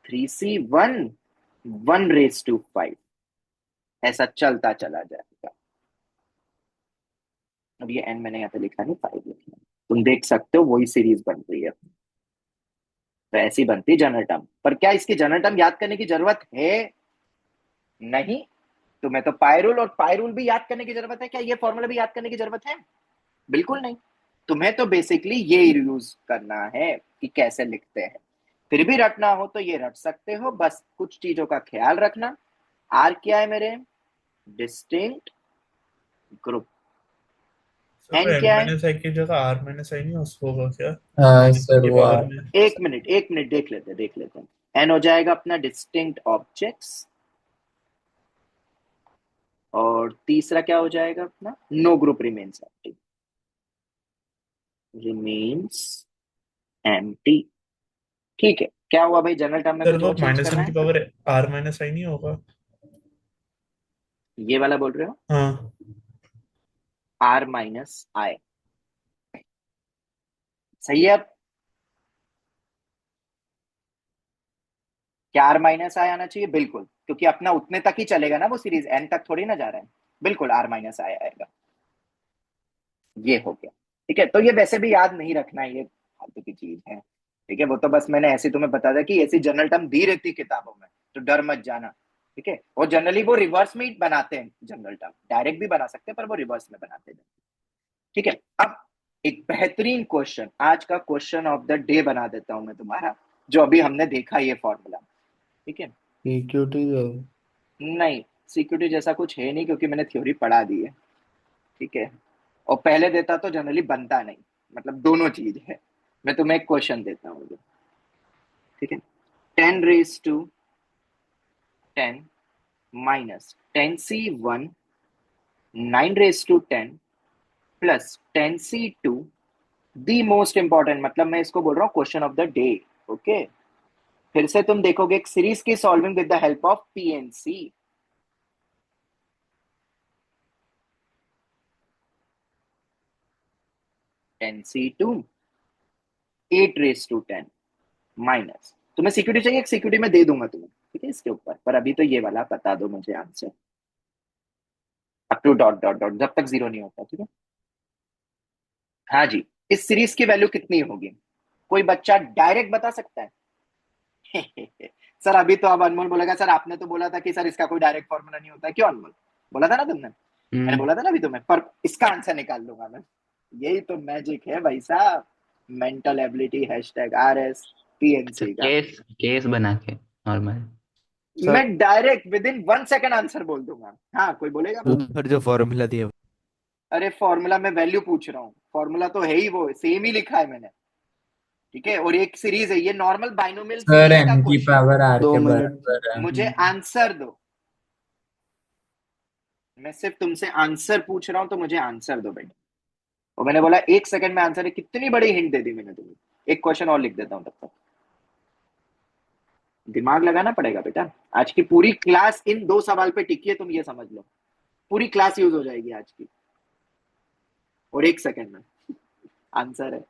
3c1 1 raised to 5, ऐसा चलता चला जाएगा। अब ये एन मैंने यहाँ पे लिखा नहीं, 5 लिखना, तुम देख सकते हो वही सीरीज बन रही है। तो ऐसी बनती जनरल टर्म। पर क्या इसकी जनरल टर्म याद करने की जरूरत है? नहीं। तुम्हें तो पायरूल और पायरूल भी याद करने की जरूरत है क्या? ये फॉर्मूला भी याद करने की जरूरत है? बिल्कुल नहीं। तुम्हें तो बेसिकली ये यूज करना है कि कैसे लिखते हैं। फिर भी रटना हो तो ये रट सकते हो, बस कुछ चीजों का ख्याल रखना। आर क्या है मेरे, distinct group. Sir N N क्या है, माइनस आई की जगह आर माइनस आई नहीं होगा क्या? हाँ N सर की वो पावर में। एक मिनट देख लेते हैं। एन हो जाएगा अपना डिस्टिंक्ट ऑब्जेक्ट्स, और तीसरा क्या हो जाएगा अपना, no group remains empty, remains empty. ठीक है, क्या हुआ भाई, जनरल टर्म में सर कुछ वो और चेंज करना -1 की है? पावर आर माइनस आई नहीं होगा? ये वाला बोल रहे हो, हाँ। आर माइनस आई, सही है। अब क्या आर माइनस आई आना चाहिए? बिल्कुल, क्योंकि अपना उतने तक ही चलेगा ना वो सीरीज, एन तक थोड़ी ना जा रहा है। बिल्कुल आर माइनस आई आएगा। ये हो गया। ठीक है, तो ये वैसे भी याद नहीं रखना है, ये फालतू की चीज है। ठीक है, वो तो बस मैंने ऐसे तुम्हें बता दिया कि ऐसी जनरल टर्म दी रहती है किताबों में, तो डर मत जाना। ठीक है, और जनरली वो रिवर्स में ही बनाते हैं जनरल टर्म, डायरेक्ट भी बना सकते हैं पर वो रिवर्स में बनाते हैं। ठीक है, अब एक बेहतरीन क्वेश्चन, आज का क्वेश्चन ऑफ द डे बना देता हूं मैं तुम्हारा, जो अभी हमने देखा ये फॉर्मूला। ठीक है, इक्विटी नहीं सिक्योरिटी जैसा कुछ है नहीं, क्योंकि मैंने थ्योरी पढ़ा दी है। ठीक है, और पहले देता तो जनरली बनता नहीं, मतलब दोनों चीज है। मैं तुम्हें एक क्वेश्चन देता हूँ। ठीक है, 10 raised to 10 minus 10c1 9 raised to 10 plus 10c2, the most important, मतलब मैं इसको बोल रहा हूँ question of the day. Okay, फिर से तुम देखोगे एक सीरीज की solving with the help of PNC. 10c2 8 raised to 10 minus, तुम्हें सिक्योरिटी चाहिए, एक सिक्योरिटी में दे दूंगा तुम्हें, ठीक है, इसके ऊपर, पर अभी तो ये वाला बता दो मुझे answer, up to dot dot dot, जब तक जीरो नहीं होता। ठीक है, हाँ जी, इस सीरीज की वैल्यू कितनी होगी? कोई बच्चा डायरेक्ट बता सकता है? सर अभी तो अब अनमोल बोलेगा सर आपने तो बोला था कि सर इसका कोई डायरेक्ट फॉर्मूला नहीं होता है, क्यों अनमोल? बोला था ना तुमने, मैंने बोला था ना अभी तुम्हें, पर इसका आंसर निकाल लूंगा मैं। यही तो मैजिक है भाई साहब, मेंटल एबिलिटी #RS PNC का। केस केस बना के नॉर्मल। मैं sir direct with in 1 second answer बोल दूंगा। हाँ कोई बोलेगा बोलो। ऊपर जो फॉर्मूला दिया अरे फॉर्मूला में वैल्यू पूछ रहा हूँ, फॉर्मूला तो है ही वो, सेम ही लिखा है मैंने। ठीक है, और एक सीरीज है ये, नॉर्मल बाइनोमियल सर सीरीज का एन की क्वेश्चन है। पावर आर दो के मिनट बराबर है। मुझे आंसर दो, मैं सिर्फ तुमसे आंसर पूछ रहा हूं, तो मुझे आंसर दो बेटा। और मैंने बोला 1 सेकंड में आंसर है, कितनी बड़ी हिंट दे दी मैंने तुम्हें। एक क्वेश्चन और लिख देता हूं तब तक, दिमाग लगाना पड़ेगा बेटा। आज की पूरी क्लास इन 2 सवाल पे टिकी है, तुम ये समझ लो, पूरी क्लास यूज हो जाएगी आज की, और 1 सेकंड में आंसर है।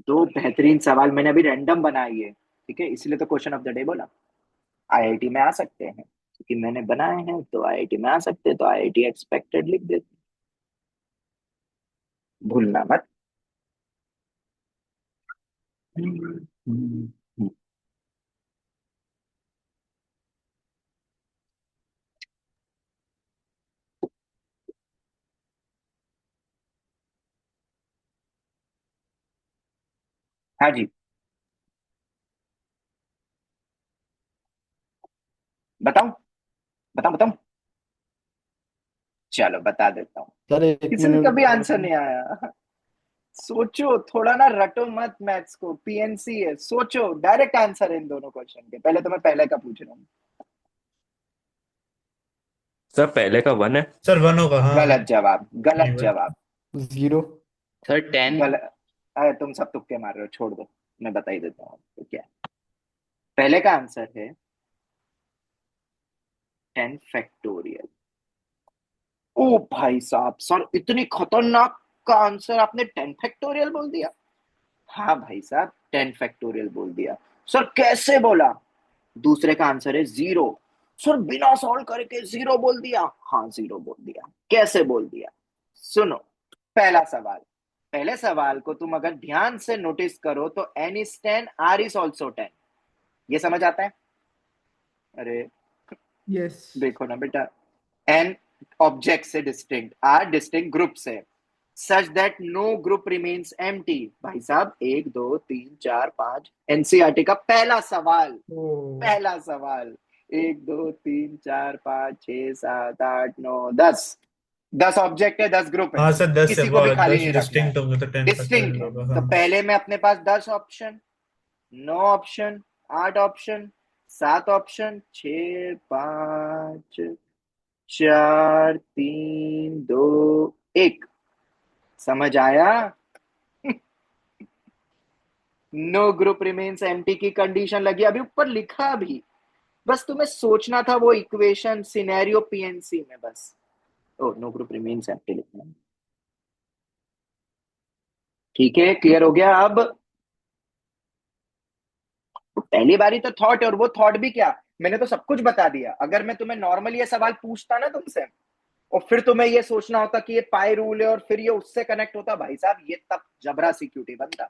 दो बेहतरीन सवाल मैंने अभी रैंडम बनाई है, ठीक है, इसलिए तो क्वेश्चन ऑफ द डे बोला। आईआईटी में आ सकते हैं क्योंकि मैंने बनाए हैं, तो आईआईटी में आ सकते हैं, तो आईआईटी एक्सपेक्टेड लिख देते, भूलना मत। हम्म, हम्म। हाँ जी, बताऊं, बताऊं? चलो बता देता हूँ। सर एक किसी को मिनट कभी और आंसर नहीं आया? सोचो थोड़ा ना, रटो मत मैथ्स को, पीएनसी है, सोचो, डायरेक्ट आंसर है इन दोनों क्वेश्चन के। पहले तो मैं पहले का पूछ रहा हूँ। सर पहले का 1 है। सर वन होगा, हाँ। गलत जवाब, नहीं गलत वन। जवाब, जीरो। सर 10। गलत। अरे तुम सब तुक्के मार रहे हो, छोड़ दो, मैं बता ही देता हूँ तो क्या है। पहले का आंसर है 10 फैक्टोरियल। ओ भाई साहब, सर इतनी खतरनाक का आंसर आपने 10 फैक्टोरियल बोल दिया। हाँ भाई साहब, 10 फैक्टोरियल बोल दिया। सर कैसे बोला? दूसरे का आंसर है 0। सर बिना सॉल्व करके 0 बोल दिया। हाँ 0 बोल दिया, कैसे बोल दिया? सुनो, पहला सवाल, पहले सवाल को तुम अगर ध्यान से नोटिस करो तो n is 10, r is also 10, ये समझ आता है? अरे यस। देखो ना बेटा, n ऑब्जेक्ट से डिस्टिंक्ट, r डिस्टिंक्ट ग्रुप से, such that no group remains empty. भाई साहब 1 2 3 4 5, एनसीईआरटी का पहला सवाल, ओ पहला सवाल। 1 2 3 4 5 6 7 8 9 10, 10 ऑब्जेक्ट है, 10 ग्रुप है, हाँ सर 10 है, किसी को वो भी खाली 10 नहीं रखना है। डिस्टिंक्ट होंगे तो 10 डिस्टिंक्ट फैक्टोरियल है, होगा, तो हाँ। पहले में अपने पास 10 ऑप्शन, 9 ऑप्शन, 8 ऑप्शन, 7 ऑप्शन, 6 5 4 3 2 1। समझ आया? नो ग्रुप रिमेन्स एम्प्टी की कंडीशन लगी, अभी ऊपर लिखा भी, बस तुम्हें सोचना था वो इक्वेशन सिनेरियो पीएनसी में बस। ओ नो ग्रुप रिमेन्स एम्प्टी लिखना है। ठीक है, क्लियर हो गया अब? पहली बारी तो थॉट, और वो थॉट भी क्या, मैंने तो सब कुछ बता दिया। अगर मैं तुम्हें नॉर्मली ये सवाल पूछता ना तुमसे, और फिर तुम्हें ये सोचना होता कि ये पाई रूल है और फिर ये उससे कनेक्ट होता, भाई साहब ये तब जबरा सीक्यूटी बनता।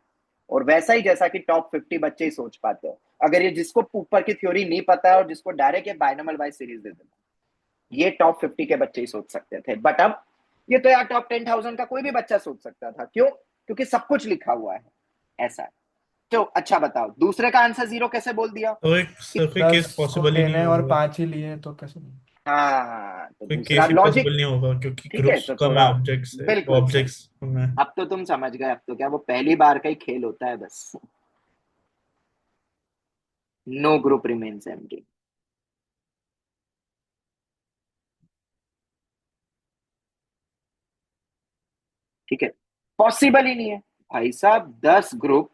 और वैसा ही जैसा कि टॉप 50 बच्चे ही सोच पाते हो, अगर ये जिसको ऊपर की थ्योरी नहीं पता है और जिसको डायरेक्ट ये बायनॉमियल वाइज सीरीज दे देता, ये टॉप 50 के बच्चे ही सोच सकते थे। बट अब ये तो यार टॉप 10,000 का कोई भी बच्चा सोच सकता था। क्यों? क्योंकि सब कुछ लिखा हुआ है, ऐसा है। तो अच्छा बताओ, दूसरे का आंसर 0 कैसे बोल दिया? तो एक सर कोई केस 10 को पॉसिबल ही 10 नहीं है और होगा। 5 ही लिए तो कैसे? हाँ, तो कोई दूसरा केस ही लॉजिक। पॉसिबल नहीं होगा क्योंकि ठीक है, ग्रुप्स तो कम है, थोड़ा, ऑब्जेक्ट्स है, बिल्कुल सही, ऑब्जेक्ट्स कम है। अब तो तुम समझ गए। अब तो क्या, वो पहली बार का ही खेल होता है बस। No group remains empty. ठीक है, पॉसिबल ही नहीं है भाई साहब, 10 group,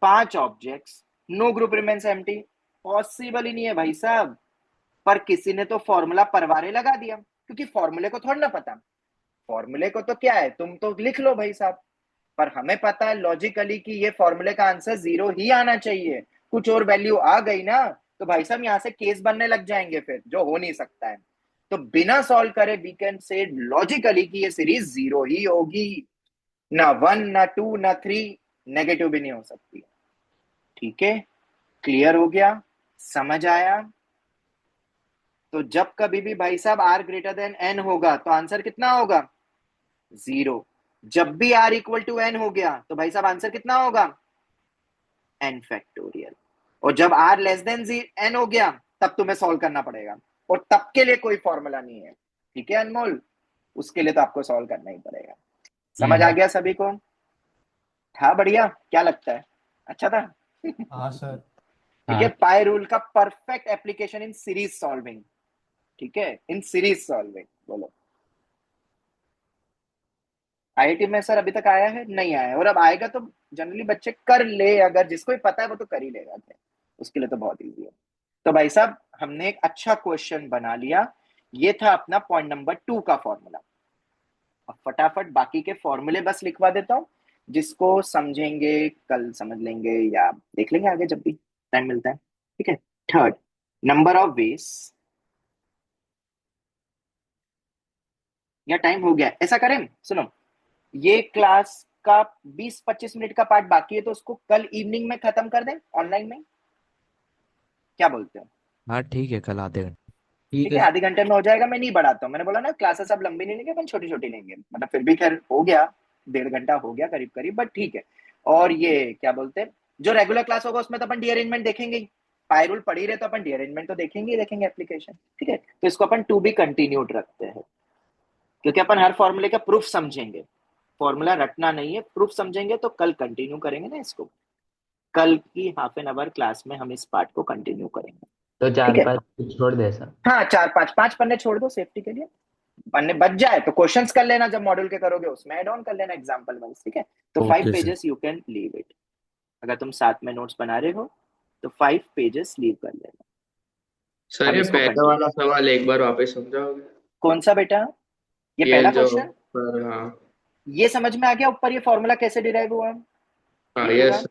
5 objects, no group remains empty, possible ही नहीं है भाई साहब। पर किसी ने तो फॉर्मूला परवारे लगा दिया, क्योंकि फॉर्मूले को थोड़ा ना पता। फॉर्मूले को तो क्या है, तुम तो लिख लो भाई साहब, पर हमें पता है लॉजिकली कि ये फॉर्मूले का आंसर 0 ही आना चाहिए। कुछ और वैल्यू आ गई ना, तो भाई साहब यहाँ से केस बनने लग जाएंगे फिर, जो हो नहीं सकता है। तो बिना सॉल्व करे वी कैन से लॉजिकली कि ये सीरीज 0 ही होगी, ना 1 ना 2 ना 3, नेगेटिव भी नहीं हो सकती। ठीक है, क्लियर हो गया, समझ आया? तो जब कभी भी भाई साहब आर ग्रेटर देन एन होगा तो आंसर कितना होगा? 0। जब भी आर इक्वल टू एन हो गया तो भाई साहब आंसर कितना होगा? N factorial. और जब आर लेस देन एन हो गया तब तुम्हें सॉल्व करना पड़ेगा, और तब के लिए कोई फॉर्मूला नहीं है। ठीक है अनमोल, उसके लिए तो आपको सॉल्व करना ही पड़ेगा। समझ आ गया सभी को? था बढ़िया? क्या लगता है, अच्छा था? हाँ सर। ठीक है, हाँ। पाई रूल का perfect application in series solving. ठीक है, इन सीरीज सॉल्विंग। बोलो, आईआईटी में सर अभी तक आया है? नहीं आया है, और अब आएगा तो जनरली बच्चे कर ले, अगर जिसको भी पता है वो तो कर ही लेगा, उसके लिए तो बहुत इजी है। तो भाई साहब हमने एक अच्छा क्वेश्चन बना लिया, ये था अपना पॉइंट नंबर 2 का फॉर्मूला। अब फटाफट बाकी के फॉर्मूले बस लिखवा देता हूँ, जिसको समझेंगे कल समझ लेंगे, या देख लेंगे आगे जब भी टाइम मिलता है। ठीक है, थर्ड, नंबर ऑफ वेज, या टाइम हो गया, ऐसा करें, सुनो, ये क्लास का 20-25 मिनट का पार्ट बाकी है, तो उसको कल इवनिंग में खत्म कर दें ऑनलाइन में, क्या बोलते हो? हाँ ठीक है, कल आधे घंटे। ठीक है, आधे घंटे में हो जाएगा, मैं नहीं बढ़ाता हूँ, मैंने बोला ना क्लासेस अब लंबी नहीं लेंगे, अपन छोटी छोटी लेंगे, मतलब फिर भी खैर हो गया, 1.5 घंटा हो गया करीब करीब, बट ठीक है। और ये क्या बोलते हैं, जो रेगुलर क्लास होगा उसमें तो अपन डी-अरेंजमेंट देखेंगे ही, पाई रूल पढ़ ही रहे तो अपन डी-अरेंजमेंट तो देखेंगे ही देखेंगे एप्लीकेशन, ठीक है। तो इसको अपन टू बी कंटिन्यूड रखते हैं, क्योंकि अपन हर फॉर्मूले का प्रूफ समझेंगे, फॉर्मूला रटना नहीं है, प्रूफ समझेंगे, तो कल कंटिन्यू करेंगे ना इसको, कल की हाफ एन आवर क्लास में हम इस पार्ट को कंटिन्यू करेंगे, तो ठीक है। 4-5 छोड़ दे सर। हाँ, 4-5 पन्ने छोड़ दो सेफ्टी के लिए, पन्ने बच जाए तो क्वेश्चंस कर लेना, जब मॉड्यूल के करोगे उसमें ऐड ऑन कर लेना एग्जांपल वाइज, ठीक है। तो 5 okay sir. Pages you can leave it, अगर तुम साथ में नोट्स बना रहे हो तो 5 पेजेस लीव कर लेना। सर हम ये इसको पहला कंटिन्यू, वाला सवाल एक बार वापस समझाओगे? कौन सा बेटा? ये ये पहला जो क्वेश्चन, पर हाँ ये समझ में आ गया ऊपर ये फॉर्मूला कैसे डिराइव हुआ है, हाँ क्लियर यस। हुआ,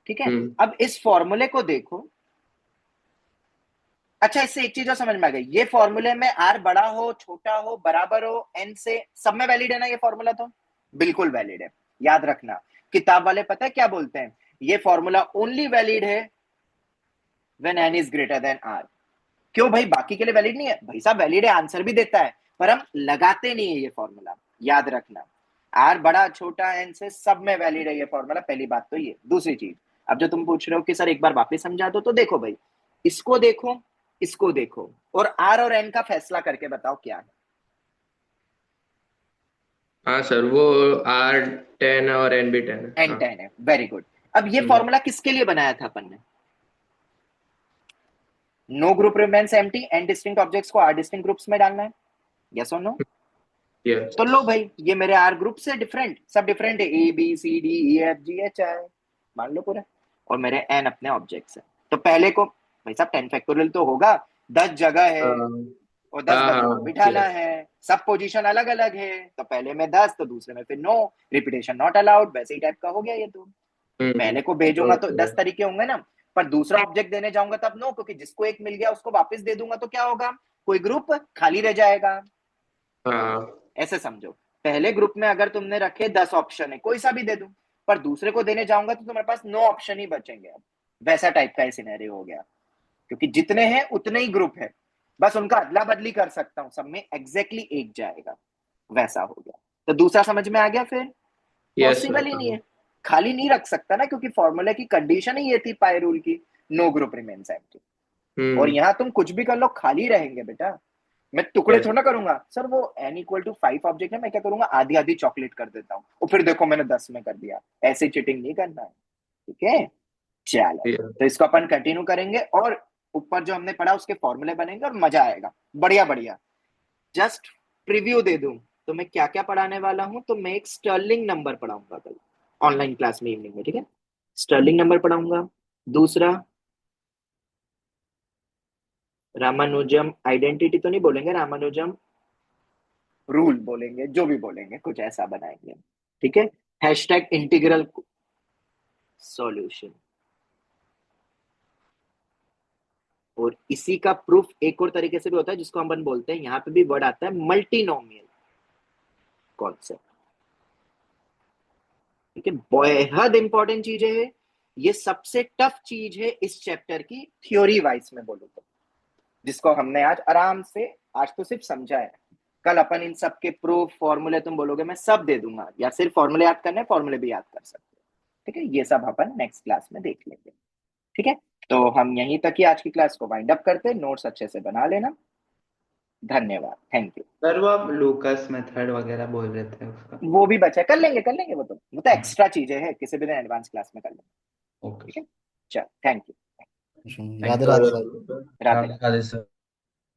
ठीक है। अब इस फॉर्मूले को देखो, अच्छा इससे एक चीज और समझ में आ गई, ये फॉर्मूले में आर बड़ा हो छोटा हो बराबर हो एन से, सब में वैलिड है ना ये फॉर्मूला? तो बिल्कुल वैलिड है, याद रखना। किताब वाले पता है क्या बोलते हैं, ये फॉर्मूला ओनली वैलिड है when N is greater than R. क्यों भाई, बाकी के लिए वैलिड नहीं है? भाई साहब वैलिड है, आंसर भी देता है, पर हम लगाते नहीं है ये फॉर्मूला, याद रखना। आर बड़ा छोटा एन से सब में वैलिड है ये फॉर्मूला, पहली बात तो ये। दूसरी चीज, अब जो तुम पूछ रहे हो कि सर एक बार वापस समझा दो, तो देखो भाई, इसको देखो, इसको देखो, और आर और एन का फैसला करके बताओ क्या है। हाँ सर, वो R10 और N भी 10 है। एन हाँ 10 है, वेरी गुड। अब ये फॉर्मूला किसके लिए बनाया था अपन ने? No group remains empty, N distinct objects को आर डिस्टिंक्ट ग्रुप्स में डालना है, यस और नो? यस। तो लो भाई, ये मेरे आर ग्रुप से डिफरेंट, सब डिफरेंट है, A B C D E F G H I, मान लो पूरा, और मेरे एन अपने ऑब्जेक्ट्स है। तो पहले को भाई साहब 10 फैक्टोरियल तो होगा, 10 जगह है और 10 बंदों को बिठाना है, सब पोजीशन अलग अलग है, तो पहले में 10 तो दूसरे में फिर 9, रिपीटेशन नॉट अलाउड, वैसे ही टाइप का हो गया ये। तो पहले को भेजूंगा तो 10 तरीके होंगे ना, पर दूसरा ऑब्जेक्ट देने जाऊंगा तब नो, क्योंकि जिसको एक मिल गया उसको वापस दे दूंगा तो क्या होगा, कोई ग्रुप खाली रह जाएगा। ऐसे समझो, पहले ग्रुप में अगर तुमने रखे 10 ऑप्शन है, कोई सा भी दे दूं, पर दूसरे को देने जाऊंगा तो तुम्हारे पास 9 ऑप्शन ही बचेंगे। अब वैसा टाइप का सिनेरियो हो गया, क्योंकि जितने हैं उतने ही ग्रुप है, बस उनका अदला बदली कर सकता हूं, सब में एग्जैक्टली एक जाएगा, वैसा हो गया। तो दूसरा समझ में आ गया? फिर पॉसिबल ही नहीं है, खाली नहीं रख सकता ना, क्योंकि फॉर्मूले की कंडीशन ही ये थी पाई रूल की, नो ग्रुप रिमेन्स एम्प्टी। और यहां तुम कुछ भी कर लो खाली रहेंगे बेटा, मैं टुकड़े थोड़ा करूंगा सर, वो n = 5 ऑब्जेक्ट है, मैं क्या करूंगा आधी आधी चॉकलेट कर देता हूँ, और फिर देखो मैंने 10 में कर दिया, ऐसे चीटिंग नहीं करना है, ठीक है। चलो तो इसको अपन कंटिन्यू करेंगे, और ऊपर जो हमने पढ़ा उसके फॉर्मूले बनेंगे और मजा आएगा, बढ़िया बढ़िया। जस्ट प्रीव्यू दे दूं तो मैं क्या क्या पढ़ाने वाला हूं, तो मैं एक स्टर्लिंग नंबर पढ़ाऊंगा कल ऑनलाइन क्लास में इवनिंग में, ठीक है। स्टर्लिंग नंबर पढ़ाऊंगा, दूसरा रामानुजम आइडेंटिटी तो नहीं बोलेंगे, रामानुजम रूल बोलेंगे, जो भी बोलेंगे कुछ ऐसा बनाएंगे, ठीक है। हैशटैग इंटीग्रल सॉल्यूशन, और इसी का प्रूफ एक और तरीके से भी होता है, जिसको हम बोलते हैं, यहाँ पे भी वर्ड आता है मल्टीनोमियल कॉन्सेप्ट, ठीक है। बेहद इंपॉर्टेंट चीजें है, ये सबसे टफ चीज है इस चैप्टर की थ्योरी वाइज में बोलो तो, जिसको हमने आज आराम से, आज तो सिर्फ समझा है, कल अपन इन सब के प्रूफ फॉर्मूले तुम बोलोगे मैं सब दे दूंगा, या सिर्फ फॉर्मूले याद करने, फॉर्मूले भी याद कर सकते हो, ठीक है। ये सब अपन नेक्स्ट क्लास में देख लेंगे, ठीक है। तो हम यहीं तक ही आज की क्लास को वाइंड अप करते हैं, नोट्स अच्छे से बना लेना, धन्यवाद, थैंक यू। सर वो आप लूकस मेथड वगैरह बोल रहे थे उसका? वो भी बचा है, कर लेंगे वो तो एक्स्ट्रा चीजें हैं, किसी भी दिन एडवांस क्लास में कर लेंगे, ओके ठीक है। चल thank you, Radhe Radhe. Radhe Radhe. Radhe sir.